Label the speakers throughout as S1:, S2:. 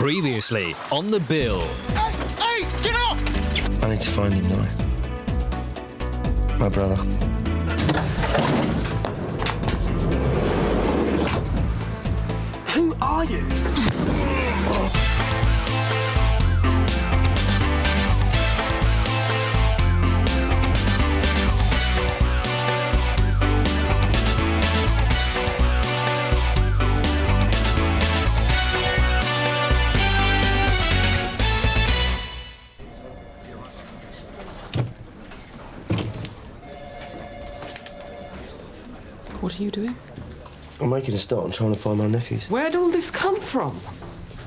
S1: Previously on The Bill.
S2: Hey, get off!
S3: I need to find him now. My brother.
S2: Who are you?
S4: What are you doing?
S3: I'm making a start on trying to find my nephews.
S4: Where'd all this come from?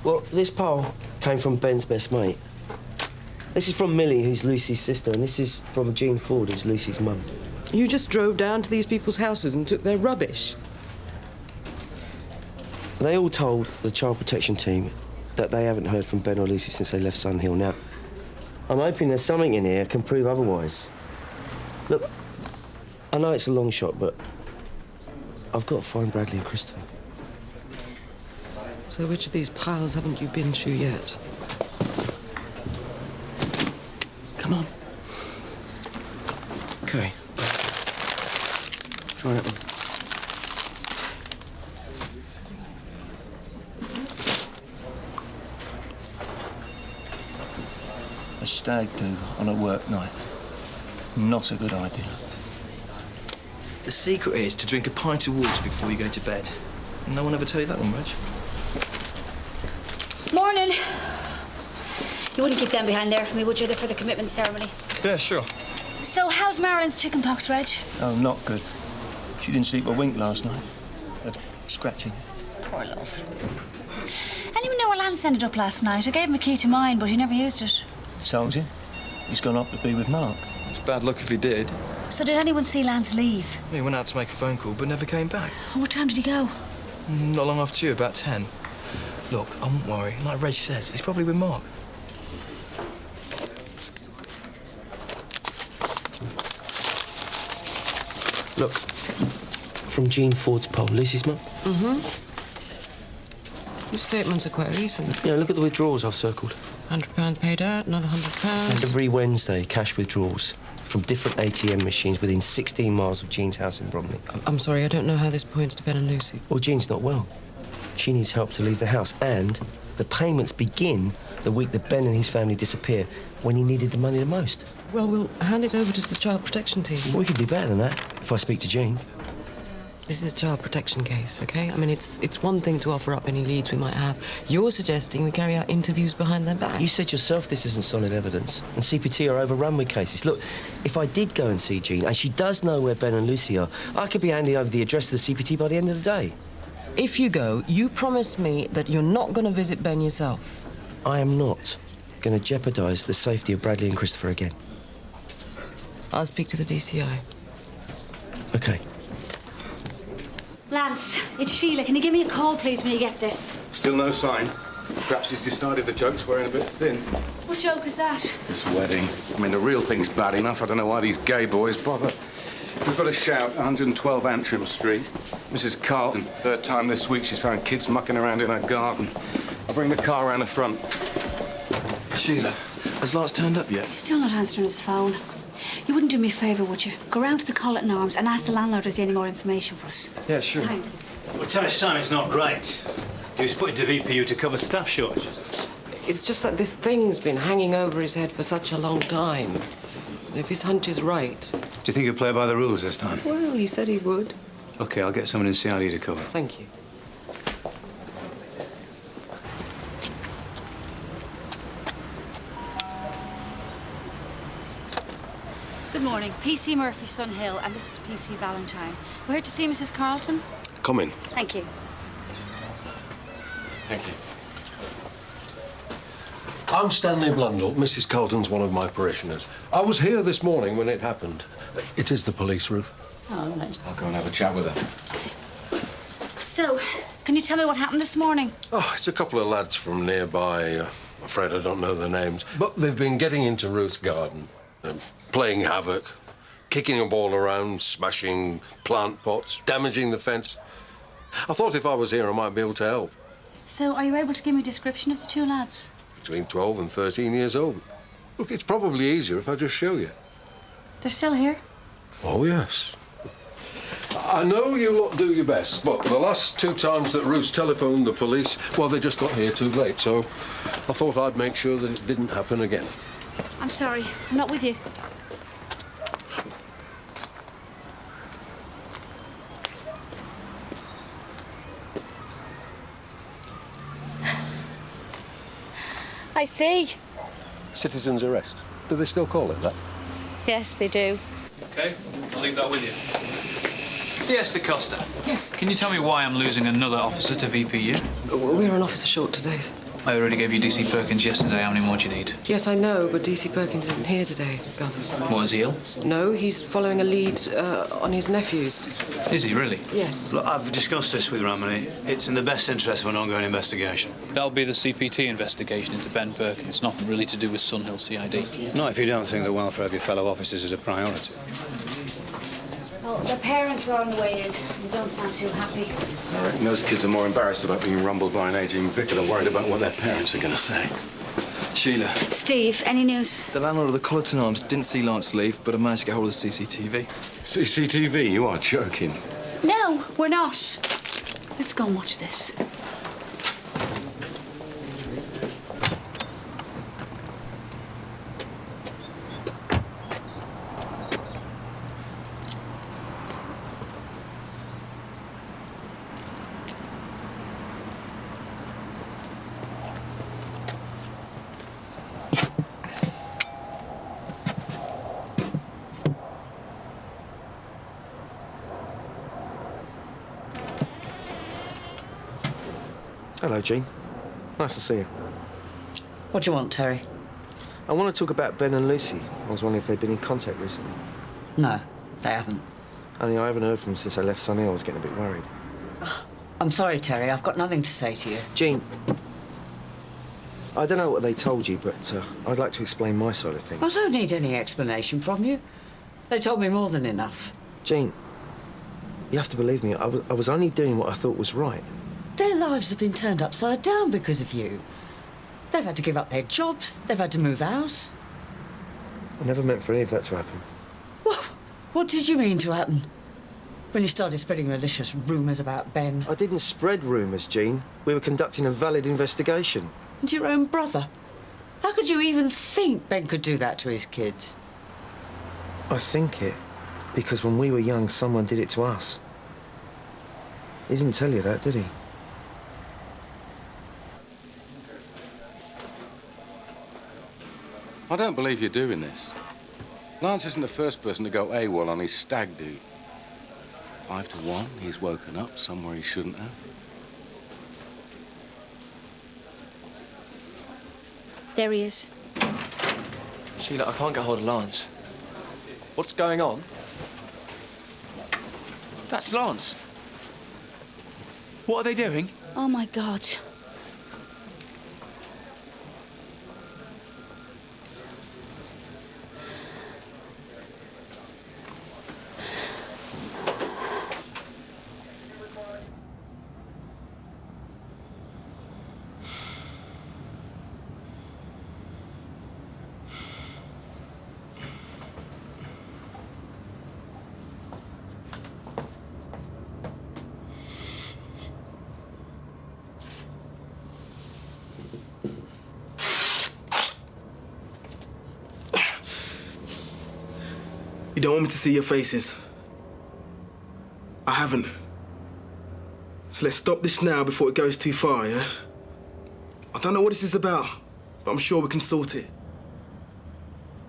S3: Well, this pile came from Ben's best mate. This is from Millie, who's Lucy's sister, and this is from Jean Ford, who's Lucy's mum.
S4: You just drove down to these people's houses and took their rubbish?
S3: They all told the child protection team that they haven't heard from Ben or Lucy since they left Sun Hill. Now, I'm hoping there's something in here can prove otherwise. Look, I know it's a long shot, but I've got to find Bradley and Christopher.
S4: So which of these piles haven't you been through yet? Come on.
S3: OK. Try that one.
S5: A stag do on a work night. Not a good idea. The secret is to drink a pint of water before you go to bed. No one ever tell you that one, Reg?
S6: Morning. You wouldn't keep them behind there for me, would you? They're for the commitment ceremony.
S5: Yeah, sure.
S6: So, how's Marilyn's chickenpox, Reg?
S5: Oh, not good. She didn't sleep a wink last night. Scratching.
S6: Poor love. Anyone know where Lance ended up last night? I gave him a key to mine, but he never used it.
S5: Told you. He's gone up to be with Mark. It's bad luck if he did.
S6: So did anyone see Lance leave?
S5: He went out to make a phone call, but never came back.
S6: Oh, what time did he go?
S5: Not long after you, about 10. Look, I won't worry. Like Reg says, he's probably with Mark.
S3: Look, from Jean Ford's poll, Lucy's mum.
S4: The statements are quite recent.
S3: Yeah, look at the withdrawals I've circled.
S4: £100 paid out, another £100.
S3: Every Wednesday, cash withdrawals from different ATM machines within 16 miles of Jean's house in Bromley.
S4: I'm sorry, I don't know how this points to Ben and Lucy.
S3: Well, Jean's not well. She needs help to leave the house, and the payments begin the week that Ben and his family disappear, when he needed the money the most.
S4: Well, we'll hand it over to the child protection team.
S3: We could do better than that if I speak to Jean.
S4: This is a child protection case, OK? I mean, it's one thing to offer up any leads we might have. You're suggesting we carry out interviews behind their back.
S3: You said yourself this isn't solid evidence, and CPT are overrun with cases. Look, if I did go and see Jean, and she does know where Ben and Lucy are, I could be handing over the address to the CPT by the end of the day.
S4: If you go, you promise me that you're not going to visit Ben yourself.
S3: I am not going to jeopardise the safety of Bradley and Christopher again.
S4: I'll speak to the DCI.
S3: OK.
S6: Lance, it's Sheila. Can you give me a call, please, when you get this?
S7: Still no sign. Perhaps he's decided the joke's wearing a bit thin.
S6: What joke is that?
S7: This wedding. I mean, the real thing's bad enough. I don't know why these gay boys bother. We've got a shout, 112 Antrim Street. Mrs. Carlton, third time this week she's found kids mucking around in her garden. I'll bring the car around the front.
S5: Sheila, has Lance turned up yet?
S6: He's still not answering his phone. You wouldn't do me a favour, would you? Go round to the Colin Arms and ask the landlord if there's any more information for us.
S5: Yeah, sure.
S6: Thanks.
S8: Well, Terry's timing's not great. He was put into VPU to cover staff shortages.
S4: It's just that this thing's been hanging over his head for such a long time. And if his hunch is right...
S8: Do you think he'll play by the rules this time?
S4: Well, he said he would.
S8: OK, I'll get someone in CID to cover.
S4: Thank you.
S6: Good morning. PC Murphy, Sun Hill, and this is PC Valentine. We're here to see Mrs. Carlton.
S7: Come in.
S6: Thank you.
S7: Thank you.
S9: I'm Stanley Blundell. Mrs. Carlton's one of my parishioners. I was here this morning when it happened. It is the police, Ruth.
S6: Oh, right.
S7: I'll go and have a chat with her.
S6: So, can you tell me what happened this morning?
S9: Oh, it's a couple of lads from nearby. I'm afraid I don't know their names. But they've been getting into Ruth's garden, playing havoc, kicking a ball around, smashing plant pots, damaging the fence. I thought if I was here, I might be able to help.
S6: So, are you able to give me a description of the two lads?
S9: Between 12 and 13 years old. Look, it's probably easier if I just show you.
S6: They're still here?
S9: Oh, yes. I know you lot do your best, but the last 2 times that Rouse telephoned the police, well, they just got here too late, so I thought I'd make sure that it didn't happen again.
S6: I'm sorry, I'm not with you. I see.
S9: Citizen's arrest. Do they still call it that?
S6: Yes, they do.
S10: OK, I'll leave that with you. Yes, DeCosta. Yes? Can you tell me why I'm losing another officer to VPU?
S4: We're an officer short today.
S10: I already gave you DC Perkins yesterday. How many more do you need?
S4: Yes, I know, but DC Perkins isn't here today, Governor.
S10: What, is he ill?
S4: No, he's following a lead on his nephews.
S10: Is he really?
S4: Yes.
S8: Look, I've discussed this with Ramani. It's in the best interest of an ongoing investigation.
S10: That'll be the CPT investigation into Ben Perkins. Nothing really to do with Sunhill CID.
S8: Not if you don't think the welfare of your fellow officers is a priority.
S6: Well, their parents are on the way in. They don't sound too happy.
S7: I reckon those kids are more embarrassed about being rumbled by an aging vicar than worried about what their parents are going to say.
S5: Sheila.
S6: Steve, any news?
S5: The landlord of the Colin Arms didn't see Lance leave, but I managed to get hold of the CCTV.
S7: CCTV? You are joking.
S6: No, we're not. Let's go and watch this.
S3: Hello, Jean. Nice to see you.
S11: What do you want, Terry?
S3: I want to talk about Ben and Lucy. I was wondering if they'd been in contact recently.
S11: No, they haven't.
S3: Only I haven't heard from them since they left Sunny. I was getting a bit worried.
S11: I'm sorry, Terry. I've got nothing to say to you.
S3: Jean, I don't know what they told you, but I'd like to explain my side of things.
S11: I don't need any explanation from you. They told me more than enough.
S3: Jean, you have to believe me. I was only doing what I thought was right.
S11: Their lives have been turned upside down because of you. They've had to give up their jobs. They've had to move house.
S3: I never meant for any of that to happen.
S11: What did you mean to happen? When you started spreading malicious rumours about Ben?
S3: I didn't spread rumours, Jean. We were conducting a valid investigation.
S11: And your own brother? How could you even think Ben could do that to his kids?
S3: I think it because when we were young, someone did it to us. He didn't tell you that, did he?
S7: I don't believe you're doing this. Lance isn't the first person to go AWOL on his stag do. 5 to 1, he's woken up somewhere he shouldn't have.
S6: There he is.
S12: Sheila, I can't get hold of Lance. What's going on? That's Lance. What are they doing?
S6: Oh, my God.
S2: You don't want me to see your faces. I haven't. So let's stop this now before it goes too far, yeah? I don't know what this is about, but I'm sure we can sort it.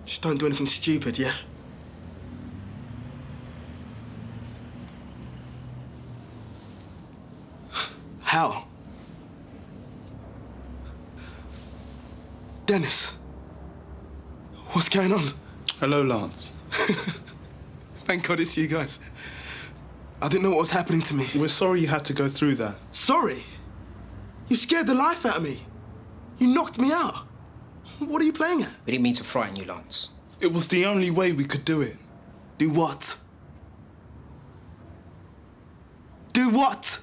S2: Just don't do anything stupid, yeah? How? Dennis. What's going on?
S13: Hello, Lance.
S2: Thank God it's you guys. I didn't know what was happening to me.
S13: We're sorry you had to go through that.
S2: Sorry? You scared the life out of me. You knocked me out. What are you playing at?
S12: We didn't mean to frighten you, Lance.
S13: It was the only way we could do it.
S2: Do what? Do what?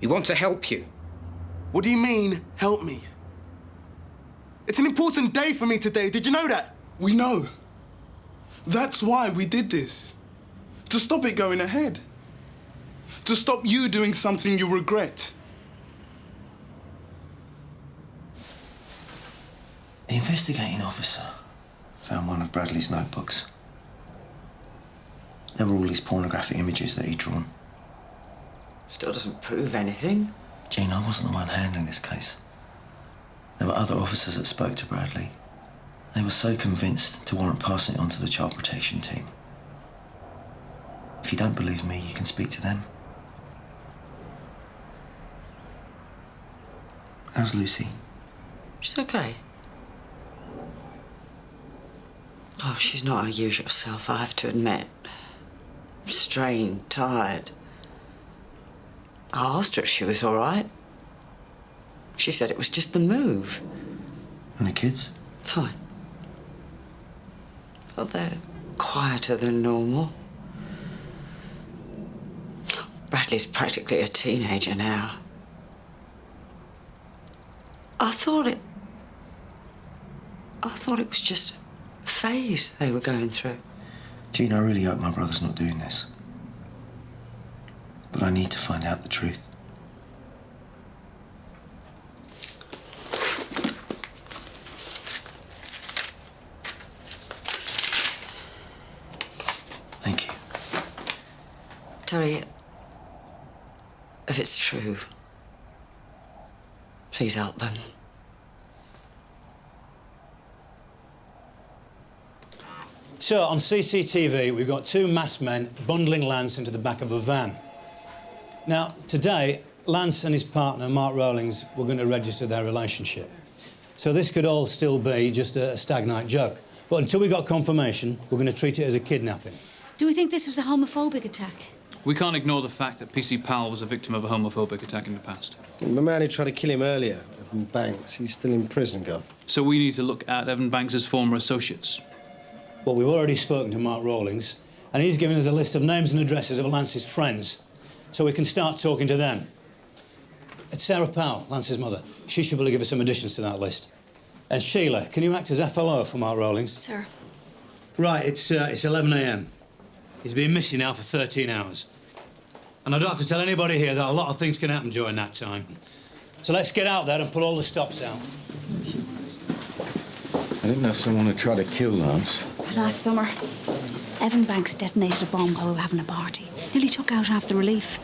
S14: We want to help you.
S2: What do you mean, help me? It's an important day for me today. Did you know that?
S13: We know. That's why we did this. To stop it going ahead. To stop you doing something you regret.
S3: The investigating officer found one of Bradley's notebooks. There were all these pornographic images that he'd drawn.
S11: Still doesn't prove anything.
S3: Jean, I wasn't the one handling this case. There were other officers that spoke to Bradley. They were so convinced to warrant passing it on to the child protection team. If you don't believe me, you can speak to them. How's Lucy?
S11: She's okay. Oh, she's not her usual self, I have to admit. Strained, tired. I asked her if she was all right. She said it was just the move.
S3: And the kids?
S11: Fine. Well, they're quieter than normal. Bradley's practically a teenager now. I thought it was just a phase they were going through.
S3: Jean, I really hope my brother's not doing this. But I need to find out the truth. Thank you.
S11: Terry, if it's true, please help them.
S8: So, on CCTV, we've got two masked men bundling Lance into the back of a van. Now, today, Lance and his partner, Mark Rowlings, were going to register their relationship. So this could all still be just a stag-night joke. But until we got confirmation, we're going to treat it as a kidnapping.
S6: Do we think this was a homophobic attack?
S10: We can't ignore the fact that PC Powell was a victim of a homophobic attack in the past.
S15: The man who tried to kill him earlier, Evan Banks, he's still in prison, Gov.
S10: So we need to look at Evan Banks's former associates.
S8: Well, we've already spoken to Mark Rowlings, and he's given us a list of names and addresses of Lance's friends, so we can start talking to them. It's Sarah Powell, Lance's mother. She should be able to give us some additions to that list. And Sheila, can you act as FLO for Mark Rowlings?
S6: Sir.
S8: Right, it's 11 a.m. He's been missing now for 13 hours. And I don't have to tell anybody here that a lot of things can happen during that time. So let's get out there and pull all the stops out.
S7: I didn't know someone had tried to kill Lance.
S6: Last summer, Evan Banks detonated a bomb while we were having a party. Nearly took out half the relief.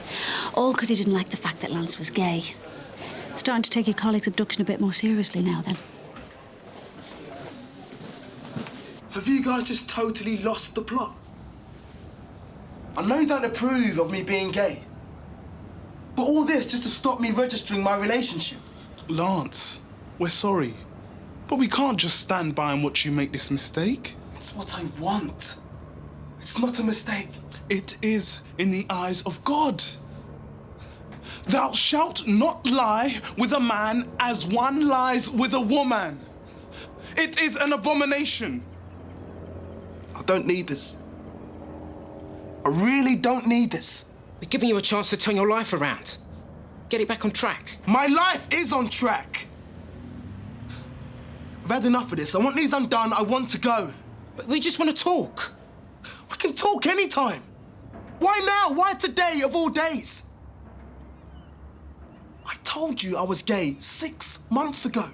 S6: All because he didn't like the fact that Lance was gay. Starting to take your colleague's abduction a bit more seriously now, then.
S2: Have you guys just totally lost the plot? I know you don't approve of me being gay. But all this just to stop me registering my relationship.
S13: Lance, we're sorry. But we can't just stand by and watch you make this mistake.
S2: It's what I want. It's not a mistake.
S13: It is in the eyes of God. Thou shalt not lie with a man as one lies with a woman. It is an abomination.
S2: I don't need this. I really don't need this.
S14: We're giving you a chance to turn your life around. Get it back on track.
S2: My life is on track. I've had enough of this. I want these undone. I want to go.
S14: But we just want to talk.
S2: We can talk anytime. Why now? Why today of all days? I told you I was gay 6 months ago.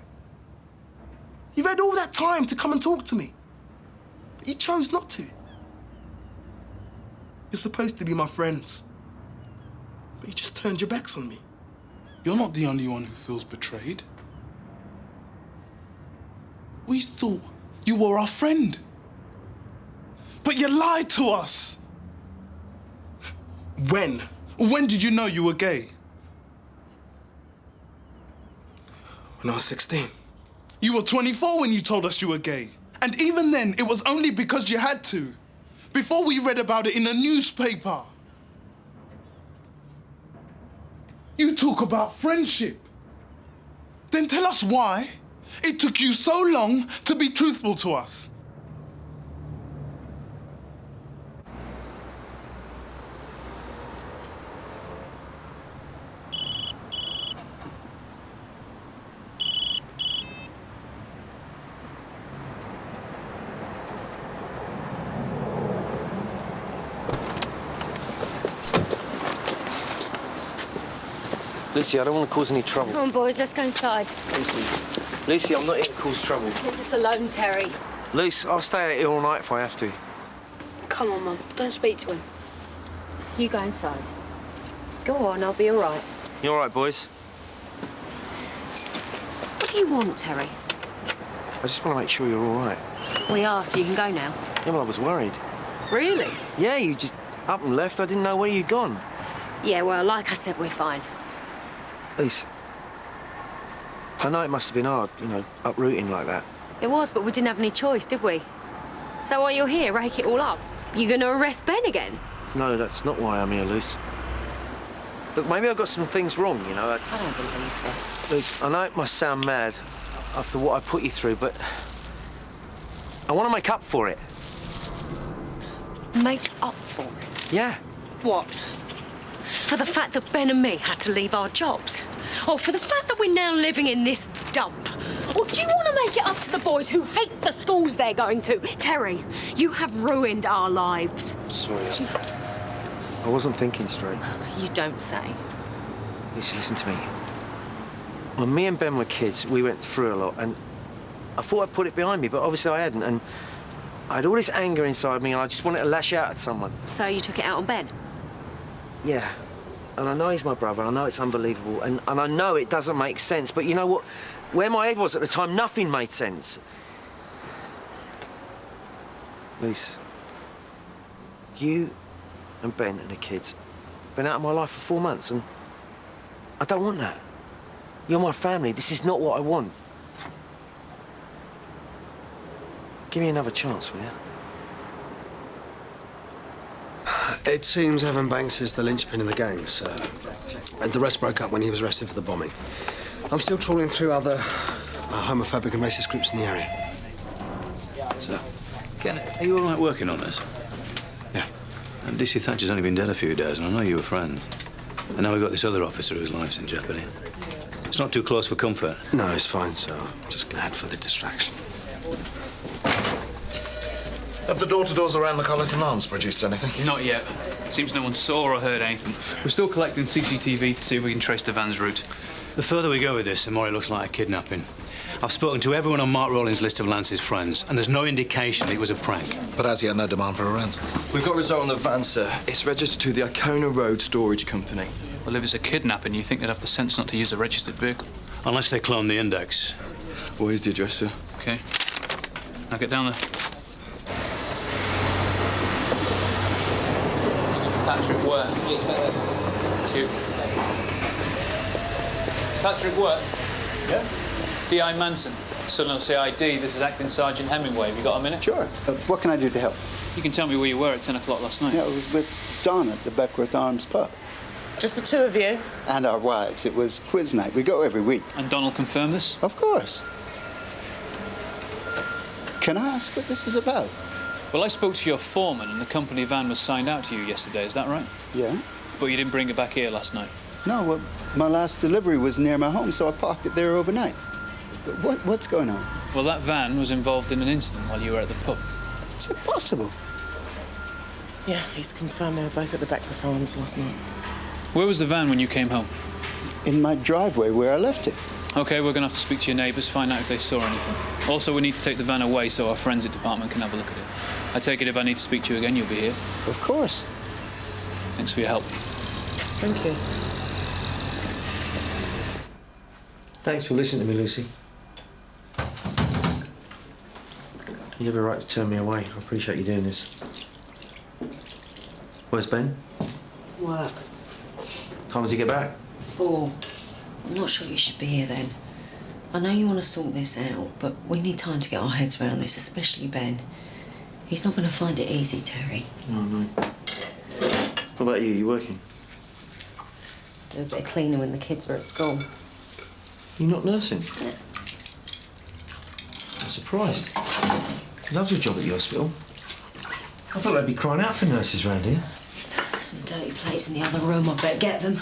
S2: You've had all that time to come and talk to me. But you chose not to. You're supposed to be my friends. But you just turned your backs on me.
S13: You're not the only one who feels betrayed. We thought you were our friend. But you lied to us.
S2: When?
S13: When did you know you were gay?
S2: When I was 16.
S13: You were 24 when you told us you were gay. And even then, it was only because you had to. Before we read about it in a newspaper. You talk about friendship. Then tell us why it took you so long to be truthful to us.
S3: Lucy, I don't want to cause any trouble.
S16: Come on, boys, let's go inside.
S3: Lucy, I'm not here to cause trouble.
S16: Leave us alone, Terry.
S3: Luce, I'll stay out here all night if I have to.
S16: Come on, Mum. Don't speak to him. You go inside. Go on, I'll be all right.
S3: You all right, boys?
S16: What do you want, Terry?
S3: I just want to make sure you're all right.
S16: We are, so you can go now.
S3: Yeah, well, I was worried.
S16: Really?
S3: Yeah, you just up and left. I didn't know where you'd gone.
S16: Yeah, well, like I said, we're fine.
S3: Luce, I know it must have been hard, you know, uprooting like that.
S16: It was, but we didn't have any choice, did we? So while you're here, rake it all up. You gonna arrest Ben again?
S3: No, that's not why I'm here, Luce. Look, maybe I got some things wrong, you know.
S16: I don't believe this.
S3: Luce, I know it must sound mad after what I put you through, but I want to make up for it.
S16: Make up for it?
S3: Yeah.
S16: What? For the fact that Ben and me had to leave our jobs? Or for the fact that we're now living in this dump? Or do you want to make it up to the boys who hate the schools they're going to? Terry, you have ruined our lives.
S3: Sorry, I wasn't thinking straight.
S16: You don't say.
S3: Lucy, listen to me. When me and Ben were kids, we went through a lot, and I thought I'd put it behind me, but obviously I hadn't, and I had all this anger inside me, and I just wanted to lash out at someone.
S16: So you took it out on Ben?
S3: Yeah. And I know he's my brother, I know it's unbelievable, and I know it doesn't make sense, but you know what? Where my head was at the time, nothing made sense. Luce, you and Ben and the kids been out of my life for 4 months, and I don't want that. You're my family. This is not what I want. Give me another chance, will you?
S15: It seems Evan Banks is the linchpin in the gang, sir. And the rest broke up when he was arrested for the bombing. I'm still trawling through other homophobic and racist groups in the area. Sir?
S17: Ken, are you all right working on this?
S15: Yeah.
S17: And DC Thatcher's only been dead a few days, and I know you were friends. And now we've got this other officer whose life's in jeopardy. It's not too close for comfort.
S15: No, it's fine, sir. I'm just glad for the distraction.
S18: Have the door-to-doors around the Colleton Arms produced anything?
S10: Not yet. Seems no one saw or heard anything. We're still collecting CCTV to see if we can trace the van's route.
S17: The further we go with this, the more it looks like a kidnapping. I've spoken to everyone on Mark Rollins' list of Lance's friends, and there's no indication it was a prank.
S18: But as yet, no demand for a ransom.
S5: We've got a result on the van, sir. It's registered to the Icona Road Storage Company.
S10: Well, if it's a kidnapping, you think they'd have the sense not to use a registered vehicle.
S17: Unless they clone the index.
S5: Where's the address, sir?
S10: OK. Now get down there. Patrick, where? Thank you. Patrick, where?
S19: Yes?
S10: D.I. Manson, son of CID. This is Acting Sergeant Hemingway. Have you got a minute?
S19: Sure. What can I do to help?
S10: You can tell me where you were at 10 o'clock last night.
S19: Yeah, it was with John at the Beckworth Arms pub.
S20: Just the two of you?
S19: And our wives. It was quiz night. We go every week.
S10: And Donald confirmed this?
S19: Of course. Can I ask what this is about?
S10: Well, I spoke to your foreman and the company van was signed out to you yesterday. Is that right?
S19: Yeah.
S10: But you didn't bring it back here last night?
S19: No, well, my last delivery was near my home, so I parked it there overnight. What's going on?
S10: Well, that van was involved in an incident while you were at the pub.
S19: It's impossible.
S20: Yeah, he's confirmed they were both at the Beckworth Arms last night.
S10: Where was the van when you came home?
S19: In my driveway where I left it.
S10: OK, we're going to have to speak to your neighbours, find out if they saw anything. Also, we need to take the van away so our forensic department can have a look at it. I take it if I need to speak to you again, you'll be here?
S19: Of course.
S10: Thanks for your help.
S20: Thank you.
S3: Thanks for listening to me, Lucy. You have a right to turn me away. I appreciate you doing this. Where's Ben?
S4: Work.
S3: Time does he get back?
S4: 4. I'm not sure you should be here then. I know you want to sort this out, but we need time to get our heads around this, especially Ben. He's not going to find it easy, Terry.
S3: Oh, no. What about you? You working?
S4: Do a bit of cleaning when the kids are at school.
S3: You're not nursing?
S4: Yeah.
S3: I'm surprised. You loved your job at the hospital. I thought they'd be crying out for nurses around here.
S4: Some dirty plates in the other room. I better get them.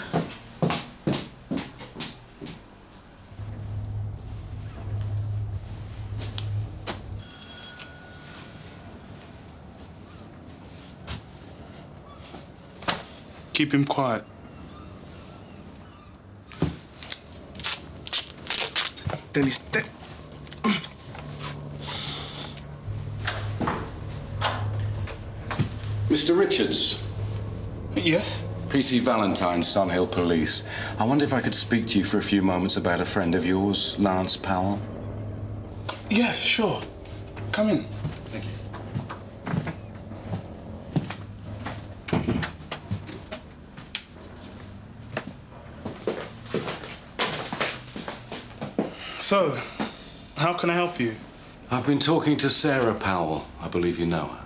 S13: Keep him quiet.
S2: Dennis,
S7: Mr. Richards.
S13: Yes?
S7: PC Valentine, Sunhill Police. I wonder if I could speak to you for a few moments about a friend of yours, Lance Powell.
S13: Yeah, sure. Come in.
S7: Thank you.
S13: So, how can I help you?
S7: I've been talking to Sarah Powell. I believe you know her.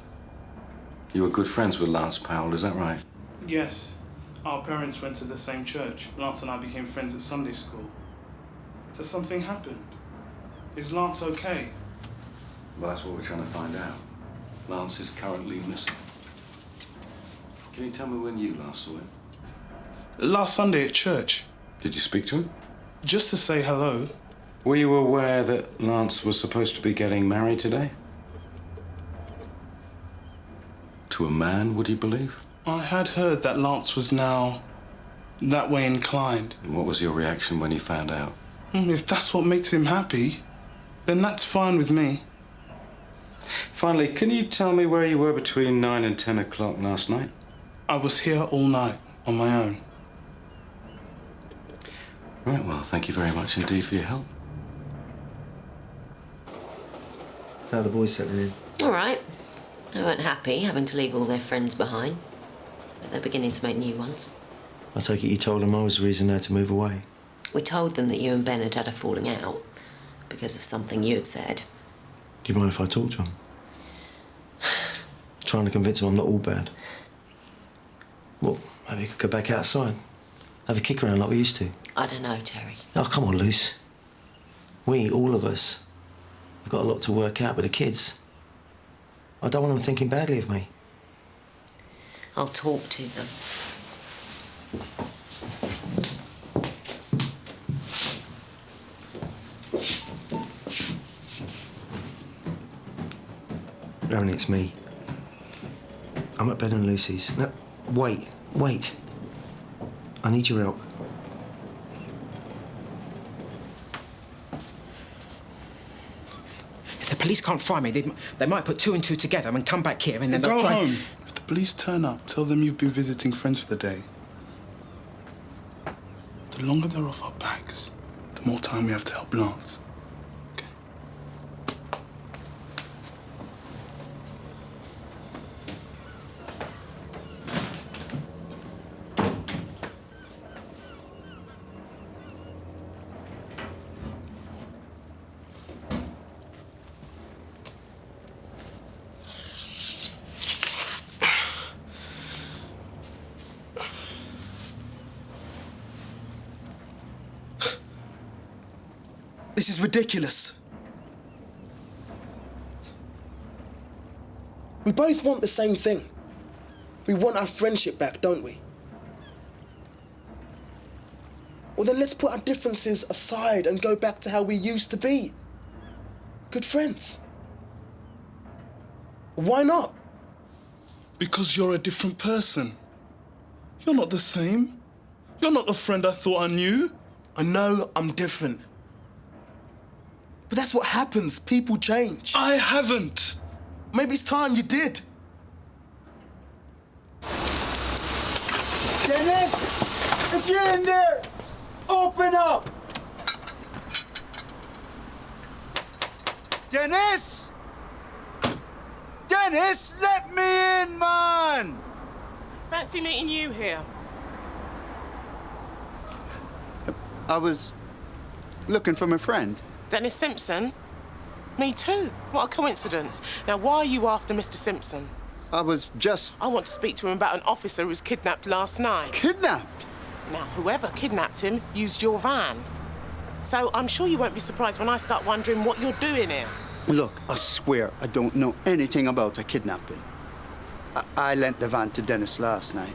S7: You were good friends with Lance Powell, is that right?
S13: Yes. Our parents went to the same church. Lance and I became friends at Sunday school. Has something happened? Is Lance okay?
S7: Well, that's what we're trying to find out. Lance is currently missing. Can you tell me when you last saw him?
S13: Last Sunday at church.
S7: Did you speak to him?
S13: Just to say hello.
S7: Were you aware that Lance was supposed to be getting married today? To a man, would you believe?
S13: I had heard that Lance was now that way inclined.
S7: And what was your reaction when you found out?
S13: If that's what makes him happy, then that's fine with me.
S7: Finally, can you tell me where you were between 9 and 10 o'clock last night?
S13: I was here all night on my own.
S7: Right, well, thank you very much indeed for your help.
S3: How are the boys settling in?
S4: All right. They weren't happy having to leave all their friends behind, but they're beginning to make new ones.
S3: I take it you told them I was the reason they had to move away.
S4: We told them that you and Ben had had a falling out because of something you had said.
S3: Do you mind if I talk to them? Trying to convince them I'm not all bad. Well, maybe we could go back outside. Have a kick around like we used to.
S4: I don't know, Terry.
S3: Oh, come on, Luce. We, all of us, have got a lot to work out with the kids. I don't want them thinking badly of me.
S4: I'll talk to them.
S3: Ronnie, it's me. I'm at Ben and Lucy's. No, wait. I need your help.
S14: If the police can't find me, they might put two and two together and come back here and then they'll
S13: Go
S14: try...
S13: home. If the police turn up, tell them you've been visiting friends for the day. The longer they're off our backs, the more time we have to help Lance.
S2: This is ridiculous. We both want the same thing. We want our friendship back, don't we? Well, then let's put our differences aside and go back to how we used to be. Good friends. Why not?
S13: Because you're a different person. You're not the same. You're not the friend I thought I knew.
S2: I know I'm different. But that's what happens. People change.
S13: I haven't.
S2: Maybe it's time you did.
S19: Dennis! If you're in there, open up! Dennis! Dennis, let me in, man!
S20: Fancy meeting you here.
S19: I was looking for my friend.
S20: Dennis Simpson? Me too. What a coincidence. Now, why are you after Mr. Simpson?
S19: I was just...
S20: I want to speak to him about an officer who was kidnapped last night.
S19: Kidnapped?
S20: Now, whoever kidnapped him used your van. So I'm sure you won't be surprised when I start wondering what you're doing here.
S19: Look, I swear I don't know anything about a kidnapping. I lent the van to Dennis last night.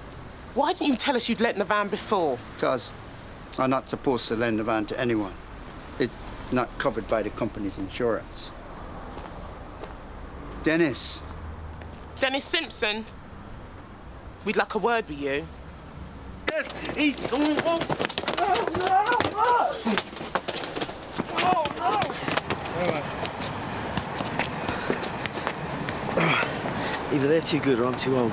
S20: Why didn't you tell us you'd lent the van before?
S19: Because I'm not supposed to lend the van to anyone. It's not covered by the company's insurance. Dennis.
S20: Dennis Simpson? We'd like a word with you.
S19: Yes, he's... Oh, no!
S3: Either they're too good or I'm too old.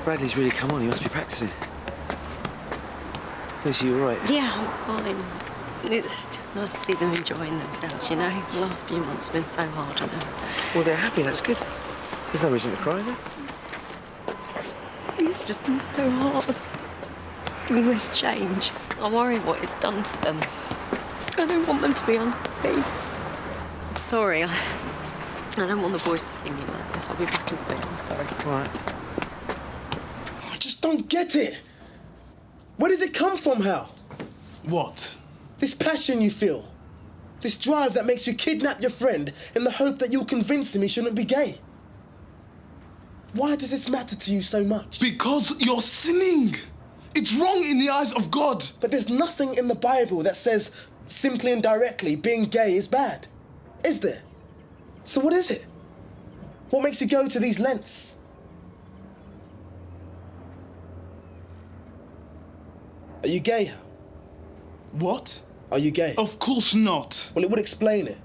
S3: Bradley's really come on. He must be practicing. Lucy, you all right?
S4: Yeah, I'm fine. It's just nice to see them enjoying themselves, you know. The last few months have been so hard on them.
S3: Well, they're happy. That's good. There's no reason to cry, though.
S4: It's just been so hard. All this change. I worry what it's done to them. I don't want them to be unhappy. I'm sorry. I don't want the boys to see me like this. I'll be back in a bit. I'm sorry.
S3: All right.
S2: I just don't get it. Where does it come from, Hal?
S13: What?
S2: This passion you feel. This drive that makes you kidnap your friend in the hope that you'll convince him he shouldn't be gay. Why does this matter to you so much?
S13: Because you're sinning. It's wrong in the eyes of God.
S2: But there's nothing in the Bible that says simply and directly being gay is bad. Is there? So what is it? What makes you go to these lengths? Are you gay, Hal?
S13: What?
S2: Are you gay?
S13: Of course not.
S2: Well, it would explain it.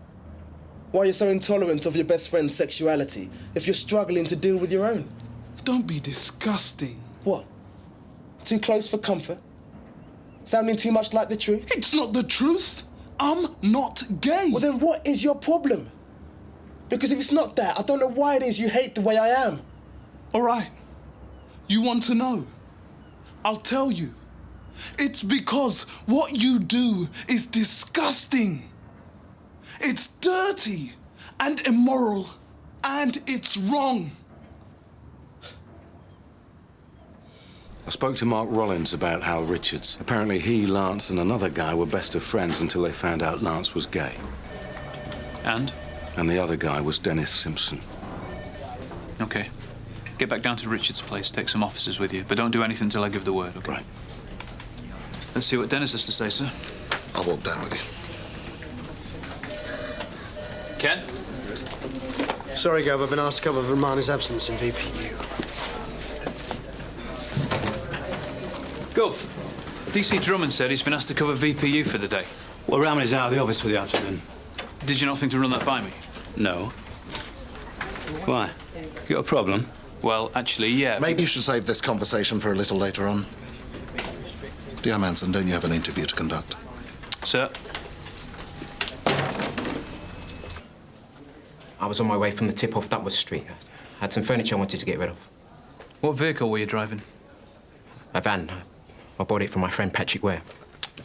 S2: Why you're so intolerant of your best friend's sexuality if you're struggling to deal with your own.
S13: Don't be disgusting.
S2: What? Too close for comfort? Sounding too much like the truth?
S13: It's not the truth. I'm not gay.
S2: Well, then what is your problem? Because if it's not that, I don't know why it is you hate the way I am.
S13: All right. You want to know? I'll tell you. It's because what you do is disgusting. It's dirty and immoral, and it's wrong.
S7: I spoke to Mark Rollins about Hal Richards. Apparently he, Lance, and another guy were best of friends until they found out Lance was gay.
S10: And?
S7: And the other guy was Dennis Simpson.
S10: OK. Get back down to Richards' place, take some officers with you, but don't do anything until I give the word, OK?
S7: Right.
S10: Let's see what Dennis has to say, sir.
S18: I'll walk down with you.
S10: Ken?
S15: Sorry, Gov, I've been asked to cover Vermana's absence in VPU.
S10: Gov, DC Drummond said he's been asked to cover VPU for the day.
S17: Well, Raman is out of the office for the afternoon.
S10: Did you not think to run that by me?
S17: No. Why? You got a problem?
S10: Well, actually, yeah.
S18: Maybe you should save this conversation for a little later on. Dear Manson, don't you have an interview to conduct?
S10: Sir?
S14: I was on my way from the tip off Duckworth Street. I had some furniture I wanted to get rid of.
S10: What vehicle were you driving?
S14: A van. I bought it from my friend Patrick Ware.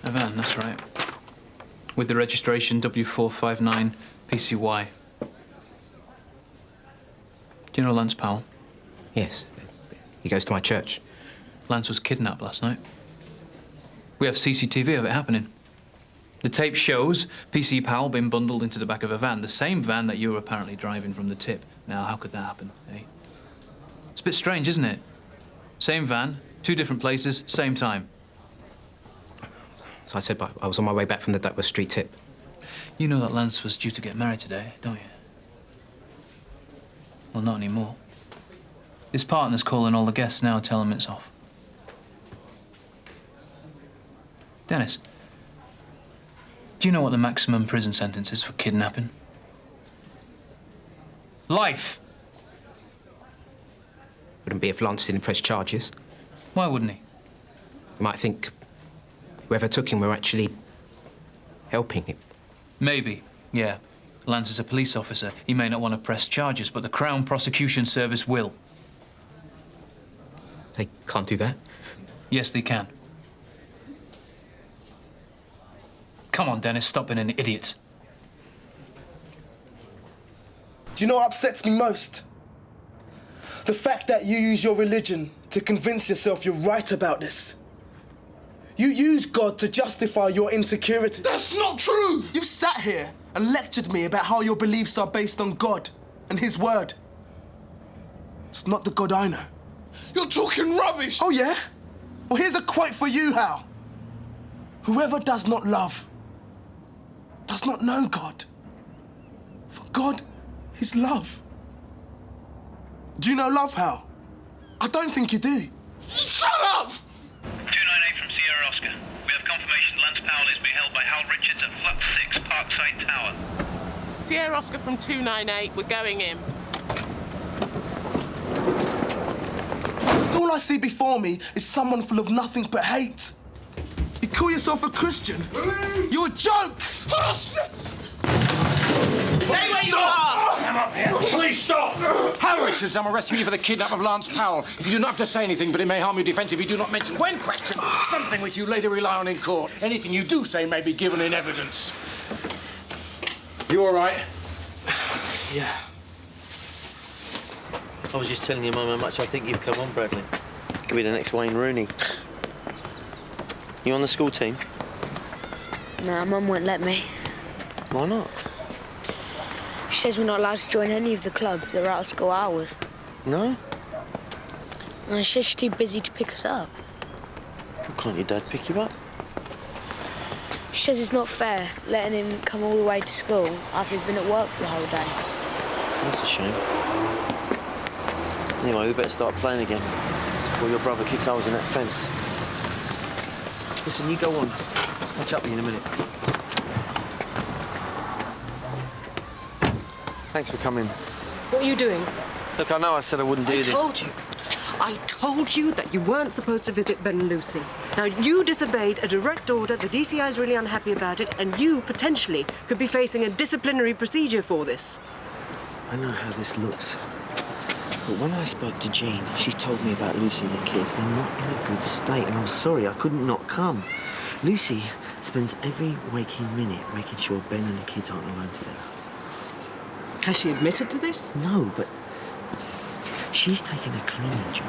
S10: A van, that's right. With the registration W459 PCY. Do you know Lance Powell?
S14: Yes. He goes to my church.
S10: Lance was kidnapped last night. We have CCTV of it happening. The tape shows PC Powell being bundled into the back of a van, the same van that you were apparently driving from the tip. Now, how could that happen, eh? It's a bit strange, isn't it? Same van, two different places, same time.
S14: So I said, I was on my way back from the Duckworth Street tip.
S10: You know that Lance was due to get married today, don't you? Well, not anymore. His partner's calling all the guests now, tell him it's off. Dennis, do you know what the maximum prison sentence is for kidnapping? Life!
S14: Wouldn't be if Lance didn't press charges.
S10: Why wouldn't he?
S14: You might think whoever took him were actually helping him.
S10: Maybe, yeah. Lance is a police officer. He may not want to press charges, but the Crown Prosecution Service will.
S14: They can't do that?
S10: Yes, they can. Come on, Dennis, stop being an idiot.
S2: Do you know what upsets me most? The fact that you use your religion to convince yourself you're right about this. You use God to justify your insecurity.
S13: That's not true!
S2: You've sat here and lectured me about how your beliefs are based on God and His word. It's not the God I know.
S13: You're talking rubbish!
S2: Oh, yeah? Well, here's a quote for you, Hal. Whoever does not love does not know God. For God is love. Do you know love, Hal? I don't think you do.
S13: Shut up!
S21: 298 from Sierra Oscar. We have confirmation Lance Powell is being held by Hal Richards at flat 6 Parkside Tower.
S20: Sierra Oscar from 298, we're going in.
S2: All I see before me is someone full of nothing but hate. You call yourself a Christian? You're a joke!
S7: Stay where you are! Come up here. Please stop!
S1: How, Richards? I'm arresting you for the kidnap of Lance Powell. If you do not have to say anything, but it may harm your defence if you do not mention, when questioned, something which you later rely on in court. Anything you do say may be given in evidence. You all right?
S2: Yeah.
S3: I was just telling your mum how much I think you've come on, Bradley. Could be the next Wayne Rooney. You on the school team?
S22: No, Mum won't let me.
S3: Why not?
S22: She says we're not allowed to join any of the clubs. They're out of school hours.
S3: No?
S22: And she says she's too busy to pick us up.
S3: Well, can't your dad pick you up?
S22: She says it's not fair letting him come all the way to school after he's been at work for the whole day.
S3: That's a shame. Anyway, we better start playing again before your brother kicks holes in that fence. Listen, you go on. Catch up with you in a minute. Thanks for coming.
S16: What are you doing?
S3: Look, I know I said I wouldn't do this.
S16: I told you that you weren't supposed to visit Ben and Lucy. Now, you disobeyed a direct order, the DCI is really unhappy about it, and you, potentially, could be facing a disciplinary procedure for this.
S3: I know how this looks. But when I spoke to Jean, she told me about Lucy and the kids. They're not in a good state, and I'm sorry I couldn't not come. Lucy spends every waking minute making sure Ben and the kids aren't alone together.
S16: Has she admitted to this?
S3: No, but she's taken a cleaning job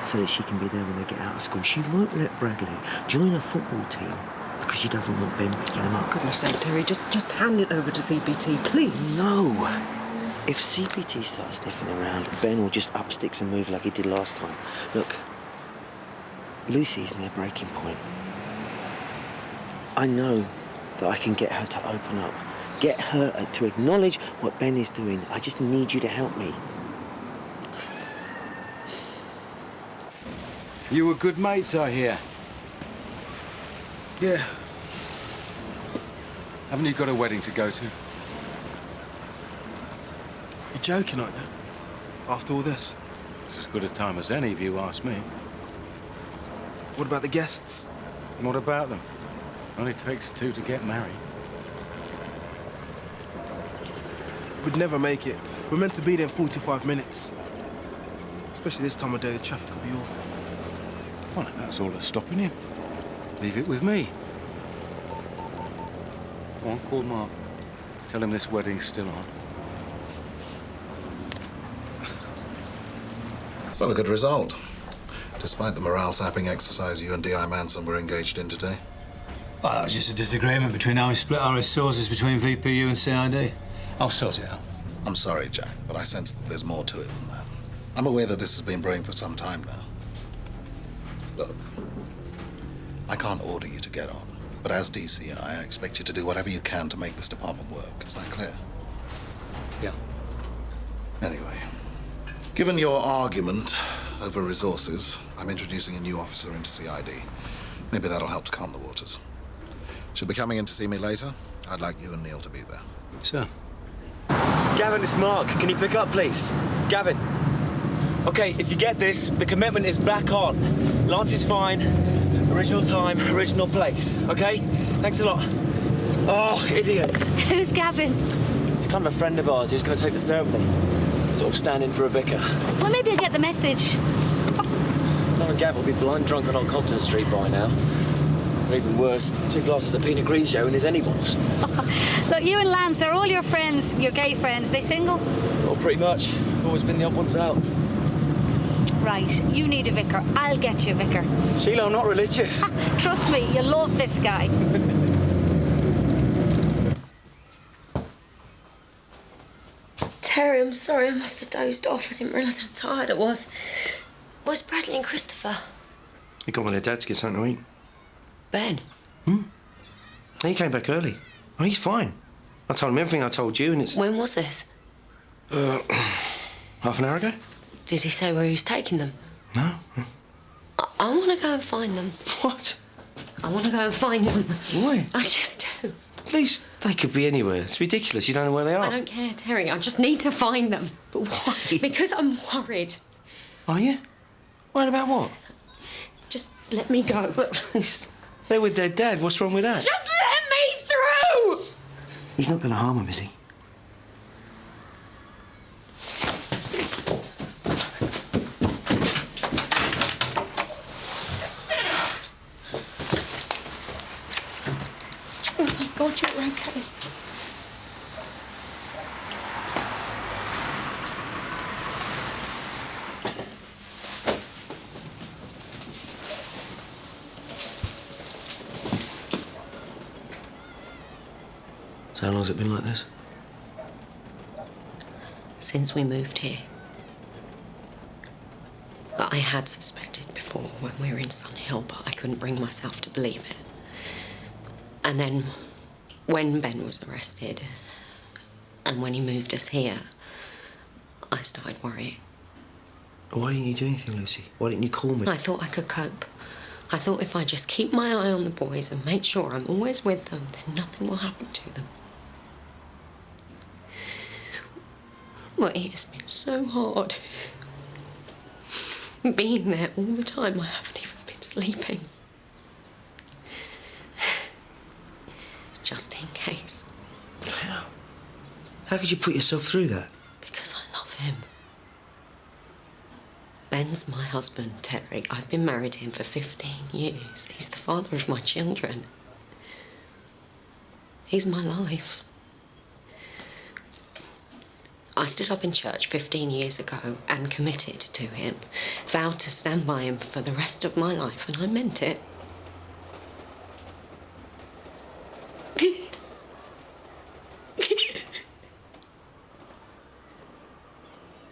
S3: so that she can be there when they get out of school. She won't let Bradley join a football team because she doesn't want Ben picking him up.
S16: Goodness sake, Terry, just hand it over to CPT, please.
S3: No. If CPT starts sniffing around, Ben will just up sticks and move like he did last time. Look, Lucy's near breaking point. I know that I can get her to open up, get her to acknowledge what Ben is doing. I just need you to help me.
S1: You were good mates, I hear.
S2: Yeah.
S1: Haven't you got a wedding to go to?
S2: You're joking, aren't you? After all this?
S1: It's as good a time as any, if you ask me.
S2: What about the guests?
S1: And what about them? Only takes two to get married.
S2: We'd never make it. We're meant to be there in 45 minutes. Especially this time of day, the traffic could be awful.
S1: Well, that's all that's stopping you. Leave it with me. Go on, call Mark. Tell him this wedding's still on.
S18: Well, a good result. Despite the morale-sapping exercise you and D.I. Manson were engaged in today.
S8: Well, that was just a disagreement between how we split our resources between VPU and CID. I'll sort it out.
S18: I'm sorry, Jack, but I sense that there's more to it than that. I'm aware that this has been brewing for some time now. Look, I can't order you to get on, but as DCI, I expect you to do whatever you can to make this department work. Is that clear?
S8: Yeah.
S18: Anyway, given your argument over resources, I'm introducing a new officer into CID. Maybe that'll help to calm the waters. She'll be coming in to see me later. I'd like you and Neil to be there.
S8: Sure.
S23: Gavin, it's Mark. Can you pick up, please? Gavin. OK, if you get this, the commitment is back on. Lance is fine. Original time, original place. OK? Thanks a lot. Oh, idiot.
S22: Who's Gavin?
S23: He's kind of a friend of ours. He was going to take the ceremony. Sort of stand in for a vicar.
S6: Well, maybe I'll get the message.
S23: Noel and Gav will be blind drunk on Old Compton Street by now. Or even worse, 2 glasses of Pinot Grigio in his anybots.
S6: Look, you and Lance are all your friends, your gay friends. They single?
S23: Well, pretty much. We've always been the odd ones out.
S6: Right, you need a vicar. I'll get you a vicar.
S23: Sheila, I'm not religious.
S6: Trust me, you'll love this guy.
S4: Terry, I'm sorry, I must have dozed off. I didn't realise how tired I was. Where's Bradley and Christopher?
S3: He got my dad to get something to eat.
S4: Ben?
S3: He came back early. Oh, he's fine. I told him everything I told you, and it's...
S4: When was this?
S3: Half an hour ago.
S4: Did he say where he was taking them?
S3: No.
S4: I want to go and find them.
S3: What?
S4: I want to go and find them.
S3: Why?
S4: I just do.
S3: At least they could be anywhere. It's ridiculous. You don't know where they are.
S4: I don't care, Terry. I just need to find them.
S3: But why?
S4: Because I'm worried.
S3: Are you? Worried about what?
S16: Just let me go.
S3: They're with their dad. What's wrong with that?
S16: Just let me through!
S3: He's not going to harm them, is he?
S16: Oh, God, you're okay.
S3: So how long's it been like this?
S4: Since we moved here. But I had suspected before when we were in Sun Hill, but I couldn't bring myself to believe it. And then when Ben was arrested and when he moved us here, I started worrying.
S3: Why didn't you do anything, Lucy? Why didn't you call me?
S4: I thought I could cope. I thought if I just keep my eye on the boys and make sure I'm always with them, then nothing will happen to them. But it has been so hard. Being there all the time, I haven't even been sleeping. Just in case.
S3: How? How could you put yourself through that?
S4: Because I love him. Ben's my husband, Terry. I've been married to him for 15 years. He's the father of my children. He's my life. I stood up in church 15 years ago and committed to him, vowed to stand by him for the rest of my life, and I meant it.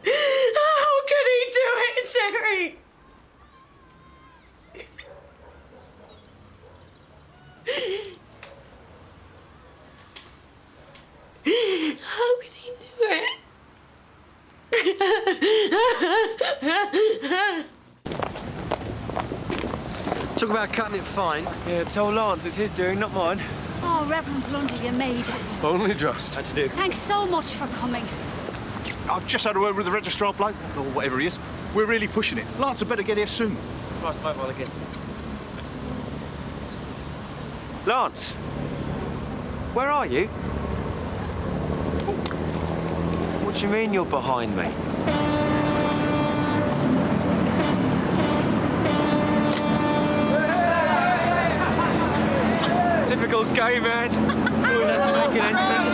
S4: How could he do it, Terry? How could he do it?
S15: Talk about cutting it fine.
S23: Yeah, tell Lance it's his doing, not mine.
S6: Oh, Reverend Blundell, you made it.
S9: Only just.
S23: How'd you do?
S6: Thanks so much for coming.
S9: I've just had a word with the registrar bloke, or whatever he is. We're really pushing it. Lance had better get here soon.
S23: Nice mobile again. Lance! Where are you? What do you mean you're behind me? Typical gay man. Always has to make an entrance.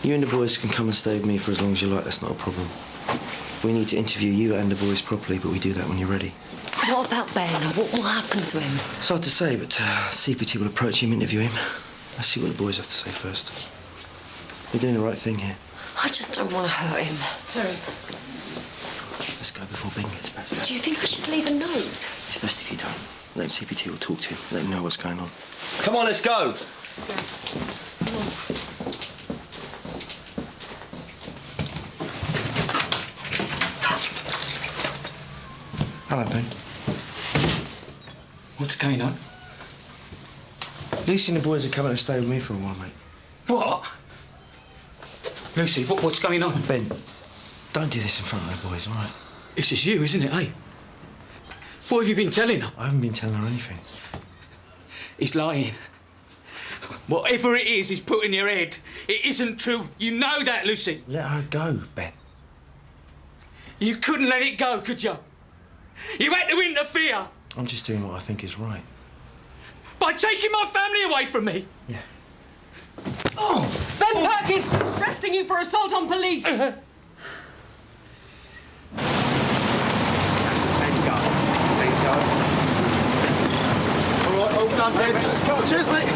S3: You and the boys can come and stay with me for as long as you like. That's not a problem. We need to interview you and the boys properly, but we do that when you're ready.
S4: What about Ben? What will happen to him?
S3: It's hard to say, but CPT will approach him, interview him. Let's see what the boys have to say first. We're doing the right thing here.
S4: I just don't want to hurt him. Terry.
S3: Let's go before Ben gets better.
S4: Do you think I should leave a note?
S3: It's best if you don't. Then CPT will talk to him, let him know what's going on.
S23: Come on, let's go.
S3: Hello, Ben.
S11: What's going on?
S3: Lucy and the boys are coming to stay with me for a while, mate.
S11: What? Lucy, what's going on?
S3: Ben, don't do this in front of the boys, all right?
S11: This is you, isn't it, eh? What have you been telling her?
S3: I haven't been telling her anything.
S11: He's lying. Whatever it is he's put in your head, it isn't true. You know that, Lucy.
S3: Let her go, Ben.
S11: You couldn't let it go, could you? You had to interfere.
S3: I'm just doing what I think is right.
S11: By taking my family away from me.
S3: Yeah.
S11: Oh!
S16: Ben Perkins, arresting you for assault on police.
S9: There you go. There you go. All right, all done, Ben. Let's go. Cheers, mate.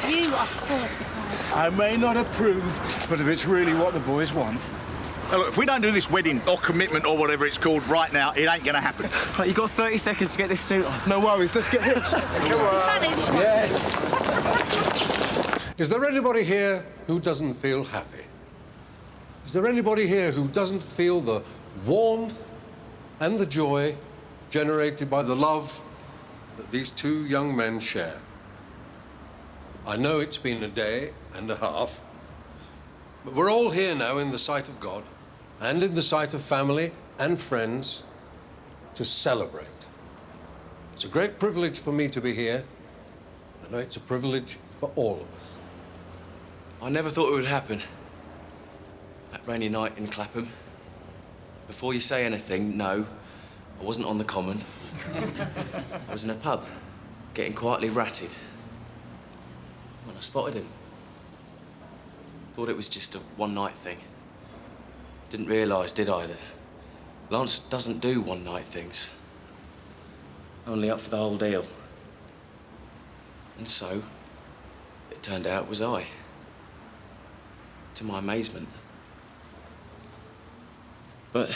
S6: You are full of surprise.
S9: I may not approve, but if it's really what the boys want.
S12: Now, look, if we don't do this wedding or commitment or whatever it's called right now, it ain't going to happen.
S23: Right, you've got 30 seconds to get this suit on.
S9: No worries, let's get hitched. Come on. Yes. Is there anybody here who doesn't feel happy? Is there anybody here who doesn't feel the
S5: warmth and the joy generated by the love that these two young men share. I know it's been a day and a half, but we're all here now in the sight of God and in the sight of family and friends to celebrate. It's a great privilege for me to be here. I know it's a privilege for all of us.
S23: I never thought it would happen. That rainy night in Clapham. Before you say anything, no, I wasn't on the common. I was in a pub, getting quietly ratted. When I spotted him. Thought it was just a one-night thing. Didn't realise, did I, that Lance doesn't do one-night things. Only up for the whole deal. And so, it turned out it was I. To my amazement. But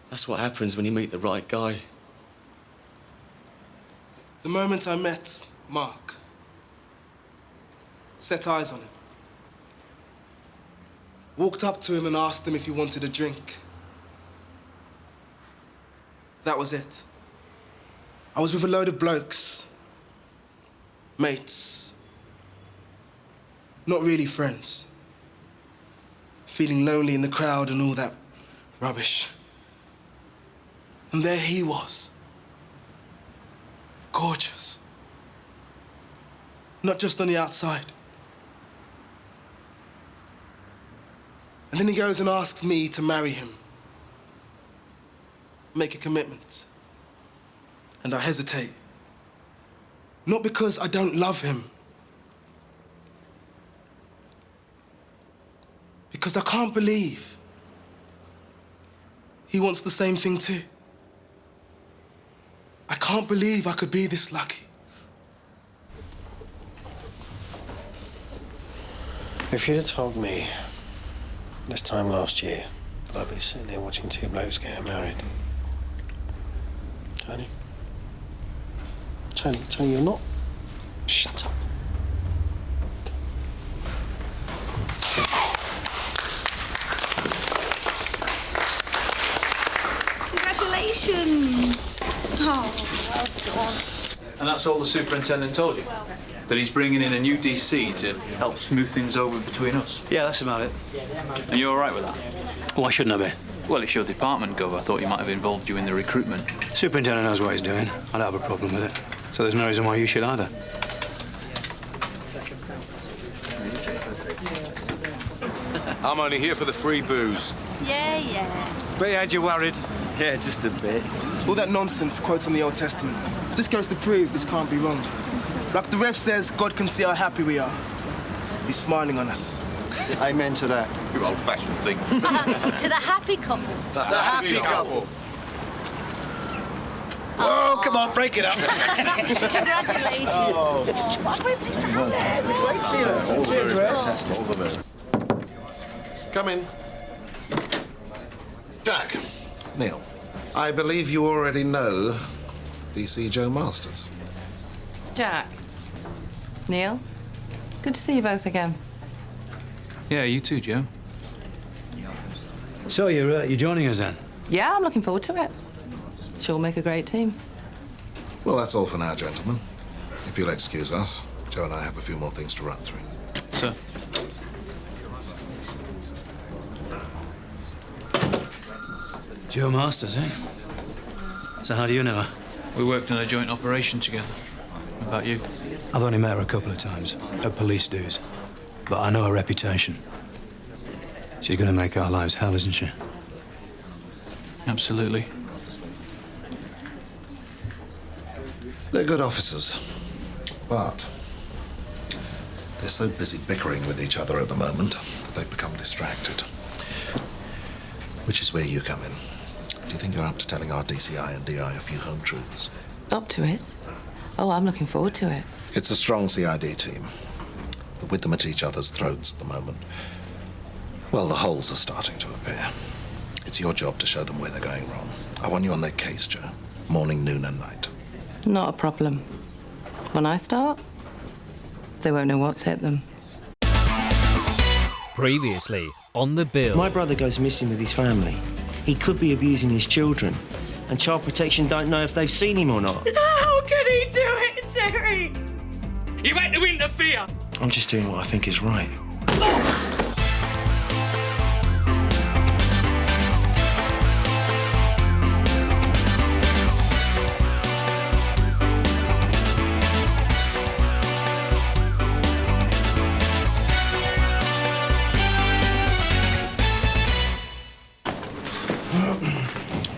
S23: that's what happens when you meet the right guy.
S2: The moment I met Mark, set eyes on him, walked up to him and asked him if he wanted a drink. That was it. I was with a load of blokes, mates, not really friends, feeling lonely in the crowd and all that rubbish. And there he was, gorgeous. Not just on the outside. And then he goes and asks me to marry him, make a commitment. And I hesitate. Not because I don't love him, because I can't believe he wants the same thing too. I can't believe I could be this lucky.
S15: If you'd have told me this time last year that I'd be sitting there watching two blokes getting married. Tony, you're not. Shut up.
S6: Congratulations! Oh, well done.
S10: And that's all the superintendent told you? That he's bringing in a new DC to help smooth things over between us?
S8: Yeah, that's about it.
S10: And you're all right with that?
S8: Why shouldn't I be?
S10: Well, it's your department, Gov. I thought he might have involved you in the recruitment.
S8: Superintendent knows what he's doing. I don't have a problem with it. So there's no reason why you should either.
S7: I'm only here for the free booze.
S22: Yeah.
S15: But had you worried?
S23: Yeah, just a bit.
S2: All that nonsense quotes on the Old Testament. This goes to prove this can't be wrong. Like the ref says, God can see how happy we are. He's smiling on us.
S15: Amen to that.
S7: You old-fashioned thing.
S22: To the happy couple.
S7: The happy couple.
S15: Oh, come on, break it up.
S22: Congratulations. Oh, what a great place to have this.
S18: Cheers, fantastic. All the best. Come in. Jack, Neil, I believe you already know DC Joe Masters.
S17: Jack. Neil. Good to see you both again.
S10: Yeah, you too, Joe.
S8: So you're joining us then?
S17: Yeah, I'm looking forward to it. Sure make a great team.
S18: Well, that's all for now, gentlemen. If you'll excuse us, Joe and I have a few more things to run through.
S10: Sir.
S8: Joe Masters, eh? So how do you know her?
S10: We worked on a joint operation together. What about you?
S8: I've only met her a couple of times, at police dues. But I know her reputation. She's going to make our lives hell, isn't she?
S10: Absolutely.
S18: They're good officers, but they're so busy bickering with each other at the moment that they've become distracted. Which is where you come in. Do you think you're up to telling our DCI and DI a few home truths?
S17: Up to it? Oh, I'm looking forward to it.
S18: It's a strong CID team, but with them at each other's throats at the moment, well, the holes are starting to appear. It's your job to show them where they're going wrong. I want you on their case, Joe. Morning, noon, and night.
S17: Not a problem. When I start, they won't know what's hit them.
S19: Previously on The Bill.
S3: My brother goes missing with his family. He could be abusing his children, and Child Protection don't know if they've seen him or not.
S16: How could he do it, Terry?
S11: You had to interfere.
S3: I'm just doing what I think is right.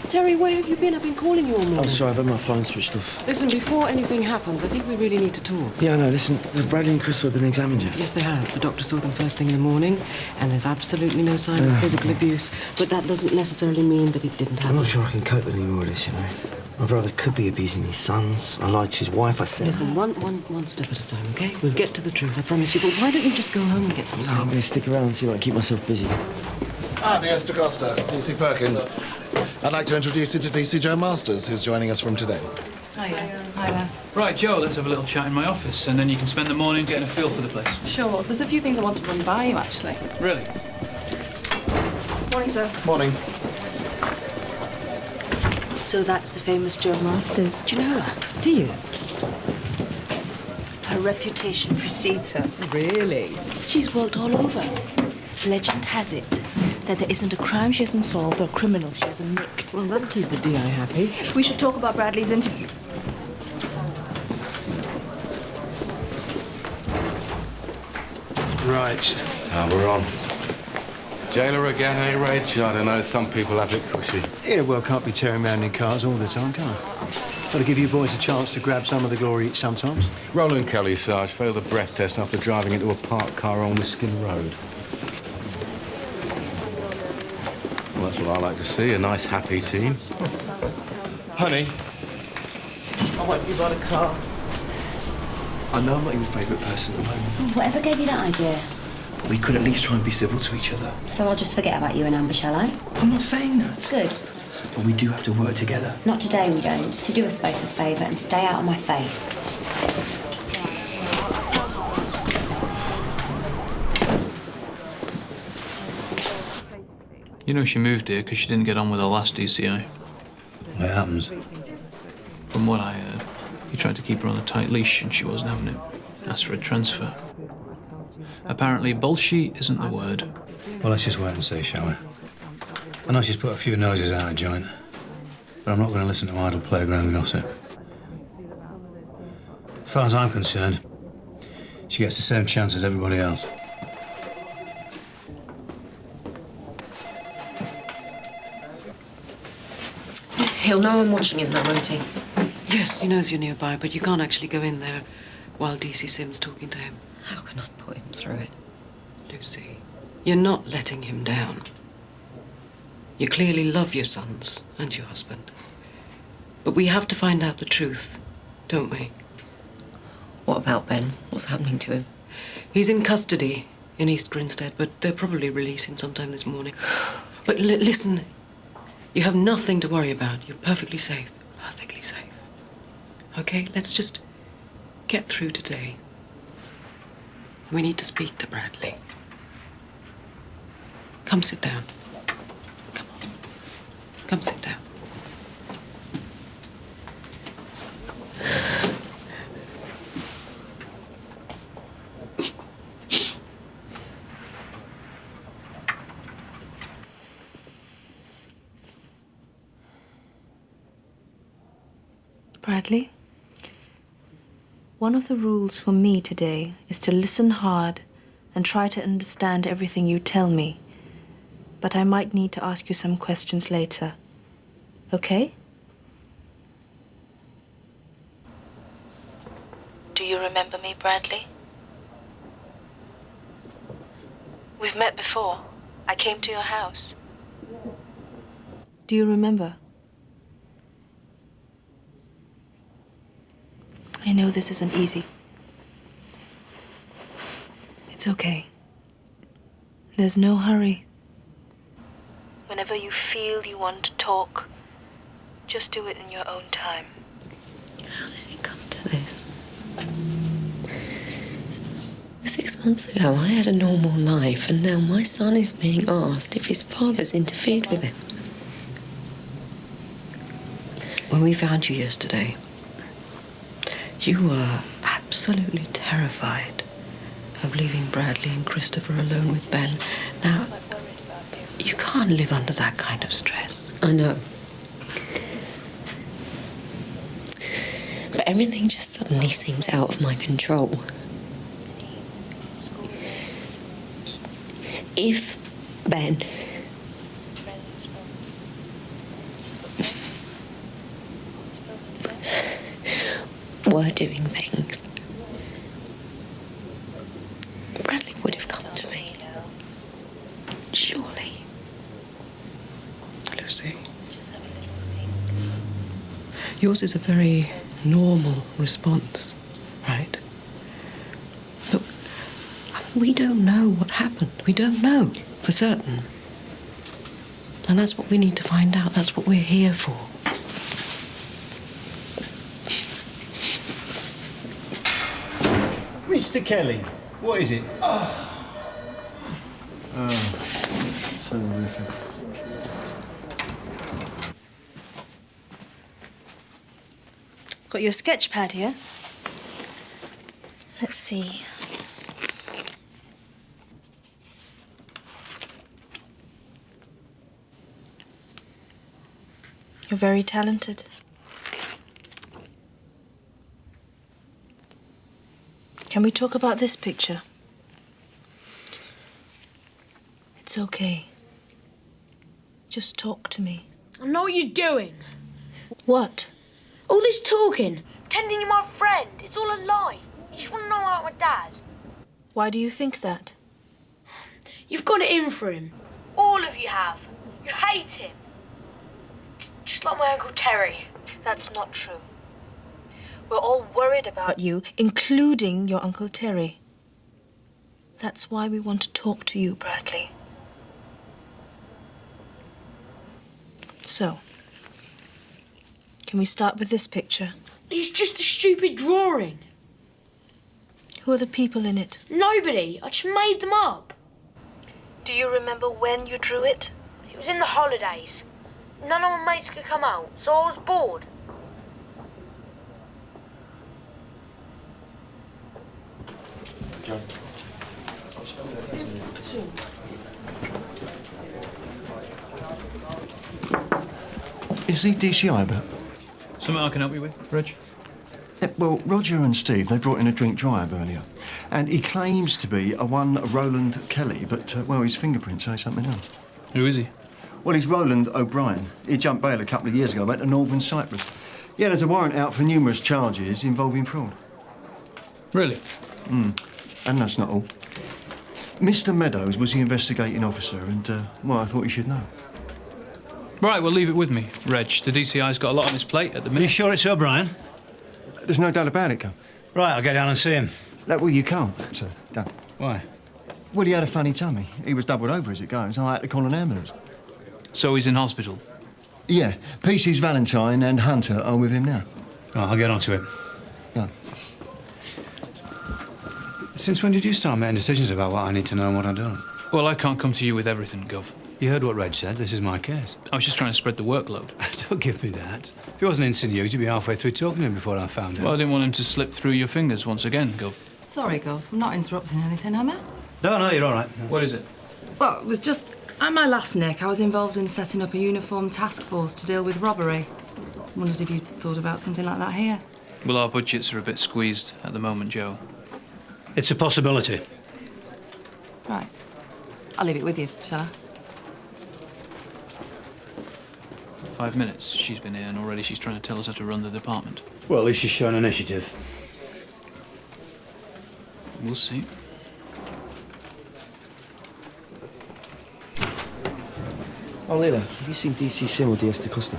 S13: Terry, where have you been? I've been calling you all morning.
S3: I'm sorry, I've had my phone switched off.
S13: Listen, before anything happens, I think we really need to talk.
S3: Yeah, I know, listen, have Bradley and Christopher been examined yet?
S13: Yes, they have. The doctor saw them first thing in the morning, and there's absolutely no sign of physical abuse. But that doesn't necessarily mean that it didn't happen.
S3: I'm not sure I can cope with any more of this, you know. My brother could be abusing his sons. I lied to his wife, I said.
S13: Listen, one step at a time, OK? We'll get to the truth, I promise you. But why don't you just go home and get some sleep?
S3: I'm going to stick around and see if I can keep myself busy.
S18: Mr. Costa, DC Perkins. I'd like to introduce you to DC Joe Masters, who's joining us from today.
S17: Hiya.
S10: Right, Joe, let's have a little chat in my office, and then you can spend the morning getting a feel for the place.
S17: Sure. There's a few things I want to run by you, actually.
S10: Really?
S17: Morning, sir.
S18: Morning.
S6: So that's the famous Joe Masters. Do you know her? Do you? Her reputation precedes her.
S17: Really?
S6: She's worked all over. Legend has it that there isn't a crime she hasn't solved or criminal she hasn't nicked.
S13: Well, that'll keep the DI happy.
S6: We should talk about Bradley's interview.
S7: Right. We're on. Jailer again, eh, Reg? I don't know, some people have it cushy.
S14: Yeah, well, can't be tearing around in cars all the time, can I? Got to give you boys a chance to grab some of the glory sometimes.
S7: Roland Kelly, Sarge, failed the breath test after driving into a parked car on Miskin Road. Well, that's what I like to see, a nice, happy team.
S2: Honey,
S3: I won't you buy the car.
S2: I know I'm not your favourite person at the moment,
S19: Whatever gave you that idea?
S2: but we could at least try and be civil to each other.
S19: So I'll just forget about you and Amber, shall I?
S2: I'm not saying that.
S19: Good.
S2: But we do have to work together.
S19: Not today, we don't. So do us both a favour and stay out of my face.
S10: You know she moved here because she didn't get on with her last DCI.
S14: It happens.
S10: From what I heard, he tried to keep her on a tight leash and she wasn't having it. Asked for a transfer. Apparently, bullshit isn't the word.
S14: Well, let's just wait and see, shall we? I know she's put a few noses out of joint, but I'm not going to listen to idle playground gossip. As far as I'm concerned, she gets the same chance as everybody else.
S16: He'll know I'm watching him, though, won't he?
S13: Yes, he knows you're nearby, but you can't actually go in there while DC Sims talking to him.
S16: How can I put him through it?
S13: Lucy, you're not letting him down. You clearly love your sons and your husband. But we have to find out the truth, don't we?
S16: What about Ben? What's happening to him?
S13: He's in custody in East Grinstead, but they'll probably release him sometime this morning. But listen, you have nothing to worry about. You're perfectly safe. Perfectly safe. Okay, let's just get through today. We need to speak to Bradley. Come sit down. Come on. Come sit down.
S22: Bradley, one of the rules for me today is to listen hard and try to understand everything you tell me. But I might need to ask you some questions later. Okay? Do you remember me, Bradley? We've met before. I came to your house. Do you remember? I know this isn't easy. It's okay. There's no hurry. Whenever you feel you want to talk, just do it in your own time.
S16: How did it come to this? 6 months ago, I had a normal life, and now my son is being asked if his father's interfered with him.
S13: when we found you yesterday, you were absolutely terrified of leaving Bradley and Christopher alone with Ben. Now, you can't live under that kind of stress.
S4: I know. But everything just suddenly seems out of my control. If Ben were doing things, Bradley would have come to me. Surely.
S13: Lucy, yours is a very normal response, right? But we don't know what happened. We don't know for certain. And that's what we need to find out. That's what we're here for.
S8: Mr. Kelly, what is it? Terrific.
S22: Got your sketch pad here. Let's see. You're very talented. Can we talk about this picture? It's okay. Just talk to me.
S1: I know what you're doing.
S22: What?
S1: All this talking, pretending you're my friend, it's all a lie. You just want to know about my dad.
S22: Why do you think that?
S1: You've got it in for him. All of you have. You hate him. Just like my Uncle Terry.
S22: That's not true. We're all worried about you, including your Uncle Terry. That's why we want to talk to you, Bradley. So, can we start with this picture?
S1: It's just a stupid drawing.
S22: Who are the people in it?
S1: Nobody. I just made them up.
S22: Do you remember when you drew it?
S1: It was in the holidays. None of my mates could come out, so I was bored.
S20: Is the DCI about?
S10: Something I can help you with, Reg?
S20: Yeah, well, Roger and Steve, they brought in a drink drive earlier. And he claims to be a one Roland Kelly, but, well, his fingerprints say something else.
S10: Who is he?
S20: Well, he's Roland O'Brien. He jumped bail a couple of years ago back to Northern Cyprus. Yeah, there's a warrant out for numerous charges involving fraud.
S10: Really?
S20: And that's not all. Mr. Meadows was the investigating officer, and, well, I thought you should know.
S10: Right, well, leave it with me, Reg. The DCI's got a lot on his plate at the minute.
S8: Are you sure it's O'Brien?
S20: There's no doubt about it, Gov.
S8: Right, I'll get down and see him.
S20: No, well, you can't, sir. Don't.
S8: Why?
S20: Well, he had a funny tummy. He was doubled over as it goes. I had to call an ambulance.
S10: So he's in hospital?
S20: Yeah. Pieces Valentine and Hunter are with him now.
S8: Right, I'll get onto it.
S20: Yeah.
S14: Since when did you start making decisions about what I need to know and what I don't?
S10: Well, I can't come to you with everything, Gov.
S14: You heard what Reg said. This is my case.
S10: I was just trying to spread the workload.
S14: Don't give me that. If he wasn't insinuating, you'd be halfway through talking to him before I found out.
S10: Well, I didn't want him to slip through your fingers once again, Gov.
S17: Sorry, Gov. I'm not interrupting anything, am I?
S14: No, you're all right.
S10: What is it?
S17: Well, it was just... At my last nick, I was involved in setting up a uniformed task force to deal with robbery. Wondered if you'd thought about something like that here.
S10: Well, our budgets are a bit squeezed at the moment, Joe.
S8: It's a possibility.
S17: Right. I'll leave it with you, shall I?
S10: 5 minutes she's been here, and already she's trying to tell us how to run the department.
S8: Well, at least she's shown initiative.
S10: We'll see.
S3: Oh, Leila, have you seen DC Sim or DS DaCosta?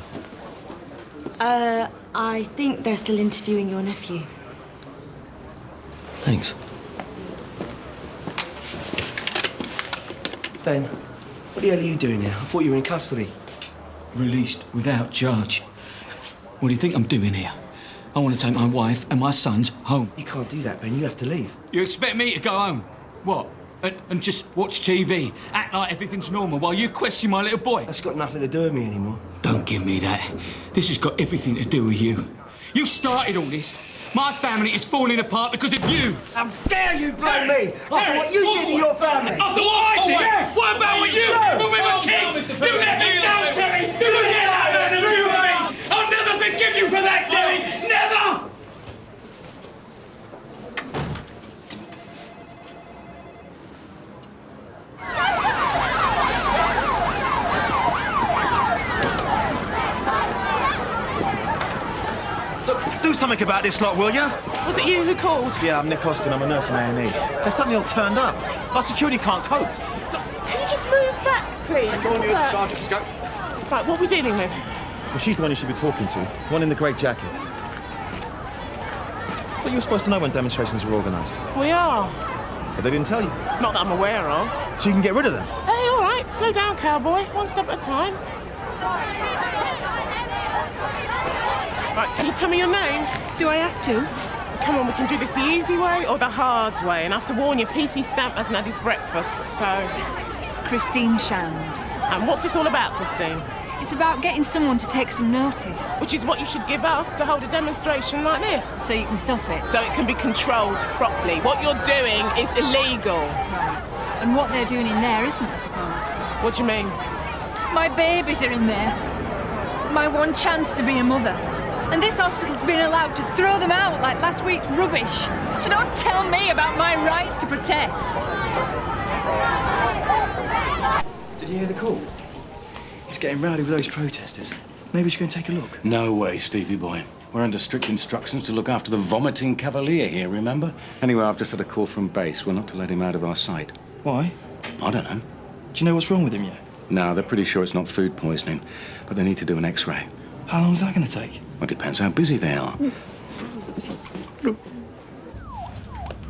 S22: I think they're still interviewing your nephew.
S3: Thanks. Ben, what the hell are you doing here? I thought you were in custody.
S11: Released without charge. What do you think I'm doing here? I want to take my wife and my sons home.
S3: You can't do that, Ben. You have to leave.
S11: You expect me to go home? What? and just watch TV, act like everything's normal while you question my little boy?
S3: That's got nothing to do with me anymore.
S11: Don't give me that. This has got everything to do with you. You started all this. My family is falling apart because of you.
S3: How dare you blame me after what you did to your family?
S11: After what I did?
S3: Yes.
S11: What about what you did when we were kids? You let me down, Terry! You let that man do me! I'll never forgive you for that, Terry! Never!
S9: Do something about this lot, will ya?
S12: Was it you who called?
S9: Yeah, I'm Nick Austin. I'm a nurse in A&E. They suddenly all turned up. Our security can't cope.
S12: Can you just move back, please?
S9: Go on, you, Sergeant. Let's go.
S12: Right, what are we dealing with?
S9: Well, she's the one you should be talking to. The one in the grey jacket. I thought you were supposed to know when demonstrations were organised.
S12: We are.
S9: But they didn't tell you.
S12: Not that I'm aware of.
S9: So you can get rid of them.
S12: Hey, all right. Slow down, cowboy. One step at a time. Right, can you tell me your name?
S17: Do I have to?
S12: Come on, we can do this the easy way or the hard way. And I have to warn you, PC Stamp hasn't had his breakfast, so...
S17: Christine Shand.
S12: And what's this all about, Christine?
S17: It's about getting someone to take some notice.
S12: Which is what you should give us to hold a demonstration like this.
S17: So you can stop it?
S12: So it can be controlled properly. What you're doing is illegal.
S17: Right. And what they're doing in there isn't, I suppose.
S12: What do you mean?
S17: My babies are in there. My one chance to be a mother. And this hospital's been allowed to throw them out like last week's rubbish. So don't tell me about my rights to protest.
S20: Did you hear the call? It's getting rowdy with those protesters. Maybe we should go and take a look.
S7: No way, Stevie boy. We're under strict instructions to look after the vomiting cavalier here, remember? Anyway, I've just had a call from base. We're not to let him out of our sight.
S20: Why?
S7: I don't know.
S20: Do you know what's wrong with him yet?
S7: No, they're pretty sure it's not food poisoning, but they need to do an X-ray.
S20: How long is that going to take?
S7: Well, it depends how busy they are.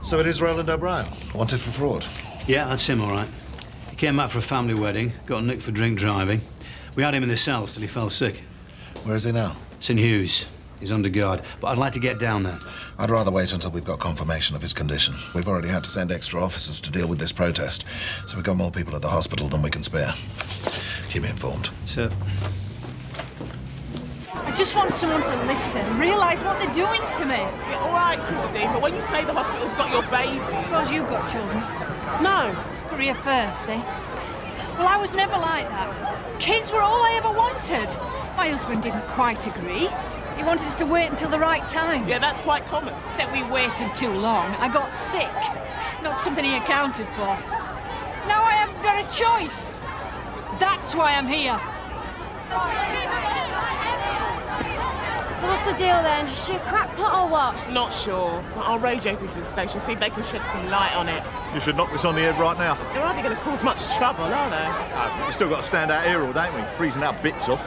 S18: So it is Roland O'Brien, wanted for fraud.
S14: Yeah, that's him, all right. He came back for a family wedding, got nicked for drink driving. We had him in the cells till he fell sick.
S18: Where is he now?
S14: St Hughes. He's under guard, but I'd like to get down there.
S18: I'd rather wait until we've got confirmation of his condition. We've already had to send extra officers to deal with this protest, so we've got more people at the hospital than we can spare. Keep me informed.
S14: Sir.
S17: I just want someone to listen, realise what they're doing to me.
S12: Yeah, all right, Christine, but when you say the hospital's got your baby...
S17: Suppose you've got children?
S12: No.
S17: Career first, eh? Well, I was never like that. Kids were all I ever wanted. My husband didn't quite agree. He wanted us to wait until the right time.
S12: Yeah, that's quite common.
S17: Except we waited too long. I got sick. Not something he accounted for. Now I haven't got a choice. That's why I'm here.
S21: So what's the deal then? Is she a crackpot or what?
S12: Not sure. I'll radio through to the station, see if they can shed some light on it.
S24: You should knock this on the head right now.
S12: They're hardly going to cause much trouble, are they?
S24: We've still got to stand out here all day, ain't we? Freezing our bits off.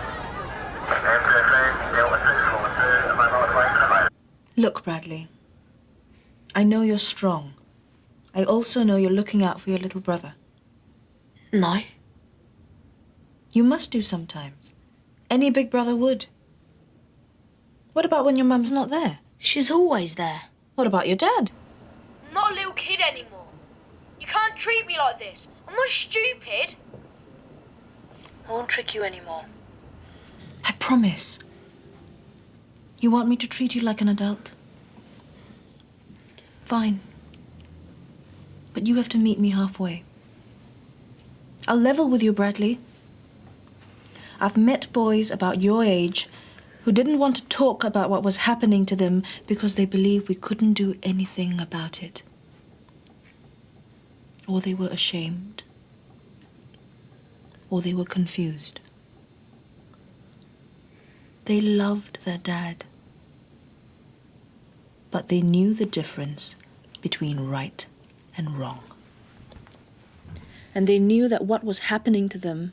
S22: Look, Bradley. I know you're strong. I also know you're looking out for your little brother.
S1: No.
S22: You must do sometimes. Any big brother would. What about when your mum's not there?
S1: She's always there.
S22: What about your dad?
S1: I'm not a little kid anymore. You can't treat me like this. I'm not stupid.
S22: I won't trick you anymore. I promise. You want me to treat you like an adult? Fine. But you have to meet me halfway. I'll level with you, Bradley. I've met boys about your age who didn't want to talk about what was happening to them because they believed we couldn't do anything about it. Or they were ashamed. Or they were confused. They loved their dad. But they knew the difference between right and wrong. And they knew that what was happening to them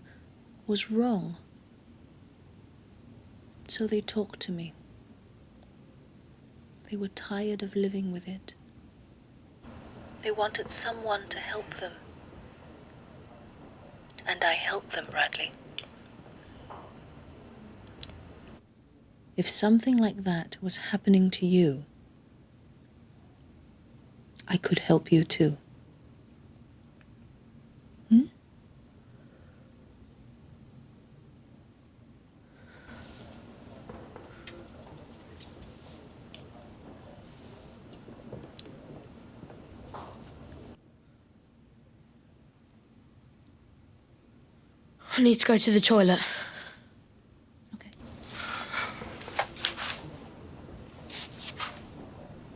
S22: was wrong. So they talked to me. They were tired of living with it. They wanted someone to help them. And I helped them, Bradley. If something like that was happening to you, I could help you too.
S1: I need to go to the toilet.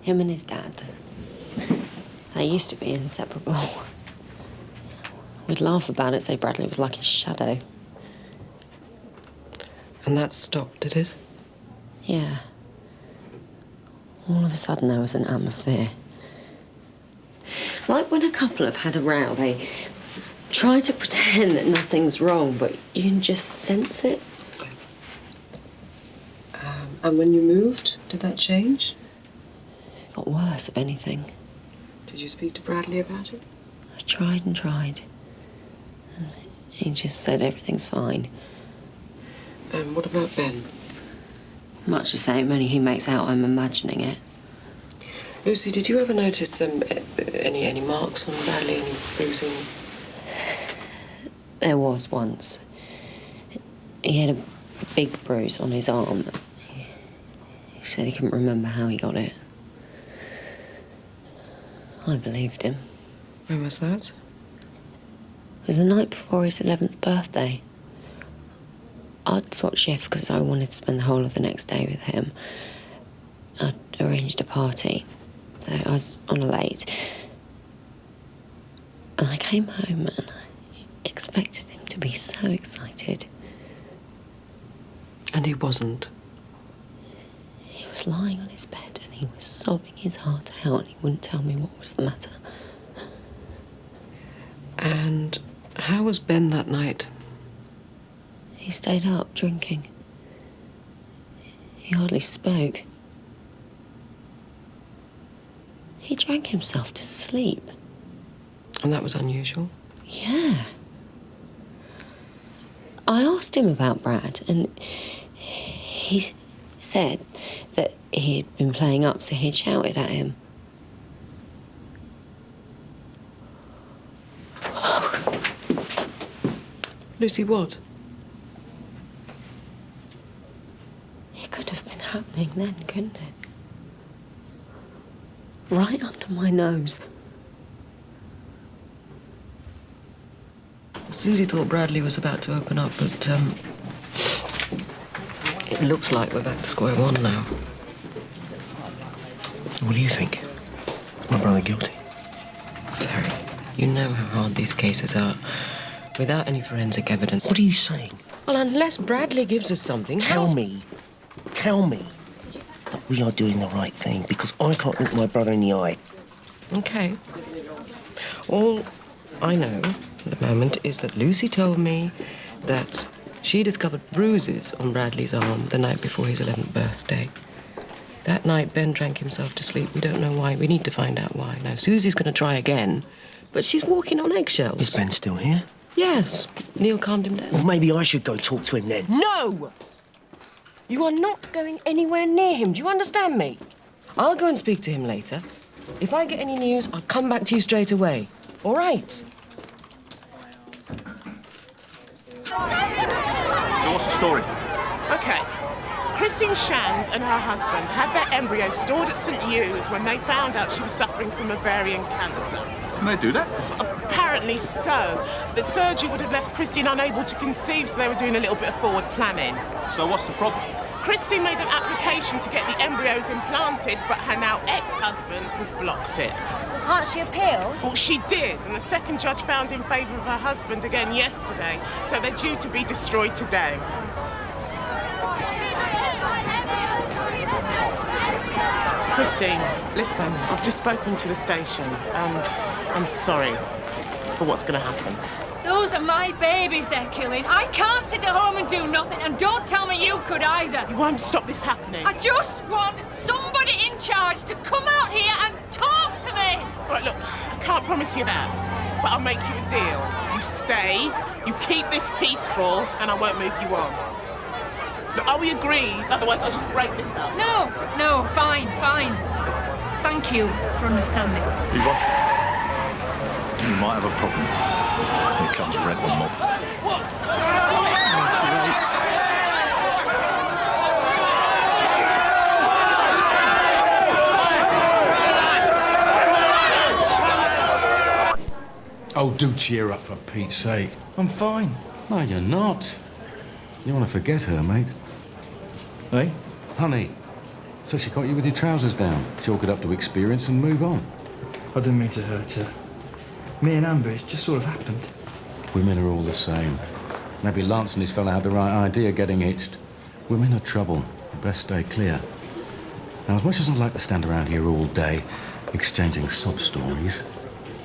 S4: Him and his dad, they used to be inseparable. We'd laugh about it, say Bradley was like his shadow.
S13: And that stopped, did it?
S4: Yeah. All of a sudden there was an atmosphere. Like when a couple have had a row, they try to pretend that nothing's wrong, but you can just sense it.
S13: And when you moved, did that change?
S4: It got worse, if anything.
S13: Did you speak to Bradley about it?
S4: I tried and tried. And he just said everything's fine.
S13: And what about Ben?
S4: Much the same, only he makes out I'm imagining it.
S13: Lucy, did you ever notice any marks on Bradley, any bruising?
S4: There was once. He had a big bruise on his arm. He said he couldn't remember how he got it. I believed him.
S13: When was that?
S4: It was the night before his 11th birthday. I'd swapped shift because I wanted to spend the whole of the next day with him. I'd arranged a party, so I was on a late. And I came home and I expected him to be so excited.
S13: And he wasn't?
S4: He was lying on his bed and he was sobbing his heart out and he wouldn't tell me what was the matter.
S13: And how was Ben that night?
S4: He stayed up drinking. He hardly spoke. He drank himself to sleep.
S13: And that was unusual?
S4: Yeah. I asked him about Brad, and he said that he'd been playing up, so he'd shouted at him.
S13: Lucy, what?
S4: It could have been happening then, couldn't it? Right under my nose.
S13: Susie thought Bradley was about to open up, but it looks like we're back to square one now.
S3: What do you think? My brother guilty?
S13: Terry, you know how hard these cases are. Without any forensic evidence...
S3: What are you saying?
S13: Well, unless Bradley gives us something...
S3: Tell me that we are doing the right thing, because I can't look my brother in the eye.
S13: OK. All I know at the moment is that Lucy told me that she discovered bruises on Bradley's arm the night before his 11th birthday. That night, Ben drank himself to sleep. We don't know why. We need to find out why. Now, Susie's going to try again, but she's walking on eggshells.
S3: Is Ben still here?
S13: Yes. Neil calmed him down.
S3: Well, maybe I should go talk to him then.
S13: No! You are not going anywhere near him. Do you understand me? I'll go and speak to him later. If I get any news, I'll come back to you straight away. All right?
S24: So what's the story?
S12: OK. Christine Shand and her husband had their embryo stored at St Hugh's when they found out she was suffering from ovarian cancer.
S24: Can they do that?
S12: Apparently so. The surgery would have left Christine unable to conceive, so they were doing a little bit of forward planning.
S24: So what's the problem?
S12: Christine made an application to get the embryos implanted, but her now ex-husband has blocked it.
S21: Can't she appeal?
S12: Well, she did, and the second judge found in favour of her husband again yesterday, so they're due to be destroyed today. Christine, listen, I've just spoken to the station, and I'm sorry for what's going to happen.
S17: Those are my babies they're killing. I can't sit at home and do nothing, and don't tell me you could either.
S12: You won't stop this happening.
S17: I just want somebody in charge to come out here and talk to me.
S12: Right, look, I can't promise you that, but I'll make you a deal. You stay, you keep this peaceful, and I won't move you on. Look, are we agreed? Otherwise, I'll just break this up.
S17: No, fine. Thank you for understanding.
S24: You might have a problem. Here comes Red the mob.
S14: Oh, do cheer up for Pete's sake.
S20: I'm fine.
S7: No, you're not. You want to forget her, mate.
S20: Hey?
S7: Honey. So she got you with your trousers down. Chalk it up to experience and move on.
S20: I didn't mean to hurt her. Me and Amber, it just sort of happened.
S7: Women are all the same. Maybe Lance and his fella had the right idea getting hitched. Women are trouble. Best stay clear. Now, as much as I'd like to stand around here all day exchanging sob stories,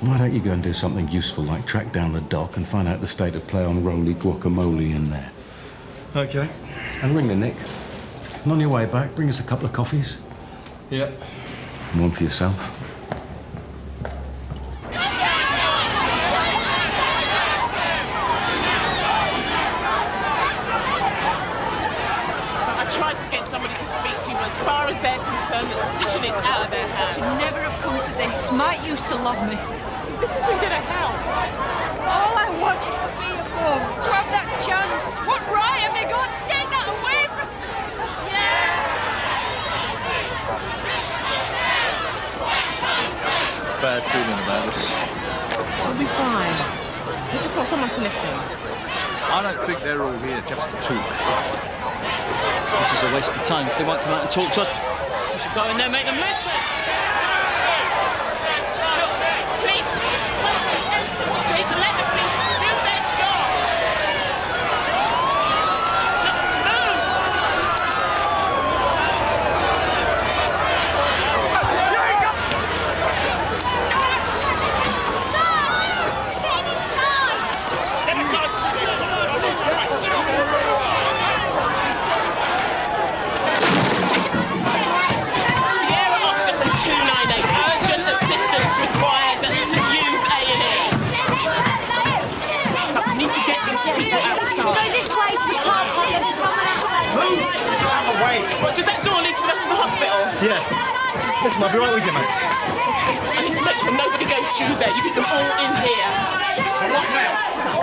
S7: why don't you go and do something useful like track down the doc and find out the state of play on Roly Guacamole in there?
S20: OK.
S7: And ring the Nick. And on your way back, bring us a couple of coffees.
S20: Yep.
S7: And one for yourself.
S12: As far as they're concerned, the decision is out of their hands.
S17: Should never have come to this. Mike used to love me.
S12: This isn't going to help.
S17: All I want is to be a mum, to have that chance. What right have they got to take that away from me?
S9: Bad feeling about us.
S12: We'll be fine. They just want someone to listen.
S9: I don't think they're all here just to talk.
S5: This is a waste of time. If they won't come out and talk to us, we should go in there and make them listen.
S12: Look, please let the people do their jobs. People outside.
S21: Go this way to the car park. There's someone outside.
S9: Move! Get out of the way.
S12: What, does that door lead to the rest of the hospital?
S9: Yeah. Listen, I'll be right with you, mate.
S12: I need to make sure nobody goes through there. You keep them all in here.
S9: So what now?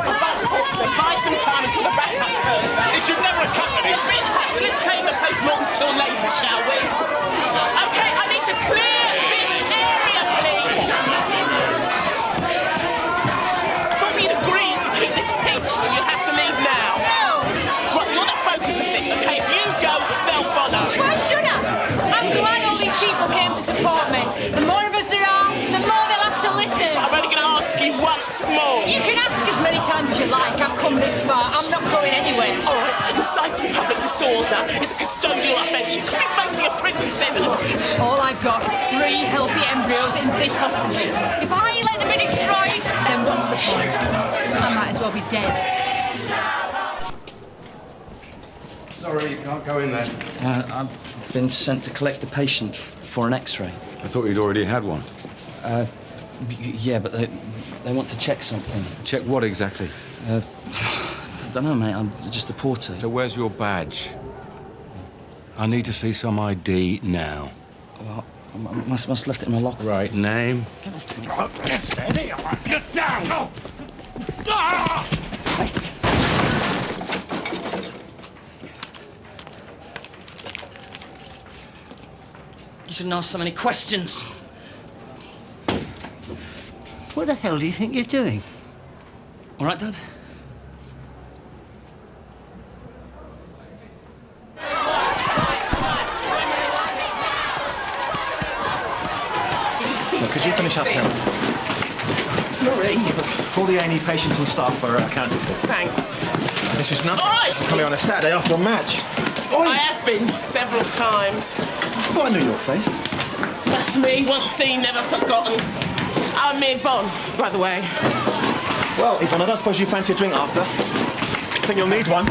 S12: I'm about to talk to them. Buy some time until the backup turns out.
S9: It should never have come to this.
S12: It's a bit fast. Let's save the postmortems till later, shall we? OK, I need to clear this area, please. I thought we'd agreed to keep this peaceful. You have to leave now.
S17: No!
S12: Right, you're the focus of this, OK? If you go, they'll follow.
S17: Why should I? I'm glad all these people came to support me. The more of us there are, the more they'll have to listen.
S12: I'm only going to ask you once more.
S17: You can ask as many times as you like. I've come this far. I'm not going anywhere.
S12: All right, inciting public disorder is a custodial offence. You could be facing a prison sentence.
S17: All I've got is 3 healthy embryos in this hospital. If I let them be destroyed, then what's the point? I might as well be dead.
S7: Sorry, you can't go in there.
S5: I've been sent to collect the patient for an X-ray.
S7: I thought you'd already had one.
S5: Yeah, but they want to check something.
S7: Check what exactly?
S5: I don't know, mate. I'm just the porter.
S7: So where's your badge? I need to see some ID now.
S5: Well, I must have left it in my locker.
S7: Right, name?
S5: Get off me.
S9: Get down! Go!
S5: You shouldn't ask so many questions.
S6: What the hell do you think you're doing?
S5: All right, Dad?
S9: Look, could you finish up here?
S12: Not really.
S9: All the A&E patients and staff are accounted for.
S12: Thanks.
S9: This is nothing.
S12: Oi!
S9: Coming on a Saturday after a match. Oi!
S12: I have been several times.
S9: I thought I knew your face.
S12: That's me, once seen, never forgotten. I'm Yvonne, by the way.
S9: Well, Yvonne, I don't suppose you fancy a drink after. Think you'll need one.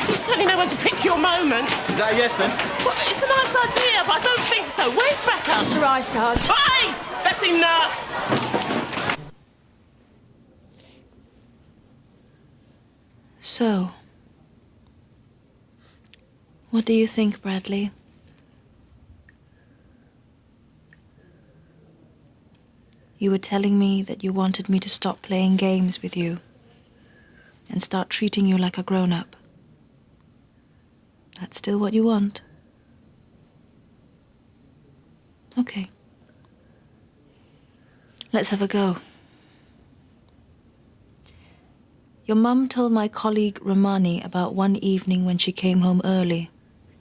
S12: You certainly know when to pick your moments.
S9: Is that a yes, then?
S12: Well, it's a nice idea, but I don't think so. Where's backup?
S17: It's all right, Sarge.
S12: Hey! That's enough!
S22: So, what do you think, Bradley? You were telling me that you wanted me to stop playing games with you and start treating you like a grown-up. That's still what you want? Okay. Let's have a go. Your mum told my colleague Romani about one evening when she came home early.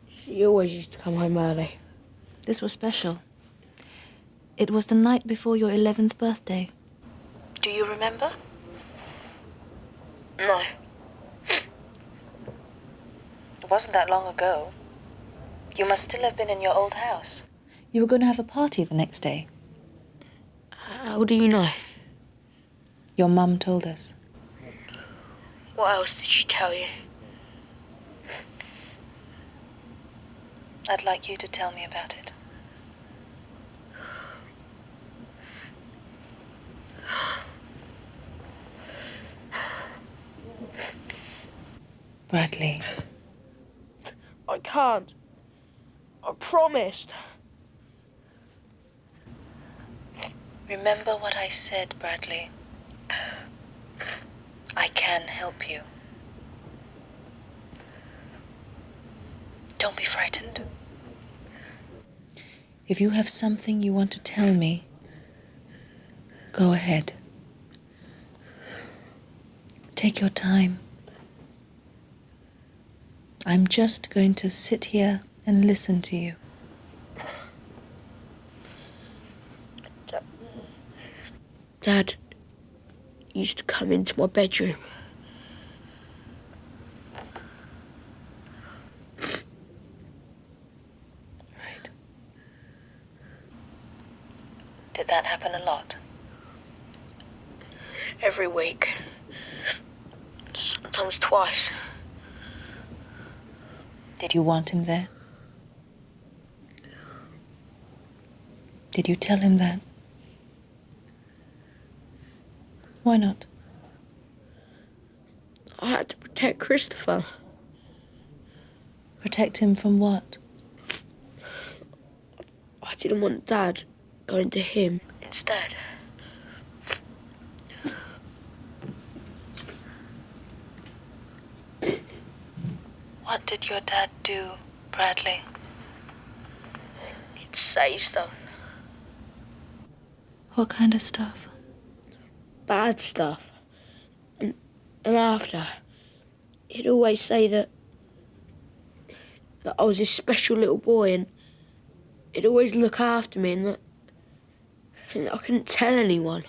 S1: She always used to come home early.
S22: This was special. It was the night before your 11th birthday. Do you remember?
S1: No.
S22: It wasn't that long ago. You must still have been in your old house. You were going to have a party the next day.
S1: How do you know?
S22: Your mum told us.
S1: What else did she tell you?
S22: I'd like you to tell me about it. Bradley.
S1: I can't. I promised.
S22: Remember what I said, Bradley. I can help you. Don't be frightened. If you have something you want to tell me, go ahead. Take your time. I'm just going to sit here and listen to you.
S1: Dad used to come into my bedroom.
S22: Right. Did that happen a lot?
S1: Every week. Sometimes twice.
S22: Did you want him there? Did you tell him that? Why not?
S1: I had to protect Christopher.
S22: Protect him from what?
S1: I didn't want Dad going to him instead.
S22: What did your dad do, Bradley?
S1: He'd say stuff.
S22: What kind of stuff?
S1: Bad stuff. And after, he'd always say that I was his special little boy, and he'd always look after me, and that I couldn't tell anyone.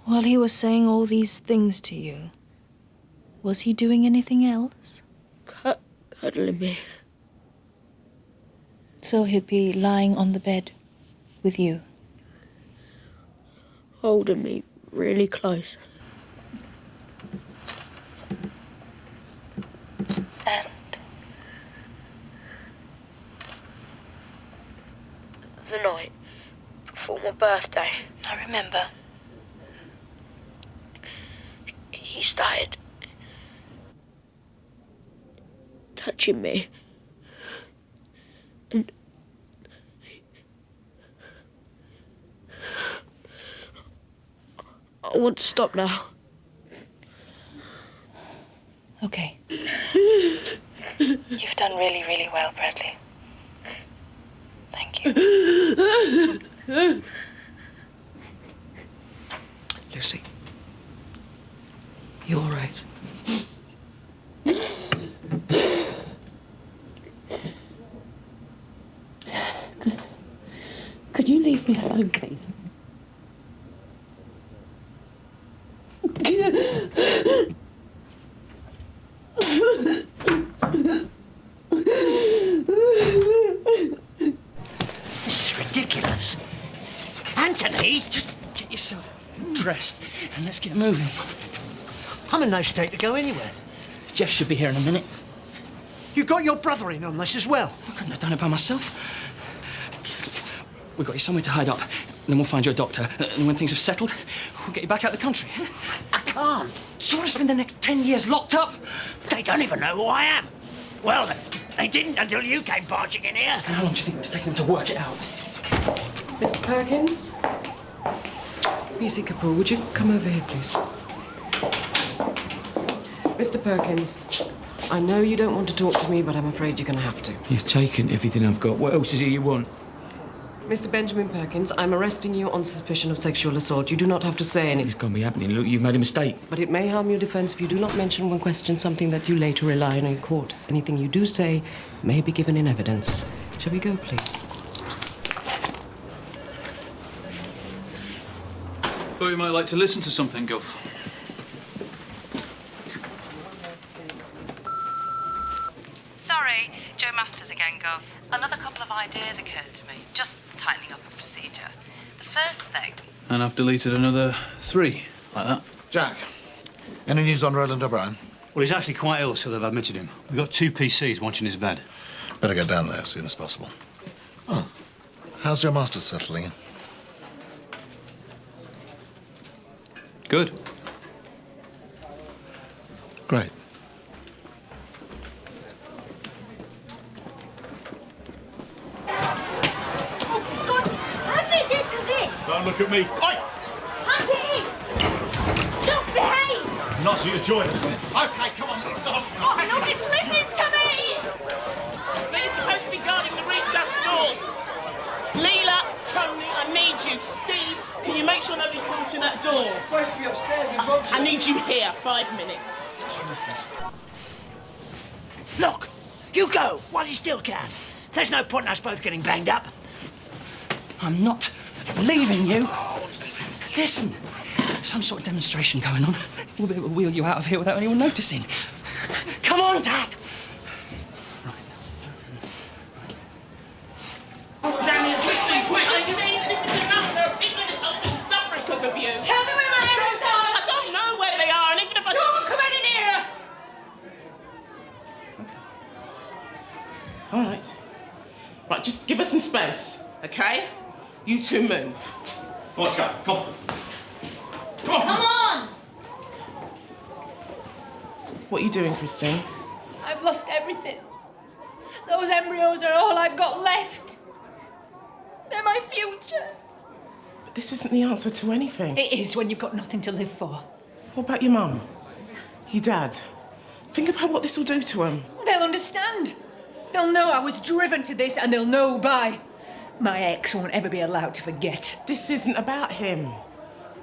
S22: While he was saying all these things to you, was he doing anything else?
S1: Cuddling me.
S22: So he'd be lying on the bed with you?
S1: Holding me really close.
S22: And?
S1: The night before my birthday.
S22: I remember.
S1: He started touching me. And I want to stop now.
S22: Okay. You've done really, really well, Bradley. Thank you.
S13: Lucy, you're all right.
S4: Could you leave me alone, please?
S6: This is ridiculous. Anthony, just get yourself dressed and let's get moving. I'm in no state to go anywhere.
S11: Jeff should be here in a minute.
S6: You got your brother in on this as well.
S11: I couldn't have done it by myself. We've got you somewhere to hide up. Then we'll find you a doctor. And when things have settled, we'll get you back out of the country.
S6: I can't.
S11: So you want to spend the next 10 years locked up?
S6: They don't even know who I am. Well, they didn't until you came barging in here.
S11: And how long do you think it would take them to work it out?
S13: Mr. Perkins? PC Kapoor, would you come over here, please? Mr. Perkins, I know you don't want to talk to me, but I'm afraid you're going to have to.
S11: You've taken everything I've got. What else is it you want?
S13: Mr. Benjamin Perkins, I'm arresting you on suspicion of sexual assault. You do not have to say anything.
S11: It's gonna be happening. Look, you've made a mistake.
S13: But it may harm your defense if you do not mention when questioned something that you later rely on in court. Anything you do say may be given in evidence. Shall we go, please?
S10: Thought you might like to listen to something, Guff.
S2: Sorry, Joe Masters again, Gov. Another couple of ideas occurred to me, just tightening up a procedure. The first thing...
S10: And I've deleted another 3, like that.
S18: Jack, any news on Roland O'Brien?
S8: Well, he's actually quite ill, so they've admitted him. We've got 2 PCs watching his bed.
S18: Better get down there as soon as possible. Oh, how's Joe Masters settling in?
S10: Good.
S18: Great.
S9: Don't look at me. Oi!
S21: Happy! Don't behave!
S9: Nice of you to join us. Okay, come on, let's start.
S17: Oh, no, just listen to me!
S12: They're supposed to be guarding the recess doors. Leela, Tony, I need you. Steve, can you make sure nobody comes through that door?
S3: It's supposed to be upstairs with Roger.
S12: I need you here, 5 minutes.
S6: Look, you go while you still can. There's no point in us both getting banged up.
S11: I'm not leaving you. Listen, some sort of demonstration going on. We'll be able to wheel you out of here without anyone noticing. Come on, Dad!
S12: Down here, quick! Christine, this is enough. There are people in this hospital suffering because of you.
S17: Tell me where my arrows are!
S12: I don't know where they are, and even if I
S17: don't come in here!
S12: All right. Right, just give us some space, okay? You two move.
S9: Come on, let's go. Come on.
S17: Come on!
S12: What are you doing, Christine?
S17: I've lost everything. Those embryos are all I've got left. They're my future.
S12: But this isn't the answer to anything.
S17: It is when you've got nothing to live for.
S12: What about your mum? Your dad? Think about what this will do to them.
S17: They'll understand. They'll know I was driven to this, and they'll know why. My ex won't ever be allowed to forget.
S12: This isn't about him.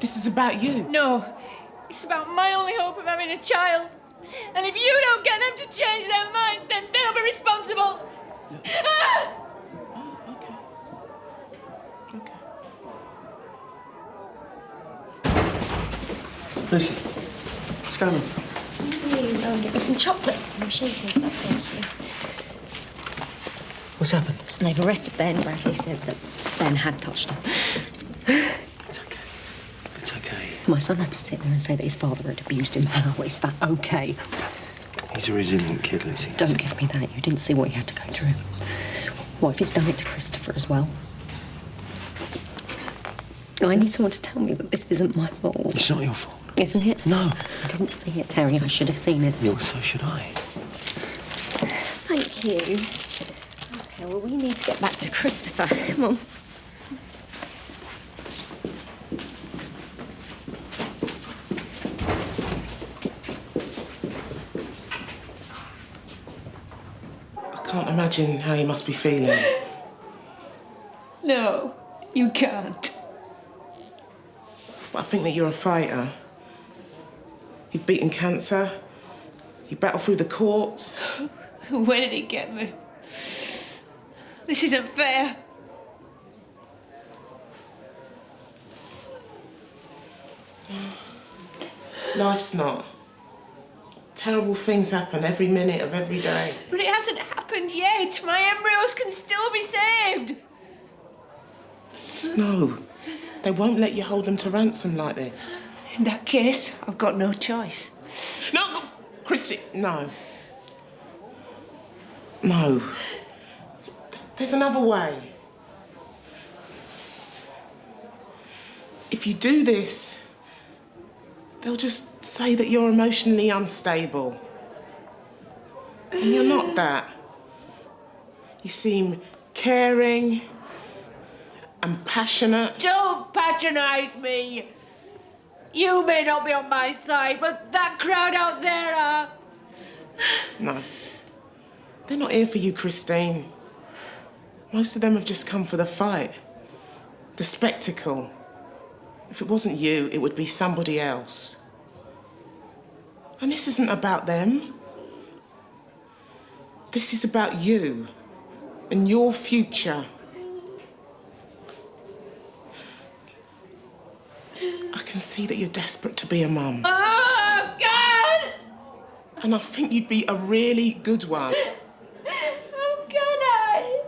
S12: This is about you.
S17: No, it's about my only hope of having a child. And if you don't get them to change their minds, then they'll be responsible. Ah!
S3: Lucy, what's going on?
S21: I'll get me some chocolate from Shakers, that's all.
S3: What's happened?
S21: They've arrested Ben. Bradley said that Ben had touched her.
S3: It's okay. It's okay.
S21: My son had to sit there and say that his father had abused him. How is that okay?
S3: He's a resilient kid, Lucy.
S21: Don't give me that. You didn't see what he had to go through. What if he's done it to Christopher as well? I need someone to tell me that this isn't my fault.
S3: It's not your fault.
S21: Isn't it?
S3: No.
S21: I didn't see it, Terry. I should have seen it.
S3: So should I.
S21: Thank you. Okay, well, we need to get back to Christopher. Come on.
S12: I can't imagine how you must be feeling.
S17: No, you can't.
S12: But I think that you're a fighter. You've beaten cancer. You battled through the courts.
S17: Where did it get me? This isn't fair.
S12: Life's not. Terrible things happen every minute of every day.
S17: But it hasn't happened yet. My embryos can still be saved.
S12: No, they won't let you hold them to ransom like this.
S17: In that case, I've got no choice.
S12: No, Christy, no. No. There's another way. If you do this, they'll just say that you're emotionally unstable. And you're not that. You seem caring and passionate.
S17: Don't patronise me. You may not be on my side, but that crowd out there are.
S12: No. They're not here for you, Christine. Most of them have just come for the fight. The spectacle. If it wasn't you, it would be somebody else. And this isn't about them. This is about you and your future. I can see that you're desperate to be a mum.
S1: Oh, God!
S12: And I think you'd be a really good one.
S1: How can I?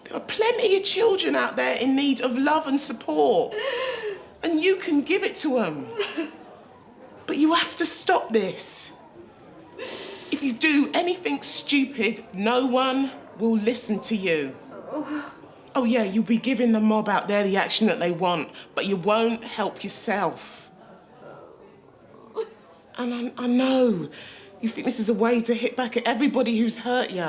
S12: There are plenty of children out there in need of love and support. And you can give it to them. But you have to stop this. If you do anything stupid, no one will listen to you. Oh yeah, you'll be giving the mob out there the action that they want, but you won't help yourself. And I know you think this is a way to hit back at everybody who's hurt you.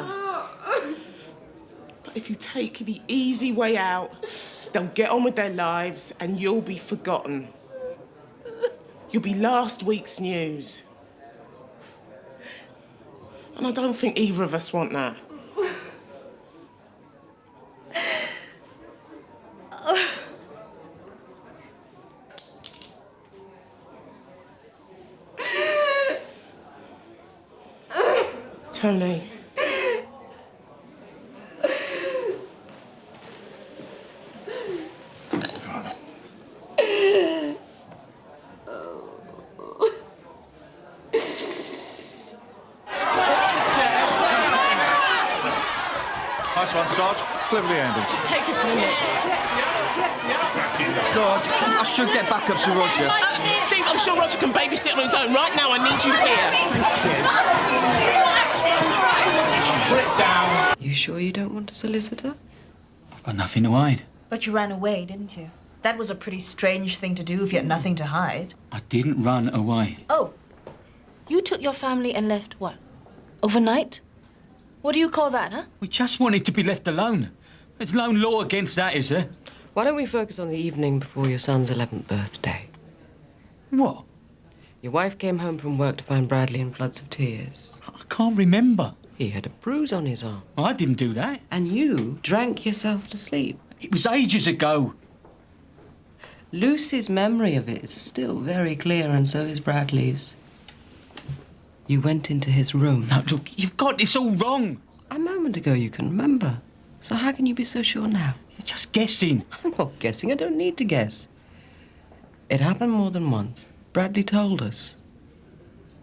S12: But if you take the easy way out, they'll get on with their lives and you'll be forgotten. You'll be last week's news. And I don't think either of us want that. Tony.
S24: Nice one, Sarge. Cleverly handled.
S12: Just take it to the neck.
S11: Sarge, I should get back up to Roger.
S12: Steve, I'm sure Roger can babysit on his own. Right now, I need you here.
S11: Put it down.
S13: You sure you don't want a solicitor?
S10: I've got nothing to hide.
S15: But you ran away, didn't you? That was a pretty strange thing to do if you had nothing to hide.
S10: I didn't run away.
S15: Oh, you took your family and left what? Overnight? What do you call that, huh?
S10: We just wanted to be left alone. There's no law against that, is there?
S13: Why don't we focus on the evening before your son's 11th birthday?
S10: What?
S13: Your wife came home from work to find Bradley in floods of tears.
S10: I can't remember.
S13: He had a bruise on his arm.
S10: I didn't do that.
S13: And you drank yourself to sleep.
S10: It was ages ago.
S13: Lucy's memory of it is still very clear, and so is Bradley's. You went into his room.
S10: No, look, you've got this all wrong.
S13: A moment ago you can remember. So how can you be so sure now?
S10: You're just guessing.
S13: I'm not guessing. I don't need to guess. It happened more than once. Bradley told us.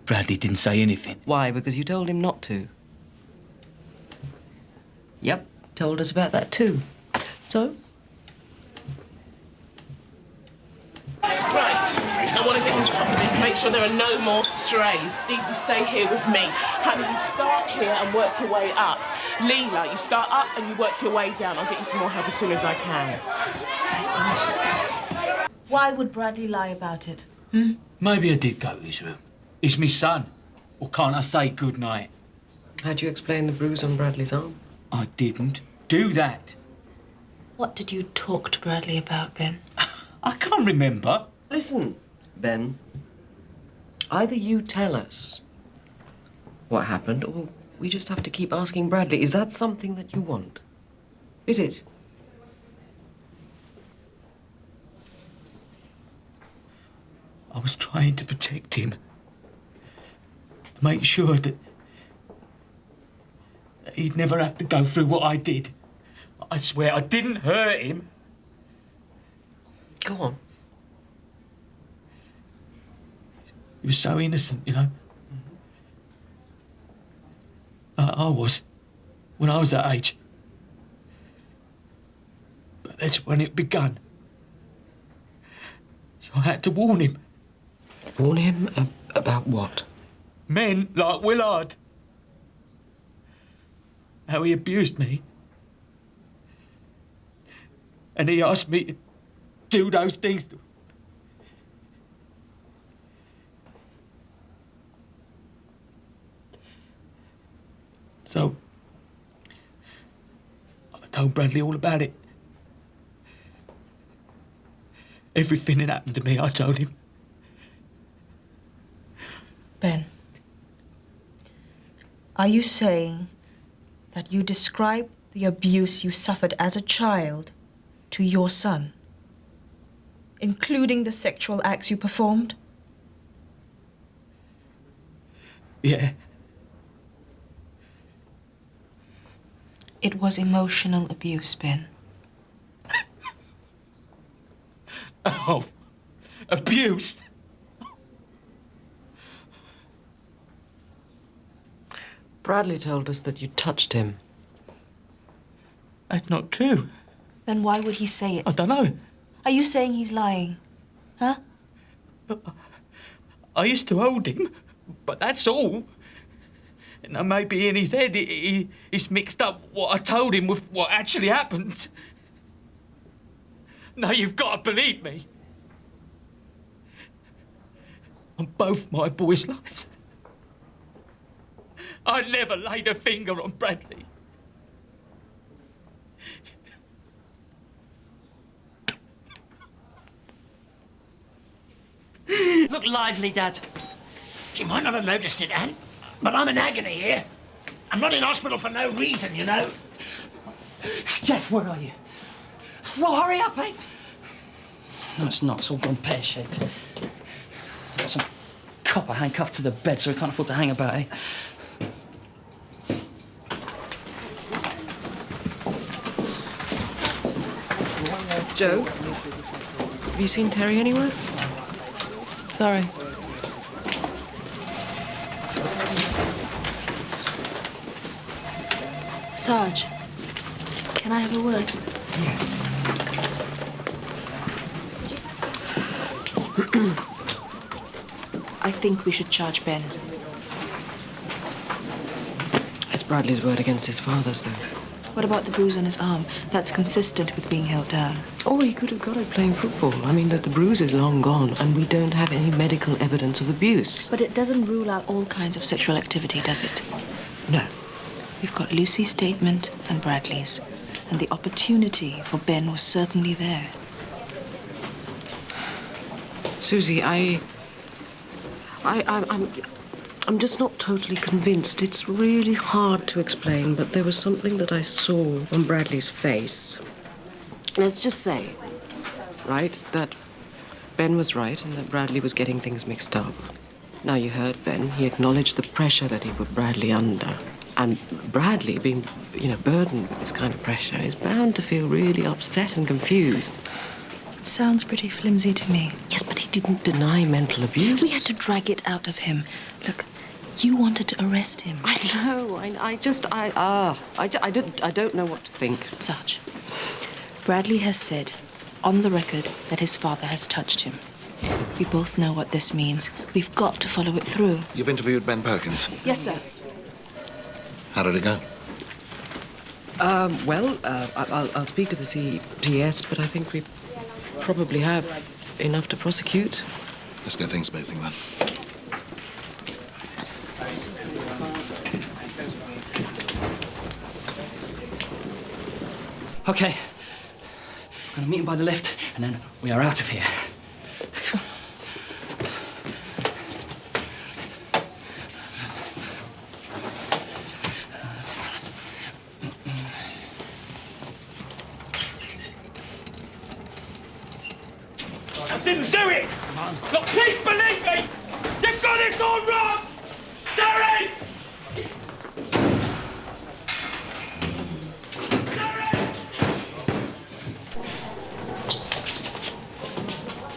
S10: Bradley didn't say anything.
S13: Why? Because you told him not to. Yep, told us about that too. So?
S12: Right, I want to get on top of this. Make sure there are no more strays. Steve, you stay here with me. Honey, you start here and work your way up. Leela, you start up and you work your way down. I'll get you some more help as soon as I can.
S15: Why would Bradley lie about it?
S10: Maybe I did go to his room. He's my son. Or can't I say good night?
S13: How'd you explain the bruise on Bradley's arm?
S10: I didn't do that.
S15: What did you talk to Bradley about, Ben?
S10: I can't remember.
S13: Listen, Ben. Either you tell us what happened, or we just have to keep asking Bradley. Is that something that you want? Is it?
S10: I was trying to protect him. To make sure that he'd never have to go through what I did. I swear I didn't hurt him.
S13: Go on.
S10: He was so innocent, you know. I was, when I was that age. But that's when it begun. So I had to warn him.
S13: Warn him about what?
S10: Men like Willard. How he abused me. And he asked me to do those things. So, I told Bradley all about it. Everything that happened to me, I told him.
S15: Ben, are you saying that you described the abuse you suffered as a child to your son?
S14: including the sexual acts you performed?
S11: Yeah.
S14: It was emotional abuse, Ben.
S11: Oh, abuse?
S13: Bradley told us that you touched him.
S11: That's not true.
S14: Then why would he say it?
S11: I don't know.
S14: Are you saying he's lying? Huh?
S11: I used to hold him, but that's all. Now, maybe in his head he's mixed up what I told him with what actually happened. Now, you've got to believe me. On both my boys' lives, I never laid a finger on Bradley.
S6: Look lively, Dad. She might not have noticed it, Anne, but I'm in agony here. I'm not in hospital for no reason, you know.
S11: Jeff, where are you?
S6: Well, hurry up, eh?
S11: No, it's not. It's all gone pear-shaped. Got some copper handcuffed to the bed so we can't afford to hang about, eh?
S13: Joe, have you seen Terry anywhere? Sorry.
S14: Sarge, can I have a word?
S13: Yes.
S14: I think we should charge Ben.
S13: It's Bradley's word against his father's, though.
S14: What about the bruise on his arm? That's consistent with being held down.
S13: Oh, he could have got it playing football. I mean, the bruise is long gone, and we don't have any medical evidence of abuse.
S14: But it doesn't rule out all kinds of sexual activity, does it?
S13: No.
S14: We've got Lucy's statement and Bradley's, and the opportunity for Ben was certainly there.
S13: Susie, I'm just not totally convinced. It's really hard to explain, but there was something that I saw on Bradley's face. Let's just say, right, that Ben was right and that Bradley was getting things mixed up. Now, you heard Ben. He acknowledged the pressure that he put Bradley under. And Bradley, being, burdened with this kind of pressure, is bound to feel really upset and confused.
S14: It sounds pretty flimsy to me.
S13: Yes, but he didn't deny mental abuse.
S14: We had to drag it out of him. Look, you wanted to arrest him.
S13: I know. I don't know what to think.
S14: Sarge, Bradley has said on the record that his father has touched him. We both know what this means. We've got to follow it through.
S18: You've interviewed Ben Perkins.
S14: Yes, sir.
S18: How did it go?
S13: I'll speak to the CTS, but I think we probably have enough to prosecute.
S18: Let's get things moving then.
S11: Okay. We're going to meet him by the lift, and then we are out of here.
S6: I didn't do it! Look, please believe me! You've got this all wrong! Terry!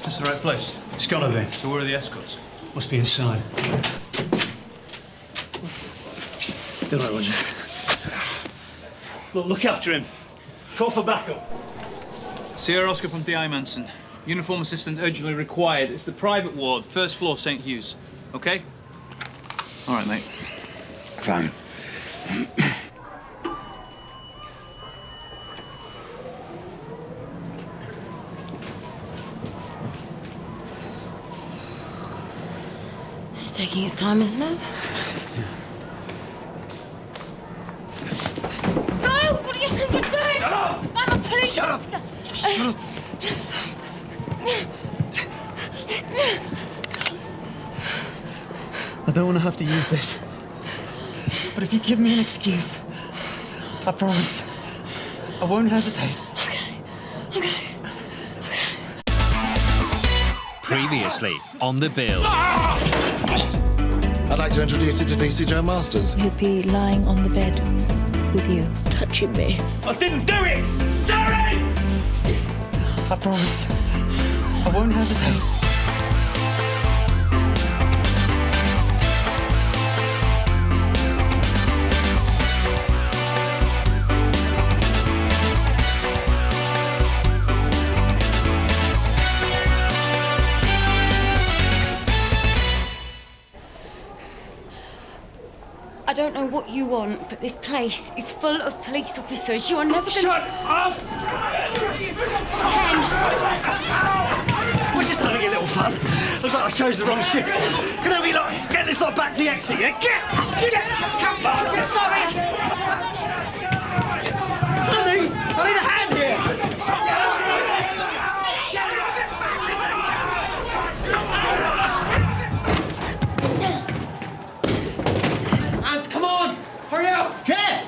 S10: That's the right place.
S8: It's gotta be.
S10: So where are the escorts?
S8: Must be inside. Good night, Roger. Look after him. Call for backup.
S10: Sierra Oscar from D.I. Manson. Uniform assistant urgently required. It's the private ward, first floor, St. Hugh's. Okay? All right, mate.
S7: Fine.
S15: It's taking its time, isn't it? No! What do you think you're doing?
S6: Shut up!
S15: I'm a police
S6: Shut up!
S15: officer.
S6: Shut up!
S9: I don't want to have to use this. But if you give me an excuse, I promise I won't hesitate.
S15: Okay.
S16: Previously on The Bill.
S18: I'd like to introduce you to DC Joe Masters.
S22: He'd be lying on the bed with you, touching me.
S11: I didn't do it! Terry!
S9: I promise. I won't hesitate.
S21: I don't know what you want, but this place is full of police officers. You are never gonna...
S11: Shut up!
S21: Ken!
S6: We're just having a little fun. Looks like I chose the wrong shift. Can we get this lot back to the exit, yeah? Get! Come on!
S21: I'm sorry.
S6: I need a hand here!
S11: Come on! Hurry up!
S6: Jeff!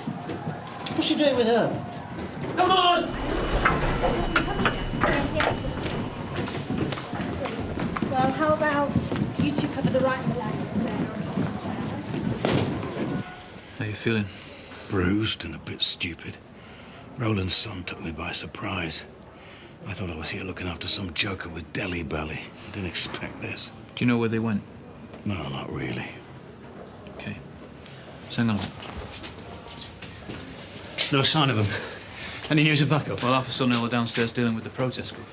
S6: What's she doing with her?
S11: Come on!
S19: Well, how about you two cover the right and the left?
S10: How you feeling?
S20: Bruised and a bit stupid. Roland's son took me by surprise. I thought I was here looking after some joker with deli belly. I didn't expect this.
S10: Do you know where they went?
S20: No, not really.
S10: Okay. Hang on.
S8: No sign of him. Any news of backup?
S10: Well, Officer Neil are downstairs dealing with the protest group.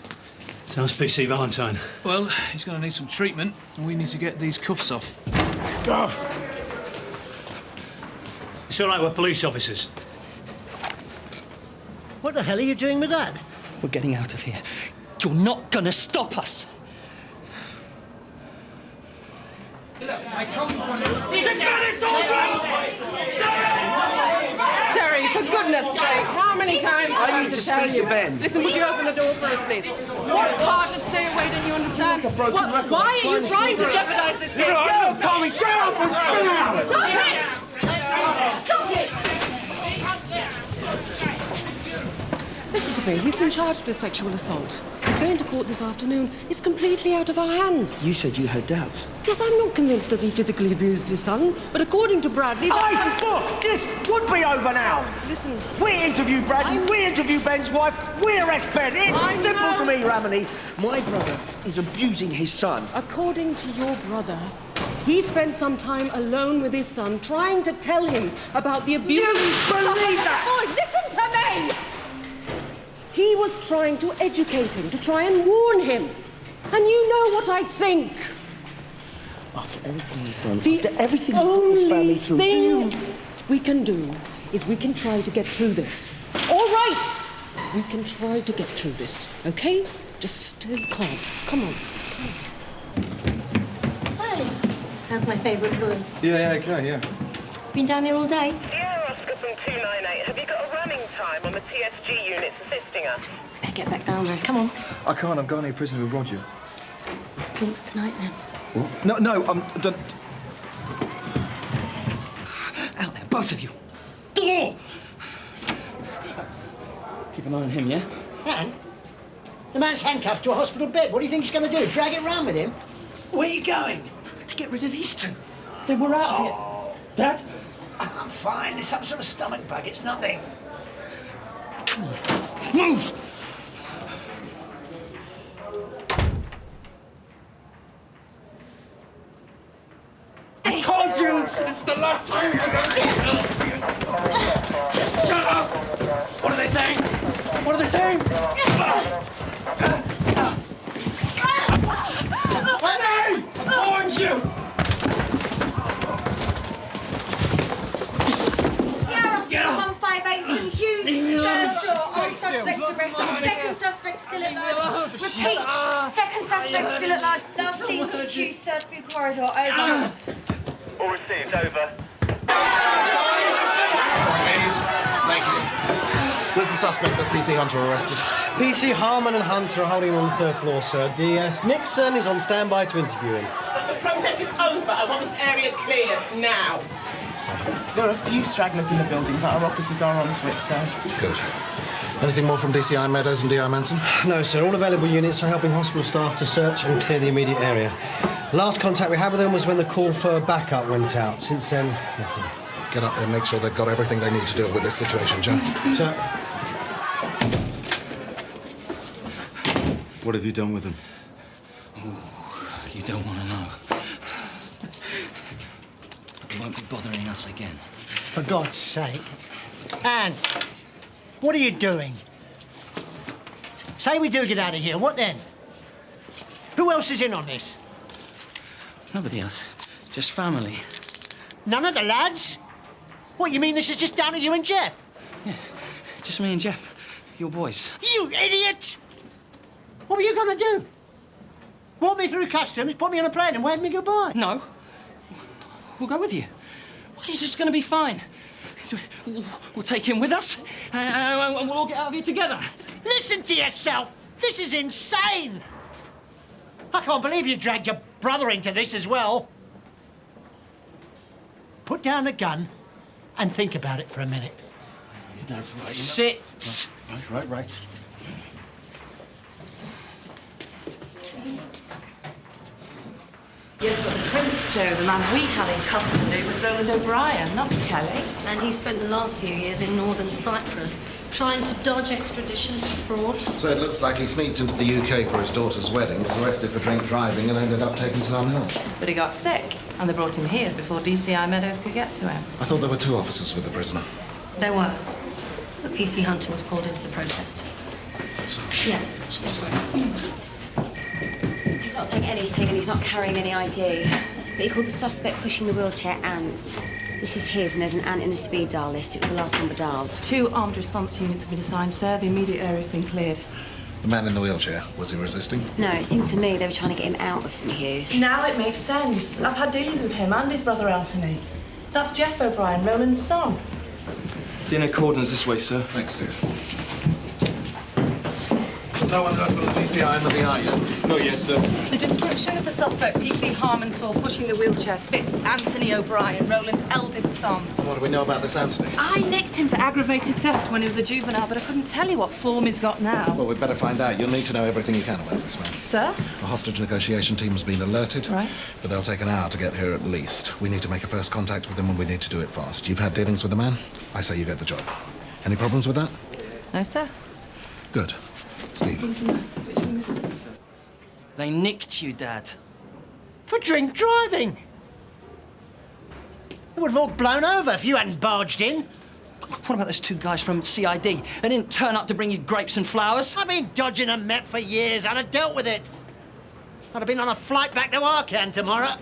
S8: Sounds PC Valentine.
S10: Well, he's going to need some treatment, and we need to get these cuffs off.
S8: Go! It's all right, we're police officers.
S6: What the hell are you doing with that?
S11: We're getting out of here. You're not gonna stop us!
S23: Terry, for goodness sake, how many times
S6: I
S23: have I
S6: need to
S23: tell
S6: speak
S23: you?
S6: to Ben.
S23: Listen, would you open the door for us, please? What part of stay away don't you understand? Why are you trying to jeopardise this game?
S6: No, Colin, get up and sit down!
S23: Stop it! Stop it!
S13: Listen to me, he's been charged with sexual assault. He's going to court this afternoon. It's completely out of our hands.
S3: You said you had doubts.
S13: Yes, I'm not convinced that he physically abused his son, but according to Bradley...
S6: Look, this would be over now.
S13: Listen...
S6: We interview Bradley, we interview Ben's wife, we arrest Ben. It's simple to me, Ramani.
S3: My brother is abusing his son.
S13: According to your brother, he spent some time alone with his son trying to tell him about the abuse...
S6: You believe that?
S13: Oh, listen to me! He was trying to educate him, to try and warn him. And you know what I think.
S3: After everything you've done, after everything you put this family through,
S13: The only thing we can do is we can try to get through this. All right! We can try to get through this, okay? Just stay calm. Come on.
S19: Hi. That's my favourite boy.
S9: Yeah, okay, yeah.
S19: Been down here all day?
S12: Yeah, Oscar from 298. Have you got a running time on the TSG units assisting us?
S19: Better get back down there. Come on.
S9: I can't, I'm going to prison with Roger.
S19: Drinks tonight, then.
S9: What? No, don't...
S11: Out there, both of you! Keep an eye on him, yeah?
S6: And the man's handcuffed to a hospital bed. What do you think he's going to do? Drag it round with him? Where are you going?
S11: To get rid of these two. Then we're out of here. Dad?
S6: I'm fine. It's some sort of stomach bug. It's nothing.
S11: Come on. Move!
S6: I told you! This is the last time you're going to...
S11: Shut up! What are they saying? What are they saying?
S6: Honey! I warned you!
S19: Sierra, 158 St Hughes, third floor, armed suspect arrested. Second suspect still at large. Repeat, second suspect still at large. Last seen St Hughes, third view corridor, over.
S12: All received, over.
S18: Thank you. Where's the suspect that PC Hunter arrested?
S25: PC Harmon and Hunter are holding him on the third floor, sir. DS Nixon is on standby to interview him.
S12: The protest is over. I want this area cleared now. There are a few stragglers in the building, but our officers are onto it, sir.
S18: Good. Anything more from DCI Meadows and DI Manson?
S25: No, sir. All available units are helping hospital staff to search and clear the immediate area. Last contact we had with them was when the call for backup went out. Since then, nothing.
S18: Get up there and make sure they've got everything they need to deal with this situation, Joe.
S25: Sir.
S24: What have you done with them?
S11: Oh, you don't want to know. They won't be bothering us again.
S6: For God's sake. Anne, what are you doing? Say we do get out of here, what then? Who else is in on this?
S11: Nobody else. Just family.
S6: None of the lads? What, you mean this is just down to you and Jeff?
S11: Yeah, just me and Jeff. Your boys.
S6: You idiot! What were you gonna do? Walk me through customs, put me on a plane and wave me goodbye?
S11: No. We'll go with you. He's just gonna be fine. We'll take him with us, and we'll all get out of here together.
S6: Listen to yourself! This is insane! I can't believe you dragged your brother into this as well. Put down the gun and think about it for a minute.
S11: That's right. Sit!
S6: Right.
S1: Yes, but the prints show the man we had in custody was Roland O'Brien, not Kelly.
S2: And he spent the last few years in northern Cyprus, trying to dodge extradition for fraud.
S18: So it looks like he sneaked into the UK for his daughter's wedding, was arrested for drink driving, and ended up taken to Sun Hill.
S1: But he got sick, and they brought him here before DCI Meadows could get to him.
S18: I thought there were 2 officers with the prisoner.
S2: There were. But PC Hunter was pulled into the protest.
S18: So?
S2: Yes.
S19: He's not saying anything and he's not carrying any ID. But he called the suspect pushing the wheelchair Ant. This is his and there's an Ant in the speed dial list. It was the last number dialed.
S1: 2 armed response units have been assigned, sir. The immediate area's been cleared.
S18: The man in the wheelchair, was he resisting?
S19: No, it seemed to me they were trying to get him out of St Hugh's.
S1: Now it makes sense. I've had dealings with him and his brother Anthony. That's Jeff O'Brien, Roland's son.
S11: Dinner cordons this way, sir.
S18: Thanks, Stewart. Has no one heard from the DCI and the VI yet?
S11: Not yet, sir.
S1: The description of the suspect PC Harmon saw pushing the wheelchair fits Anthony O'Brien, Roland's eldest son.
S18: What do we know about this Anthony?
S1: I nicked him for aggravated theft when he was a juvenile, but I couldn't tell you what form he's got now.
S18: Well, we'd better find out. You'll need to know everything you can about this man.
S1: Sir?
S18: The hostage negotiation team has been alerted.
S1: Right.
S18: But they'll take an hour to get here at least. We need to make a first contact with them and we need to do it fast. You've had dealings with the man? I say you get the job. Any problems with that?
S1: No, sir.
S18: Good. Steve.
S11: They nicked you, Dad.
S6: For drink driving. It would have all blown over if you hadn't barged in.
S11: What about those 2 guys from CID? They didn't turn up to bring you grapes and flowers?
S6: I've been dodging a Met for years and I've dealt with it. I'd have been on a flight back to Ackland tomorrow.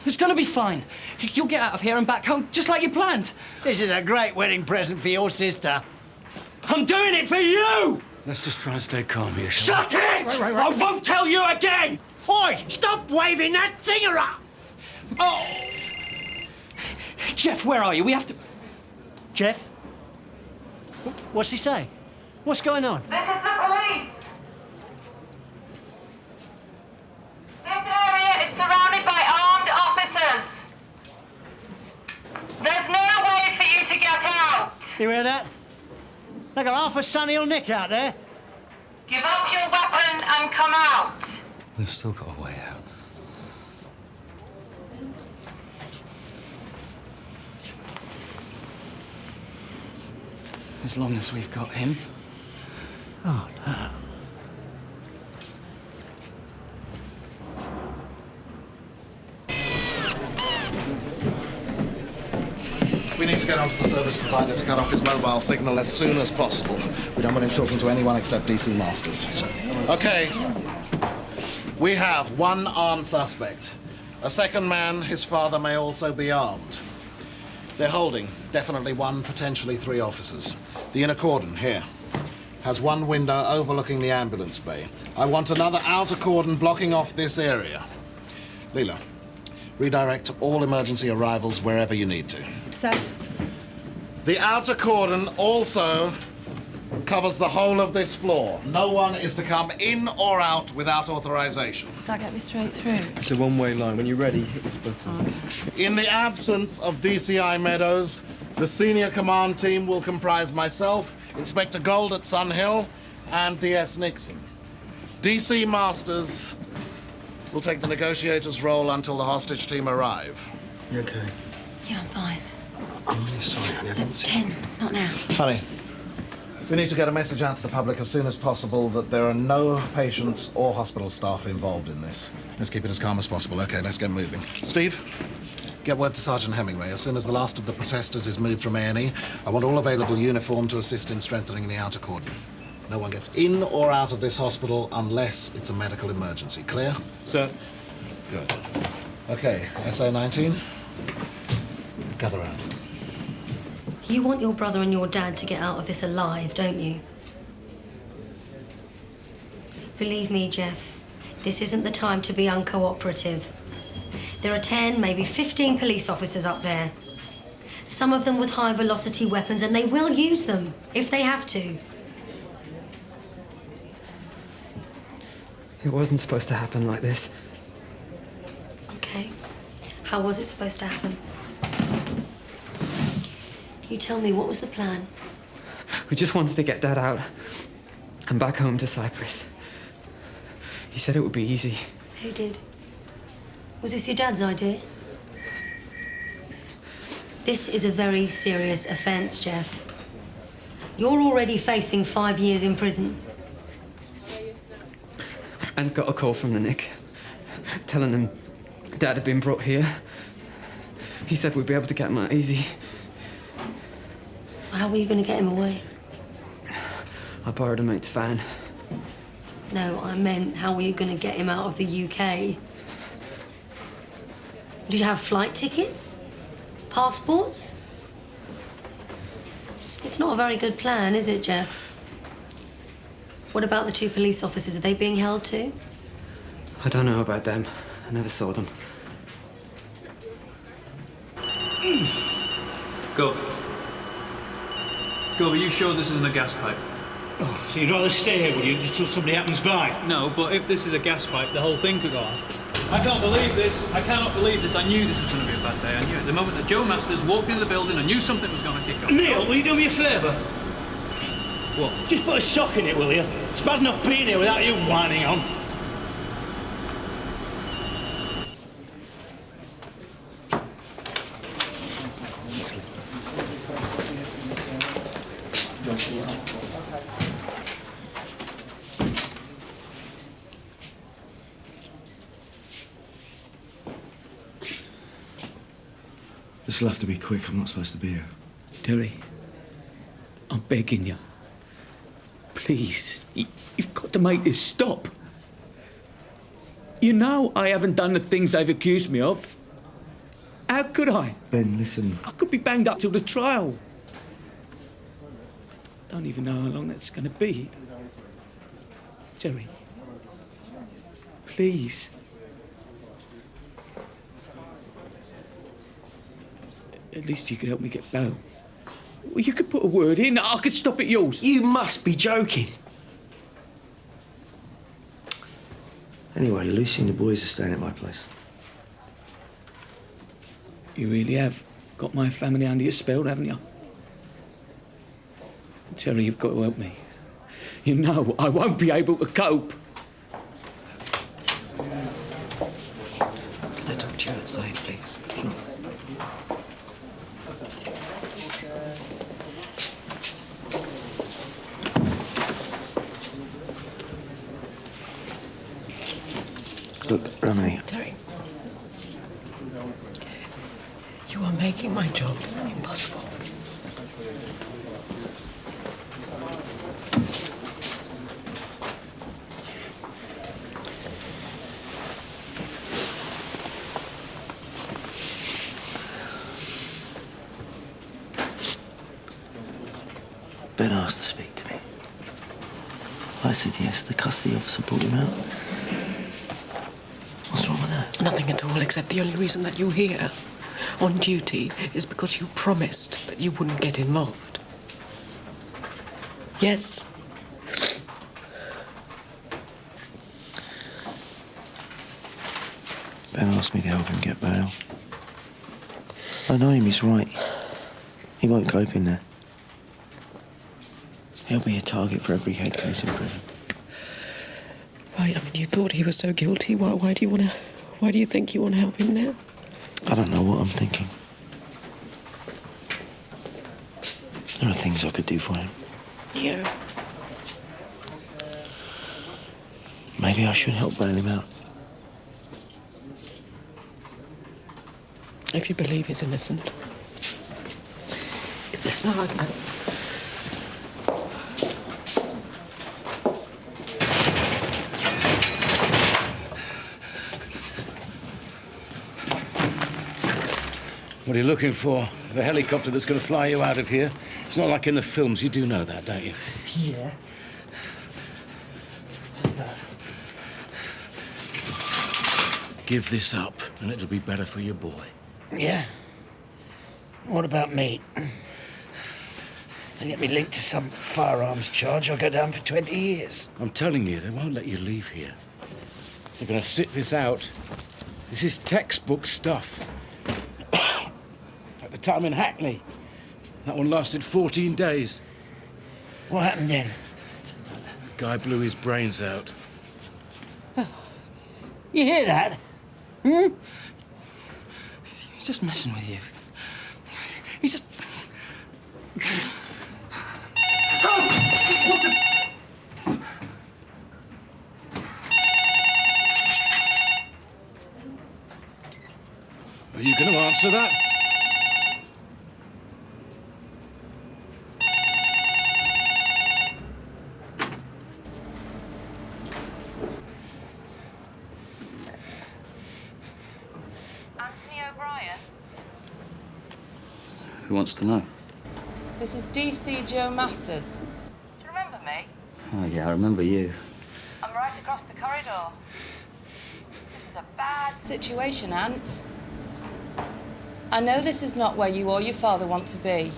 S11: It's gonna be fine. You'll get out of here and back home just like you planned.
S6: This is a great wedding present for your sister.
S11: I'm doing it for you!
S24: Let's just try and stay calm here, shall
S11: Shut it! I won't tell you again!
S6: Oi, stop waving that thing around! Oh!
S11: Jeff, where are you? We have to...
S6: Jeff? What's he say? What's going on?
S19: This is the police! This area is surrounded by armed officers. There's no way for you to get out.
S6: You hear that? They got half a Sunny Hill Nick out there.
S19: Give up your weapon and come out.
S24: We've still got a way out.
S11: As long as we've got him.
S6: Oh, no.
S18: We need to get onto the service provider to cut off his mobile signal as soon as possible. We don't want him talking to anyone except DC Masters. Okay. We have 1 armed suspect. A second man, his father, may also be armed. They're holding definitely 1, potentially 3 officers. The inner cordon, here, has 1 window overlooking the ambulance bay. I want another outer cordon blocking off this area. Leela, redirect all emergency arrivals wherever you need to.
S1: Sir?
S18: The outer cordon also covers the whole of this floor. No one is to come in or out without authorization.
S1: Does that get me straight through?
S24: It's a one-way line. When you're ready, hit this button.
S1: Okay.
S18: In the absence of DCI Meadows, the senior command team will comprise myself Inspector Gold at Sun Hill, and DS Nixon. DC Masters will take the negotiator's role until the hostage team arrive.
S25: You okay?
S19: Yeah, I'm fine.
S25: I'm really sorry, honey. I didn't see.
S19: Ken, not now.
S18: Honey, we need to get a message out to the public as soon as possible that there are no patients or hospital staff involved in this. Let's keep it as calm as possible. Okay, let's get moving. Steve, get word to Sergeant Hemingway. As soon as the last of the protesters is moved from A&E, I want all available uniform to assist in strengthening the outer cordon. No one gets in or out of this hospital unless it's a medical emergency. Clear?
S10: Sir.
S18: Good. Okay, SA-19, gather round.
S2: You want your brother and your dad to get out of this alive, don't you? Believe me, Jeff, this isn't the time to be uncooperative. There are 10, maybe 15 police officers up there. Some of them with high-velocity weapons, and they will use them if they have to.
S11: It wasn't supposed to happen like this.
S2: Okay. How was it supposed to happen? You tell me, what was the plan?
S11: We just wanted to get Dad out and back home to Cyprus. He said it would be easy.
S2: Who did? Was this your dad's idea? This is a very serious offence, Jeff. You're already facing 5 years in prison.
S11: And got a call from the Nick, telling them Dad had been brought here. He said we'd be able to get him out easy.
S2: How were you going to get him away?
S11: I borrowed a mate's van.
S2: No, I meant, how were you going to get him out of the UK? Did you have flight tickets? Passports? It's not a very good plan, is it, Jeff? What about the 2 police officers? Are they being held too?
S11: I don't know about them. I never saw them.
S10: Gov. Gov, are you sure this isn't a gas pipe?
S20: Oh, so you'd rather stay here, would you, just till somebody happens by?
S10: No, but if this is a gas pipe, the whole thing could go off. I can't believe this. I cannot believe this. I knew this was going to be a bad day. I knew it. The moment that Joe Masters walked into the building, I knew something was going to kick off.
S20: Neil, will you do me a favour?
S10: What?
S20: Just put a sock in it, will you? It's bad enough being here without you whining on.
S4: This'll have to be quick. I'm not supposed to be here.
S20: Terry, I'm begging you. Please, you've got to make this stop. You know I haven't done the things they've accused me of. How could I?
S4: Ben, listen.
S20: I could be banged up till the trial. Don't even know how long that's going to be. Terry, please. At least you could help me get bail. Well, you could put a word in. I could stop at yours.
S4: You must be joking.
S3: Anyway, Lucy and the boys are staying at my place.
S20: You really have got my family under your spell, haven't you? Terry, you've got to help me. You know I won't be able to cope.
S13: Can I talk to you outside, please? Sure.
S3: Look, Romney.
S13: Terry, you are making my job impossible.
S3: Ben asked to speak to me. I said yes. The custody officer pulled him out. What's wrong with that?
S13: Nothing at all, except the only reason that you're here on duty is because you promised that you wouldn't get involved. Yes.
S3: Ben asked me to help him get bail. I know him, he's right. He won't cope in there. He'll be a target for every head case in prison.
S13: Right, I mean, you thought he was so guilty. Why do you think you want to help him now?
S3: I don't know what I'm thinking. There are things I could do for him.
S13: Yeah.
S3: Maybe I should help bail him out.
S13: If you believe he's innocent. Listen,
S20: What are you looking for? The helicopter that's going to fly you out of here? It's not like in the films. You do know that, don't you?
S9: Yeah. Take that.
S20: Give this up, and it'll be better for your boy.
S9: Yeah? What about me? They get me linked to some firearms charge, I'll go down for 20 years.
S20: I'm telling you, they won't let you leave here. They're going to sit this out. This is textbook stuff. At the time in Hackney, that one lasted 14 days.
S9: What happened then?
S20: The guy blew his brains out.
S9: You hear that? Hmm?
S11: He's just messing with you. He's just... What the...
S20: Are you going to answer that?
S11: Who wants to know?
S1: This is DC Joe Masters. Do you remember me?
S11: Oh, yeah, I remember you.
S1: I'm right across the corridor. This is a bad situation, Ant. I know this is not where you or your father want to be.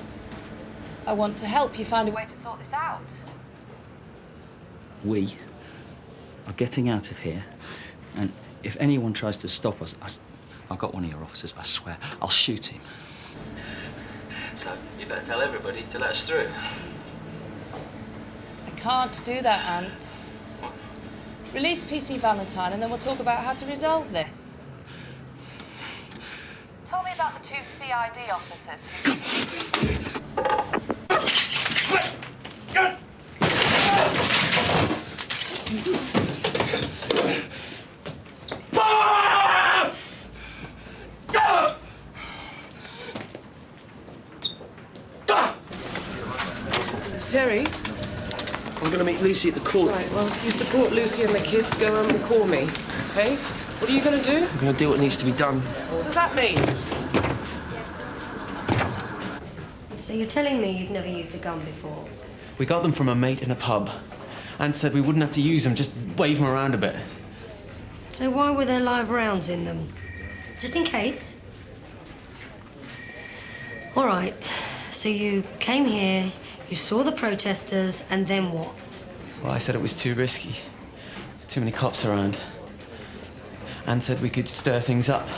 S1: I want to help you find a way to sort this out.
S11: We are getting out of here, and if anyone tries to stop us, I've got one of your officers, I swear, I'll shoot him. So, you better tell everybody to let us through.
S1: I can't do that, Ant. Release PC Valentine and then we'll talk about how to resolve this. Tell me about the 2 CID officers who...
S13: Terry?
S3: I'm going to meet Lucy at the court.
S13: Right, well, if you support Lucy and the kids, go home and call me, okay? What are you going to do?
S3: I'm going to do what needs to be done.
S13: What does that mean?
S2: So you're telling me you've never used a gun before?
S5: We got them from a mate in a pub. Ant said we wouldn't have to use them, just wave them around a bit.
S2: So why were there live rounds in them? Just in case? All right, so you came here, you saw the protesters, and then what?
S5: Well, I said it was too risky. Too many cops around. Ant said we could stir things up,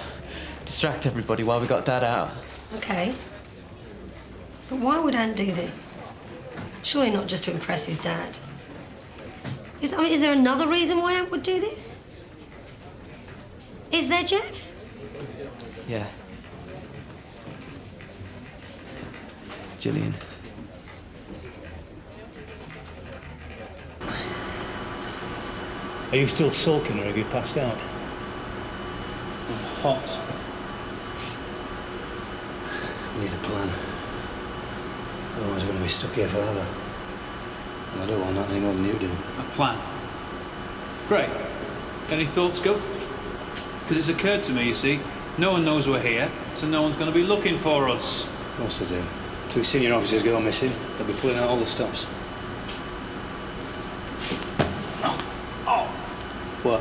S5: distract everybody while we got Dad out.
S2: Okay. But why would Ant do this? Surely not just to impress his dad. Is there another reason why Ant would do this? Is there, Jeff?
S5: Yeah. Gillian.
S4: Are you still sulking or have you passed out?
S25: Hot. We need a plan. Otherwise we're going to be stuck here forever. And I don't want that any more than you do.
S10: A plan? Great. Any thoughts, Gov? Because it's occurred to me, you see, no one knows we're here, so no one's going to be looking for us.
S25: Of course they do. 2 senior officers go missing, they'll be pulling out all the stops.
S10: Oh!
S25: What?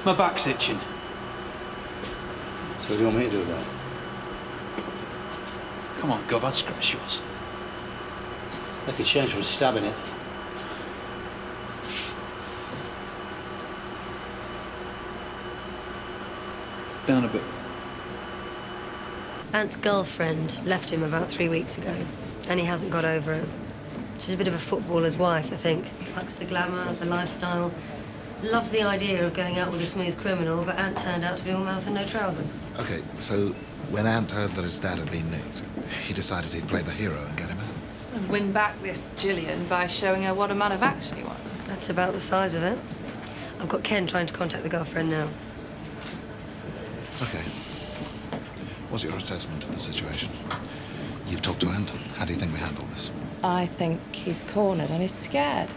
S10: My back's itching.
S25: So what do you want me to do about it?
S10: Come on, Gov, I'd scratch yours.
S25: Make a change from stabbing it.
S10: Down a bit.
S2: Ant's girlfriend left him about 3 weeks ago, and he hasn't got over it. She's a bit of a footballer's wife, I think. Likes the glamour, the lifestyle. Loves the idea of going out with a smooth criminal, but Ant turned out to be all mouth and no trousers.
S18: Okay, so when Ant heard that his dad had been nicked, he decided he'd play the hero and get him in.
S23: And win back this Gillian by showing her what a man of action he was.
S2: That's about the size of it. I've got Ken trying to contact the girlfriend now.
S18: Okay. What's your assessment of the situation? You've talked to Ant. How do you think we handle this?
S1: I think he's cornered and he's scared.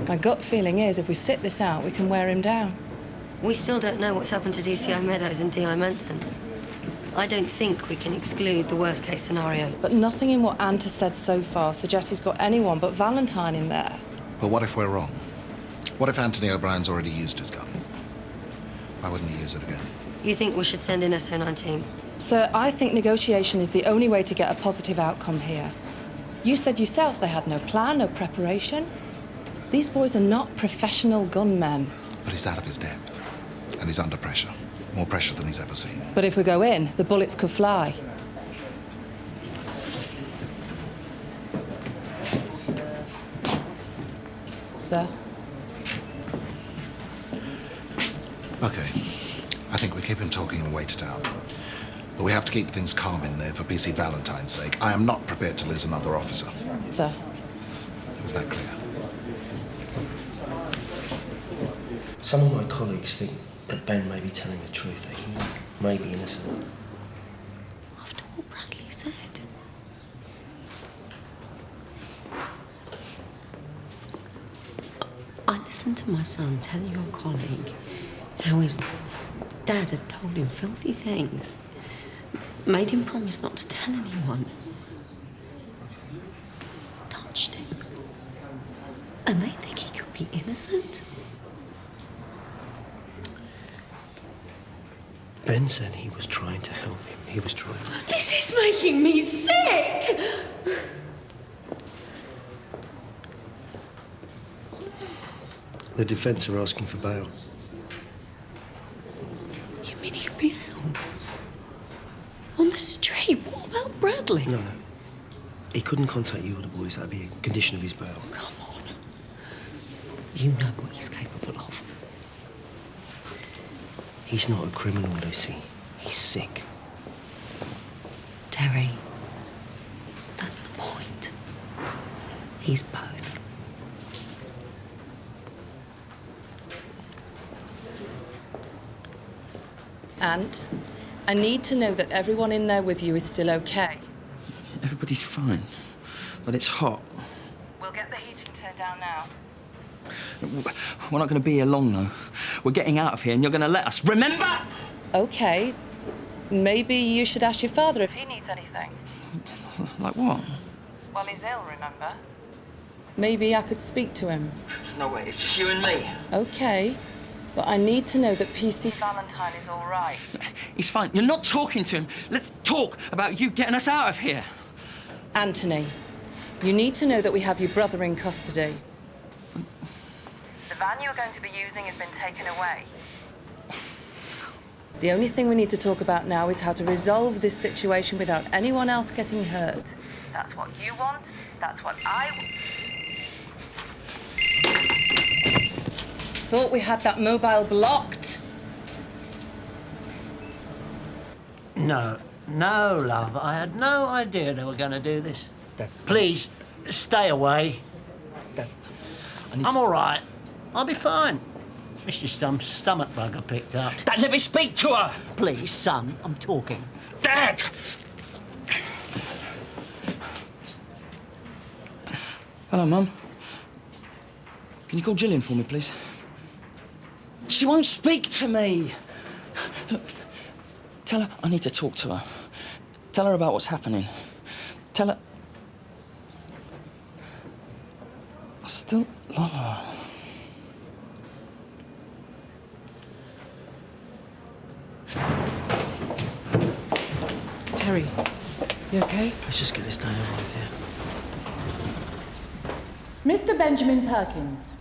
S1: My gut feeling is if we sit this out, we can wear him down.
S2: We still don't know what's happened to DCI Meadows and DI Manson. I don't think we can exclude the worst-case scenario.
S1: But nothing in what Ant has said so far suggests he's got anyone but Valentine in there.
S18: But what if we're wrong? What if Anthony O'Brien's already used his gun? Why wouldn't he use it again?
S2: You think we should send in SO19?
S1: Sir, I think negotiation is the only way to get a positive outcome here. You said yourself they had no plan, no preparation. These boys are not professional gunmen.
S18: But he's out of his depth, and he's under pressure. More pressure than he's ever seen.
S1: But if we go in, the bullets could fly. Sir?
S18: Okay. I think we keep him talking and wait it out. But we have to keep things calm in there for PC Valentine's sake. I am not prepared to lose another officer.
S1: Sir?
S18: Is that clear?
S3: Some of my colleagues think that Ben may be telling the truth, that he may be innocent.
S21: After what Bradley said. I listened to my son tell your colleague how his dad had told him filthy things, made him promise not to tell anyone, touched him, and they think he could be innocent.
S3: Ben said he was trying to help him. He was trying.
S21: This is making me sick!
S3: The defence are asking for bail.
S21: You mean he could be out? On the street? What about Bradley?
S3: No. He couldn't contact you or the boys. That'd be a condition of his bail.
S21: Come on. You know what he's capable of.
S3: He's not a criminal, Lucy. He's sick.
S21: Terry, that's the point. He's both.
S1: Ant, I need to know that everyone in there with you is still okay.
S11: Everybody's fine, but it's hot.
S1: We'll get the heating turned down now.
S11: We're not going to be here long, though. We're getting out of here, and you're going to let us. Remember?
S1: Okay. Maybe you should ask your father if he needs anything.
S11: Like what?
S1: Well, he's ill, remember? Maybe I could speak to him.
S11: No way, it's just you and me.
S1: Okay. But I need to know that PC Valentine is all right.
S11: He's fine. You're not talking to him. Let's talk about you getting us out of here.
S1: Anthony, you need to know that we have your brother in custody. The van you are going to be using has been taken away. The only thing we need to talk about now is how to resolve this situation without anyone else getting hurt. That's what you want. That's what I want. Thought we had that mobile blocked.
S6: No, love. I had no idea they were going to do this.
S11: Dad.
S6: Please, stay away.
S11: Dad,
S6: I'm all right. I'll be fine. It's just some stomach bug I picked up.
S11: Dad, let me speak to her!
S6: Please, son, I'm talking.
S11: Dad! Hello, Mum. Can you call Gillian for me, please? She won't speak to me! Look, tell her I need to talk to her. Tell her about what's happening. Tell her... I still love her.
S23: Terry, you okay?
S3: Let's just get this day over with here.
S7: Mr. Benjamin Perkins,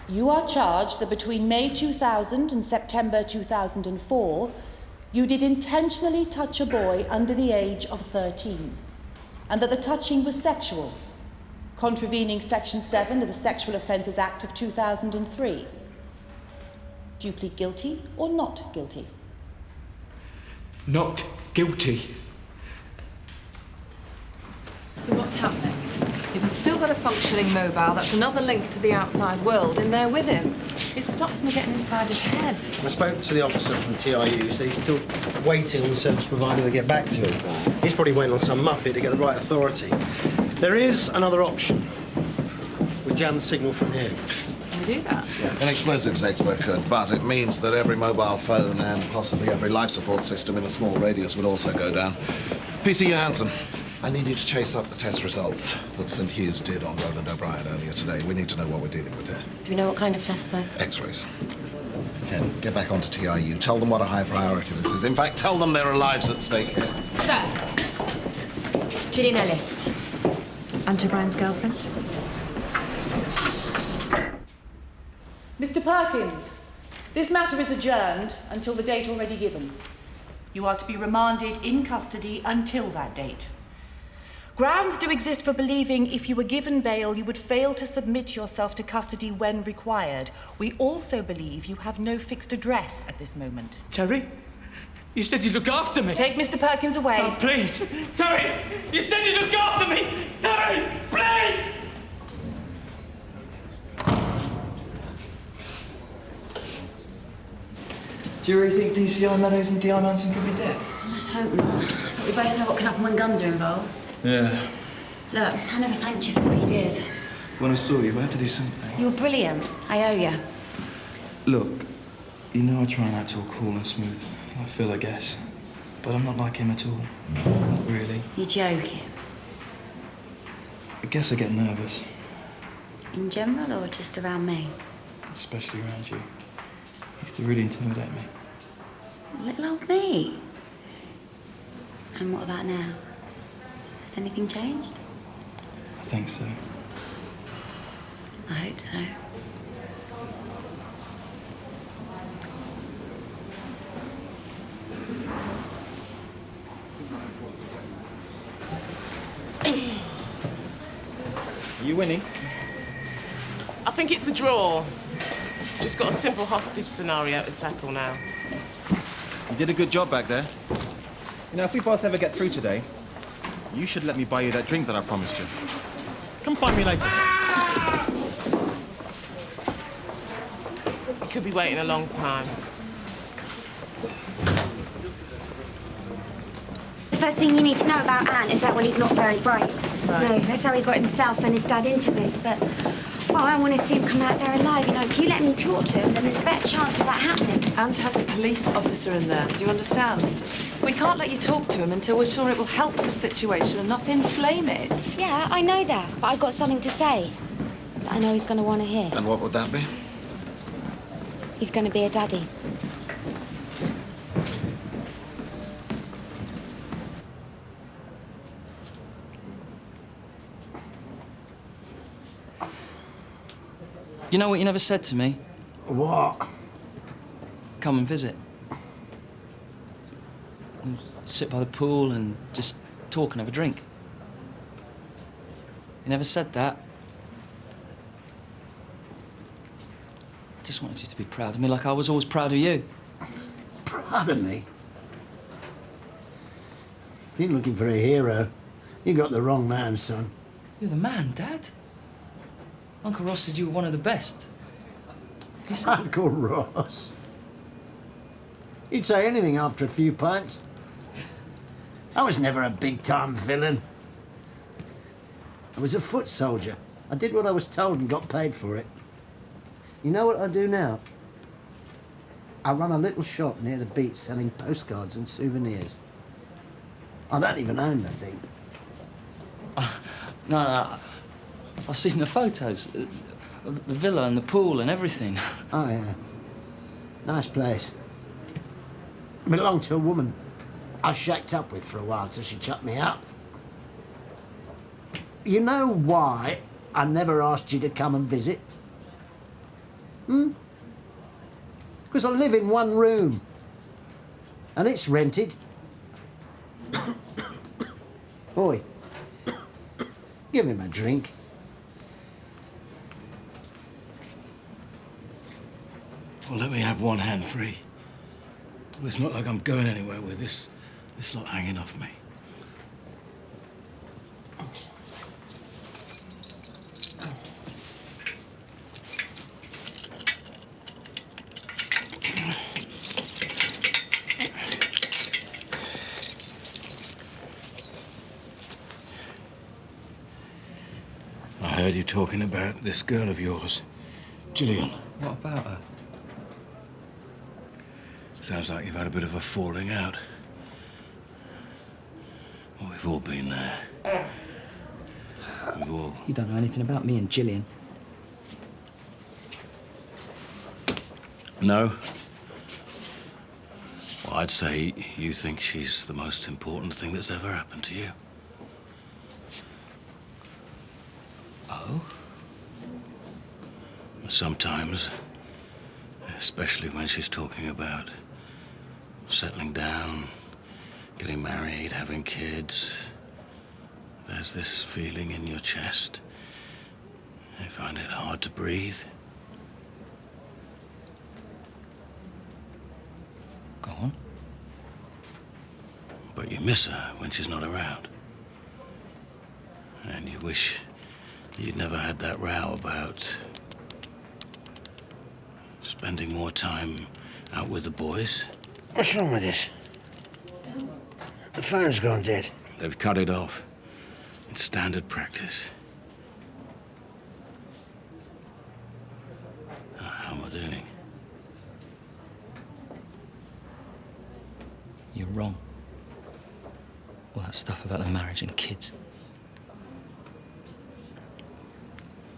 S7: you are charged that between May 2000 and September 2004, you did intentionally touch a boy under the age of 13, and that the touching was sexual, contravening Section 7 of the Sexual Offences Act of 2003. Do you plead guilty or not guilty?
S14: Not guilty.
S23: So what's happening? If he's still got a functioning mobile, that's another link to the outside world in there with him. It stops me getting inside his head.
S25: I spoke to the officer from TIU, so he's still waiting on the service provider to get back to him. He's probably waiting on some muppet to get the right authority. There is another option. We jam the signal from here.
S23: Can we do that?
S18: An explosives expert could, but it means that every mobile phone and possibly every life support system in a small radius would also go down. PC Johansson, I need you to chase up the test results that St. Hughes did on Roland O'Brien earlier today. We need to know what we're dealing with here.
S2: Do we know what kind of tests, sir?
S18: X-rays. Ken, get back onto TIU. Tell them what a high priority this is. In fact, tell them there are lives at stake here.
S15: Sir. Julian Ellis. Aunt O'Brien's girlfriend.
S7: Mr. Perkins, this matter is adjourned until the date already given. You are to be remanded in custody until that date. Grounds do exist for believing if you were given bail, you would fail to submit yourself to custody when required. We also believe you have no fixed address at this moment.
S14: Terry, you said you'd look after me.
S7: Take Mr. Perkins away.
S14: Oh, please. Terry, you said you'd look after me. Terry, please!
S5: Do you really think DCI Meadows and DI Manson could be dead?
S15: Let's hope not. But we both know what can happen when guns are involved.
S5: Yeah.
S15: Look, I never thanked you for what you did.
S5: When I saw you, I had to do something.
S15: You were brilliant. I owe you.
S5: Look, you know I try and act all cool and smooth. I feel, I guess. But I'm not like him at all. Not really.
S15: You're joking.
S5: I guess I get nervous.
S15: In general or just around me?
S5: Especially around you. Used to really intimidate me.
S15: Little old me. And what about now? Has anything changed?
S5: I think so.
S15: I hope so.
S16: Are you winning?
S12: I think it's a draw. Just got a simple hostage scenario to tackle now.
S16: You did a good job back there. You know, if we both ever get through today, you should let me buy you that drink that I promised you. Come find me later.
S12: You could be waiting a long time.
S19: The first thing you need to know about Ant is that, well, he's not very bright.
S23: Right.
S19: No, that's how he got himself and his dad into this, but... Well, I want to see him come out there alive. You know, if you let me talk to him, then there's a better chance of that happening.
S23: Ant has a police officer in there. Do you understand? We can't let you talk to him until we're sure it will help the situation and not inflame it.
S19: Yeah, I know that, but I've got something to say that I know he's going to want to hear.
S18: And what would that be?
S19: He's going to be a daddy.
S11: You know what you never said to me?
S9: What?
S11: Come and visit. And sit by the pool and just talk and have a drink. You never said that. I just wanted you to be proud of me like I was always proud of you.
S9: Proud of me? If you're looking for a hero, you got the wrong man, son.
S11: You're the man, Dad. Uncle Ross said you were one of the best.
S9: Uncle Ross? He'd say anything after a few pints. I was never a big-time villain. I was a foot soldier. I did what I was told and got paid for it. You know what I do now? I run a little shop near the beach selling postcards and souvenirs. I don't even own the thing.
S11: No, I've seen the photos. The villa and the pool and everything.
S9: Oh, yeah. Nice place. It belonged to a woman I shacked up with for a while till she chucked me out. You know why I never asked you to come and visit? Because I live in one room. And it's rented. Oi, give him a drink.
S8: Well, let me have one hand free. Well, it's not like I'm going anywhere with this lot hanging off me. I heard you talking about this girl of yours, Gillian.
S11: What about her?
S8: Sounds like you've had a bit of a falling out. Well, we've all been there. We've all...
S11: You don't know anything about me and Gillian.
S8: No? Well, I'd say you think she's the most important thing that's ever happened to you.
S11: Oh?
S8: Sometimes, especially when she's talking about settling down, getting married, having kids, there's this feeling in your chest. I find it hard to breathe.
S11: Go on.
S8: But you miss her when she's not around. And you wish you'd never had that row about spending more time out with the boys.
S9: What's wrong with this? The phone's gone dead.
S8: They've cut it off. It's standard practice. How am I doing?
S11: You're wrong. All that stuff about the marriage and kids.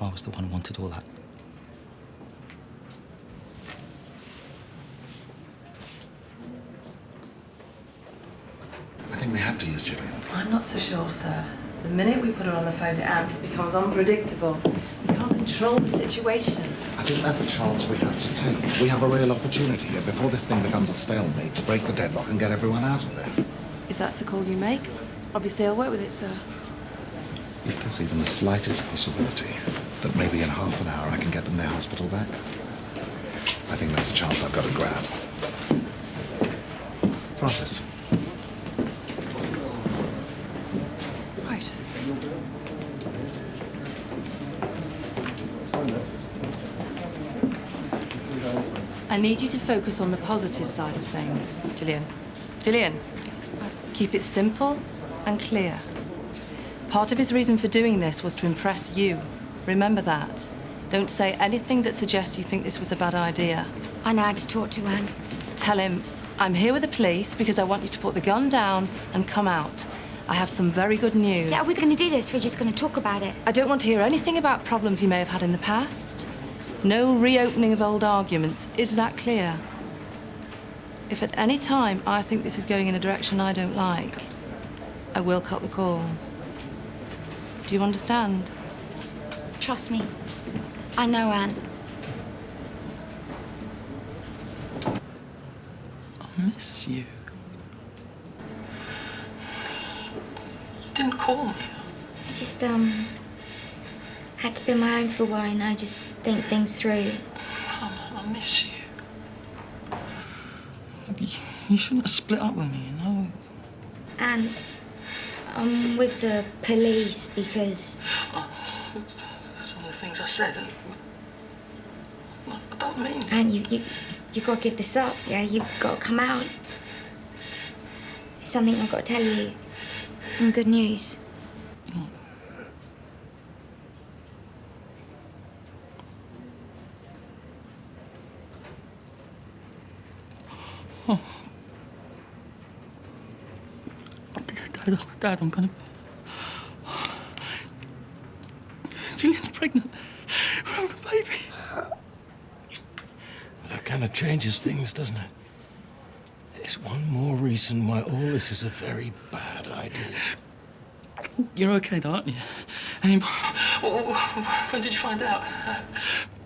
S11: I was the one who wanted all that.
S18: I think we have to use Gillian.
S23: I'm not so sure, sir. The minute we put her on the phone to Aunt, it becomes unpredictable. We can't control the situation.
S18: I think that's a chance we have to take. We have a real opportunity here before this thing becomes a stalemate to break the deadlock and get everyone out of there.
S23: If that's the call you make, obviously I'll work with it, sir.
S18: If there's even the slightest possibility that maybe in half an hour I can get them their hospital back, I think that's a chance I've got to grab. Francis.
S23: Right. I need you to focus on the positive side of things, Gillian. Gillian, keep it simple and clear. Part of his reason for doing this was to impress you. Remember that. Don't say anything that suggests you think this was a bad idea.
S19: I know how to talk to Anne.
S23: Tell him, I'm here with the police because I want you to put the gun down and come out. I have some very good news.
S19: Yeah, we're going to do this. We're just going to talk about it.
S23: I don't want to hear anything about problems you may have had in the past. No reopening of old arguments. Is that clear? If at any time I think this is going in a direction I don't like, I will cut the call. Do you understand?
S19: Trust me. I know Anne.
S5: I miss you. You didn't call me.
S19: I just, had to be on my own for a while and I just think things through.
S5: I miss you. You shouldn't have split up with me, you know?
S19: And I'm with the police because...
S5: Some of the things I said, I don't mean...
S19: And you got to give this up, yeah? You got to come out. It's something I've got to tell you. Some good news.
S5: Oh. Dad, I'm gonna... Gillian's pregnant. We're having a baby.
S8: That kind of changes things, doesn't it? It's one more reason why all this is a very bad idea.
S5: You're okay, aren't you? When did you find out?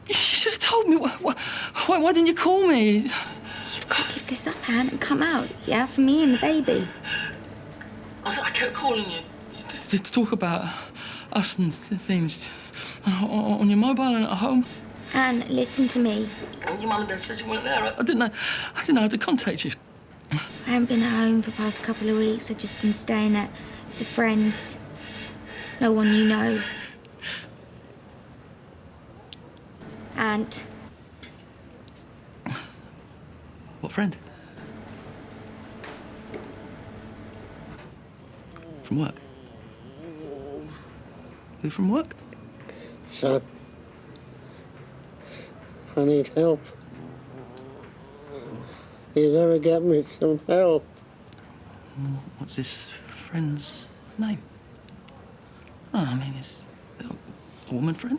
S5: You should have told me. Why didn't you call me?
S19: You've got Give this up, Anne, and come out, yeah, for me and the baby.
S11: I kept calling you to talk about us and things on your mobile and at home.
S19: Anne, listen to me.
S11: And your mum and dad said you weren't there. I didn't know how to contact you.
S19: I haven't been at home for the past couple of weeks. I've just been staying at some friends. No one you know. Aunt.
S11: What friend? From work? Who from work?
S9: Son, I need help. You gotta get me some help.
S11: What's this friend's name? Oh, I mean, is it a woman friend?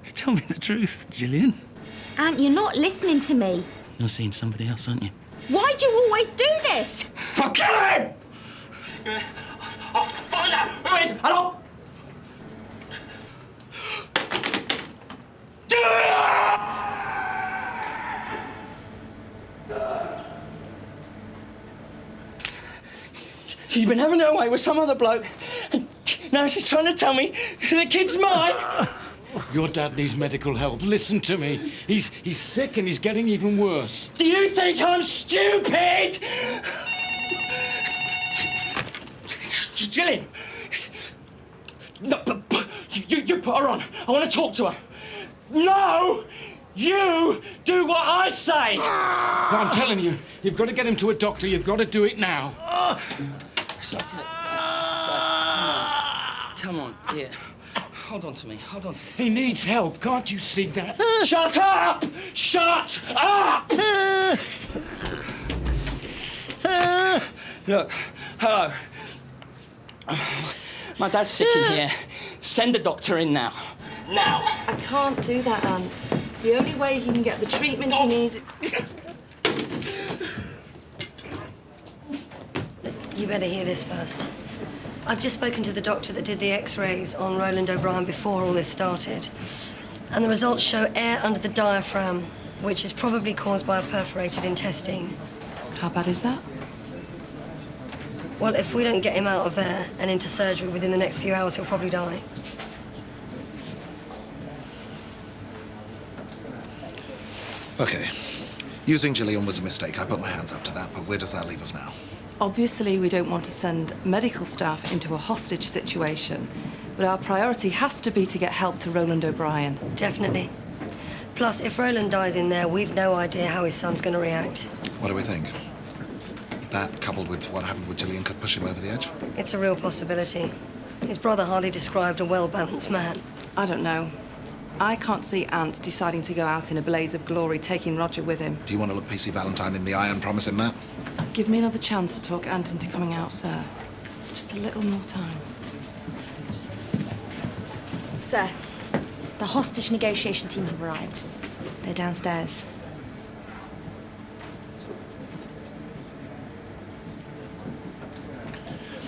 S11: Just tell me the truth, Gillian.
S19: Aunt, you're not listening to me.
S11: You're seeing somebody else, aren't you?
S19: Why do you always do this?
S11: I'll kill him! I'll find out who it is, and I'll... She's been having her way with some other bloke, and now she's trying to tell me the kid's mine.
S8: Your dad needs medical help. Listen to me. He's sick and he's getting even worse.
S11: Do you think I'm stupid? Gillian! No, but you put her on. I want to talk to her. No! You do what I say!
S8: I'm telling you, you've got to get him to a doctor. You've got to do it now.
S11: Come on, here. Hold on to me, hold on to me.
S8: He needs help. Can't you see that?
S11: Shut up! Shut up! Look, hello. My dad's sick in here. Send the doctor in now. Now!
S23: I can't do that, Aunt. The only way he can get the treatment he needs...
S2: You better hear this first. I've just spoken to the doctor that did the X-rays on Roland O'Brien before all this started. And the results show air under the diaphragm, which is probably caused by a perforated intestine.
S23: How bad is that?
S2: Well, if we don't get him out of there and into surgery within the next few hours, he'll probably die.
S18: Okay. Using Gillian was a mistake. I put my hands up to that, but where does that leave us now?
S23: Obviously, we don't want to send medical staff into a hostage situation, but our priority has to be to get help to Roland O'Brien.
S2: Definitely. Plus, if Roland dies in there, we've no idea how his son's going to react.
S18: What do we think? That, coupled with what happened with Gillian, could push him over the edge?
S2: It's a real possibility. His brother hardly described a well-balanced man.
S23: I don't know. I can't see Ant deciding to go out in a blaze of glory, taking Roger with him.
S18: Do you want to look PC Valentine in the eye and promise him that?
S23: Give me another chance to talk Ant into coming out, sir. Just a little more time.
S13: Sir, the hostage negotiation team have arrived. They're downstairs.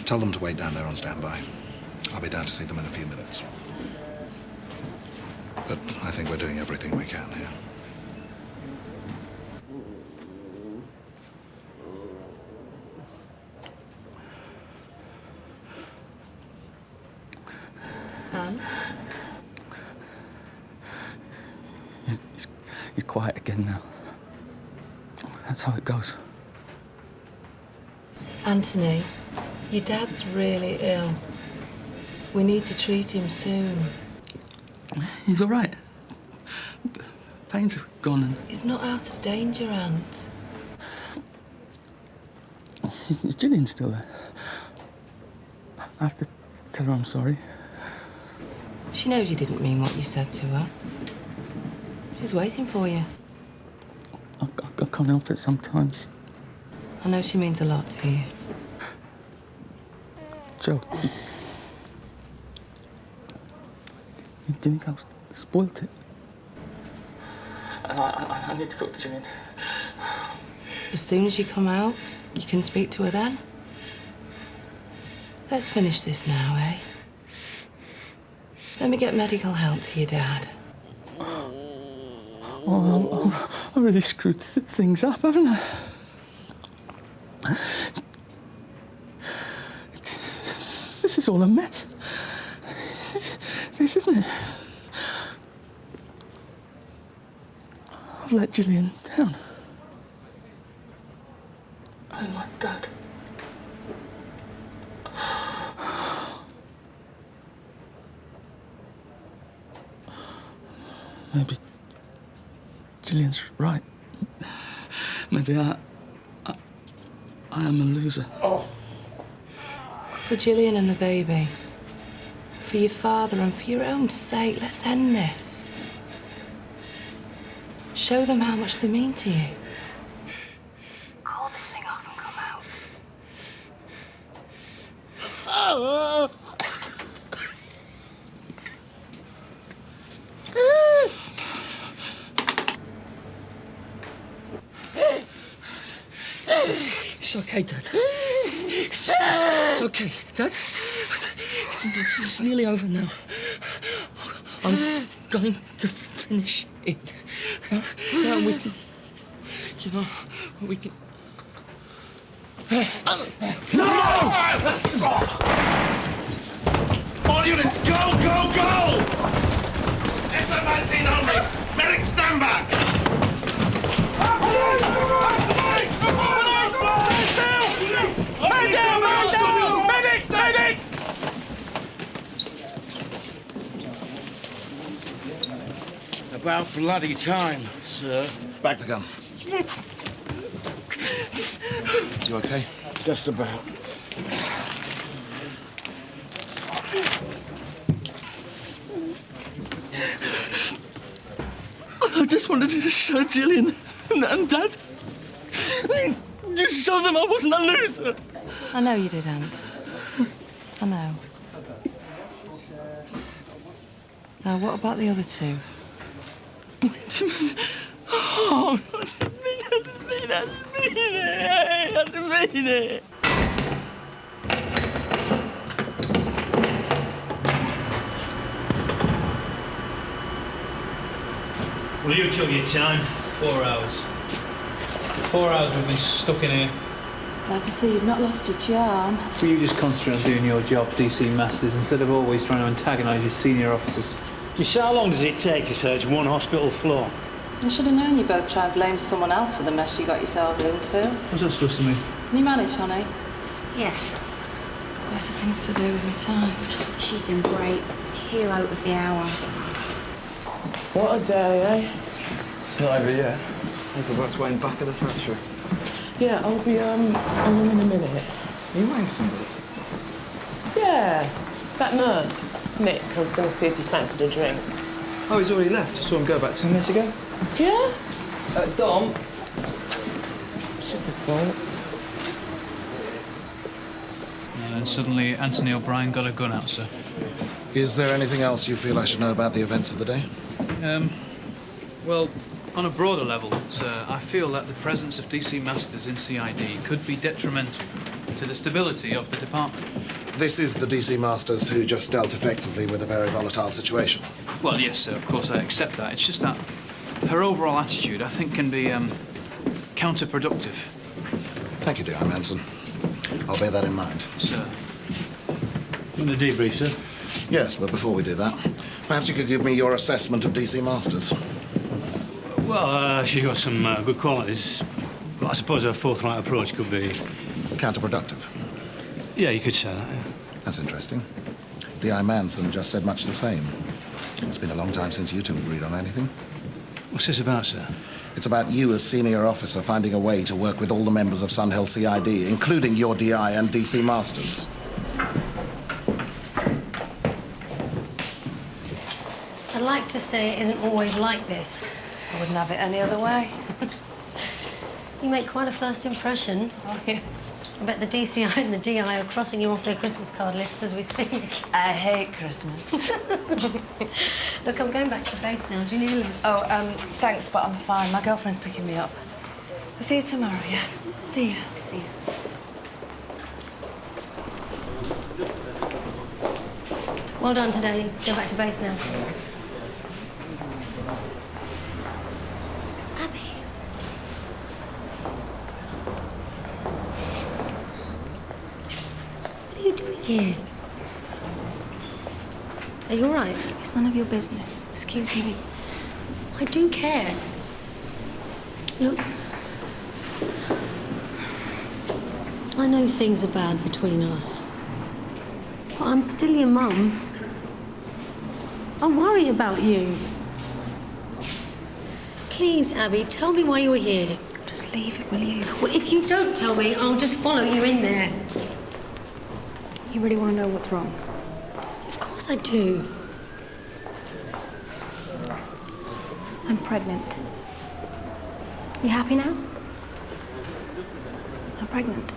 S18: Tell them to wait down there on standby. I'll be down to see them in a few minutes. But I think we're doing everything we can here.
S23: Ant?
S11: He's quiet again now. That's how it goes.
S23: Anthony, your dad's really ill. We need to treat him soon.
S11: He's all right. Pain's gone and...
S23: He's not out of danger, Ant.
S11: Is Gillian still there? I have to tell her I'm sorry.
S23: She knows you didn't mean what you said to her. She's waiting for you.
S11: I can't help it sometimes.
S23: I know she means a lot to you.
S11: Joe, you think I spoilt it? I need to talk to Gillian.
S23: As soon as you come out, you can speak to her then. Let's finish this now, eh? Let me get medical help to your dad.
S5: Oh, I really screwed things up, haven't I? This is all a mess. This isn't it? I've let Gillian down. Oh, my God. Maybe Gillian's right. Maybe I am a loser.
S23: Oh. For Gillian and the baby, for your father and for your own sake, let's end this. Show them how much they mean to you. Call this thing off and come out.
S9: Oh.
S5: It's okay, Dad. It's okay, Dad. It's nearly over now. I'm going to finish it. Now we can... You know, we can...
S8: No! All units, go, go, go! SO-19 only! Medic, stand back!
S14: Man down! Medic! Medic!
S9: About bloody time, sir.
S8: Back the gun. You okay?
S9: Just about.
S5: I just wanted to show Gillian and Dad. Just show them I wasn't a loser.
S23: I know you did, Aunt. I know. Now, what about the other two?
S5: Oh, I didn't mean it.
S10: Well, you took your time. 4 hours. 4 hours we've been stuck in here.
S23: Glad to see you've not lost your charm.
S10: Will you just concentrate on doing your job, DC Masters, instead of always trying to antagonise your senior officers?
S6: So how long does it take to search one hospital floor?
S23: I should have known you both try and blame someone else for the mess you got yourself into.
S10: What's that supposed to mean?
S23: Can you manage, honey?
S15: Yeah.
S23: Better things to do with my time.
S15: She's been great. Hero of the hour.
S4: What a day, eh? It's not over yet. Paperwork's waiting back at the factory. Yeah, I'll be on in a minute. Are you waiting for somebody?
S12: Yeah, that nurse, Nick. I was going to see if he fancied a drink.
S4: Oh, he's already left. I saw him go about 10 minutes ago.
S12: Yeah?
S4: Dom?
S12: It's just a thought.
S10: And then suddenly Anthony O'Brien got a gun out, sir.
S18: Is there anything else you feel I should know about the events of the day?
S10: Well, on a broader level, sir, I feel that the presence of DC Masters in CID could be detrimental to the stability of the department.
S18: This is the DC Masters who just dealt effectively with a very volatile situation.
S10: Well, yes, sir, of course I accept that. It's just that her overall attitude, I think, can be counterproductive.
S18: Thank you, D.I. Manson. I'll bear that in mind.
S10: Sir.
S6: You want a debrief, sir?
S18: Yes, but before we do that, perhaps you could give me your assessment of DC Masters.
S6: Well, she's got some good qualities. But I suppose her forthright approach could be...
S18: Counterproductive?
S6: Yeah, you could say that, yeah.
S18: That's interesting. D.I. Manson just said much the same. It's been a long time since you two agreed on anything.
S6: What's this about, sir?
S18: It's about you as senior officer finding a way to work with all the members of Sun Hill CID, including your DI and DC Masters.
S2: I'd like to say it isn't always like this.
S23: I wouldn't have it any other way.
S2: You make quite a first impression.
S23: Oh, yeah.
S2: I bet the DCI and the DI are crossing you off their Christmas card list as we speak.
S23: I hate Christmas.
S2: Look, I'm going back to base now. Do you need a lift?
S23: Oh, thanks, but I'm fine. My girlfriend's picking me up. I'll see you tomorrow, yeah? See you.
S2: See you. Well done today. Go back to base now. are you doing here? Are you all right?
S13: It's none of your business. Excuse me.
S2: I do care. Look, I know things are bad between us, but I'm still your mum. I worry about you. Please, Abby, tell me why you're here.
S13: Just leave it, will you?
S2: Well, if you don't tell me, I'll just follow you in there.
S13: You really want to know what's wrong?
S2: Of course I do.
S13: I'm pregnant. You happy now? I'm pregnant.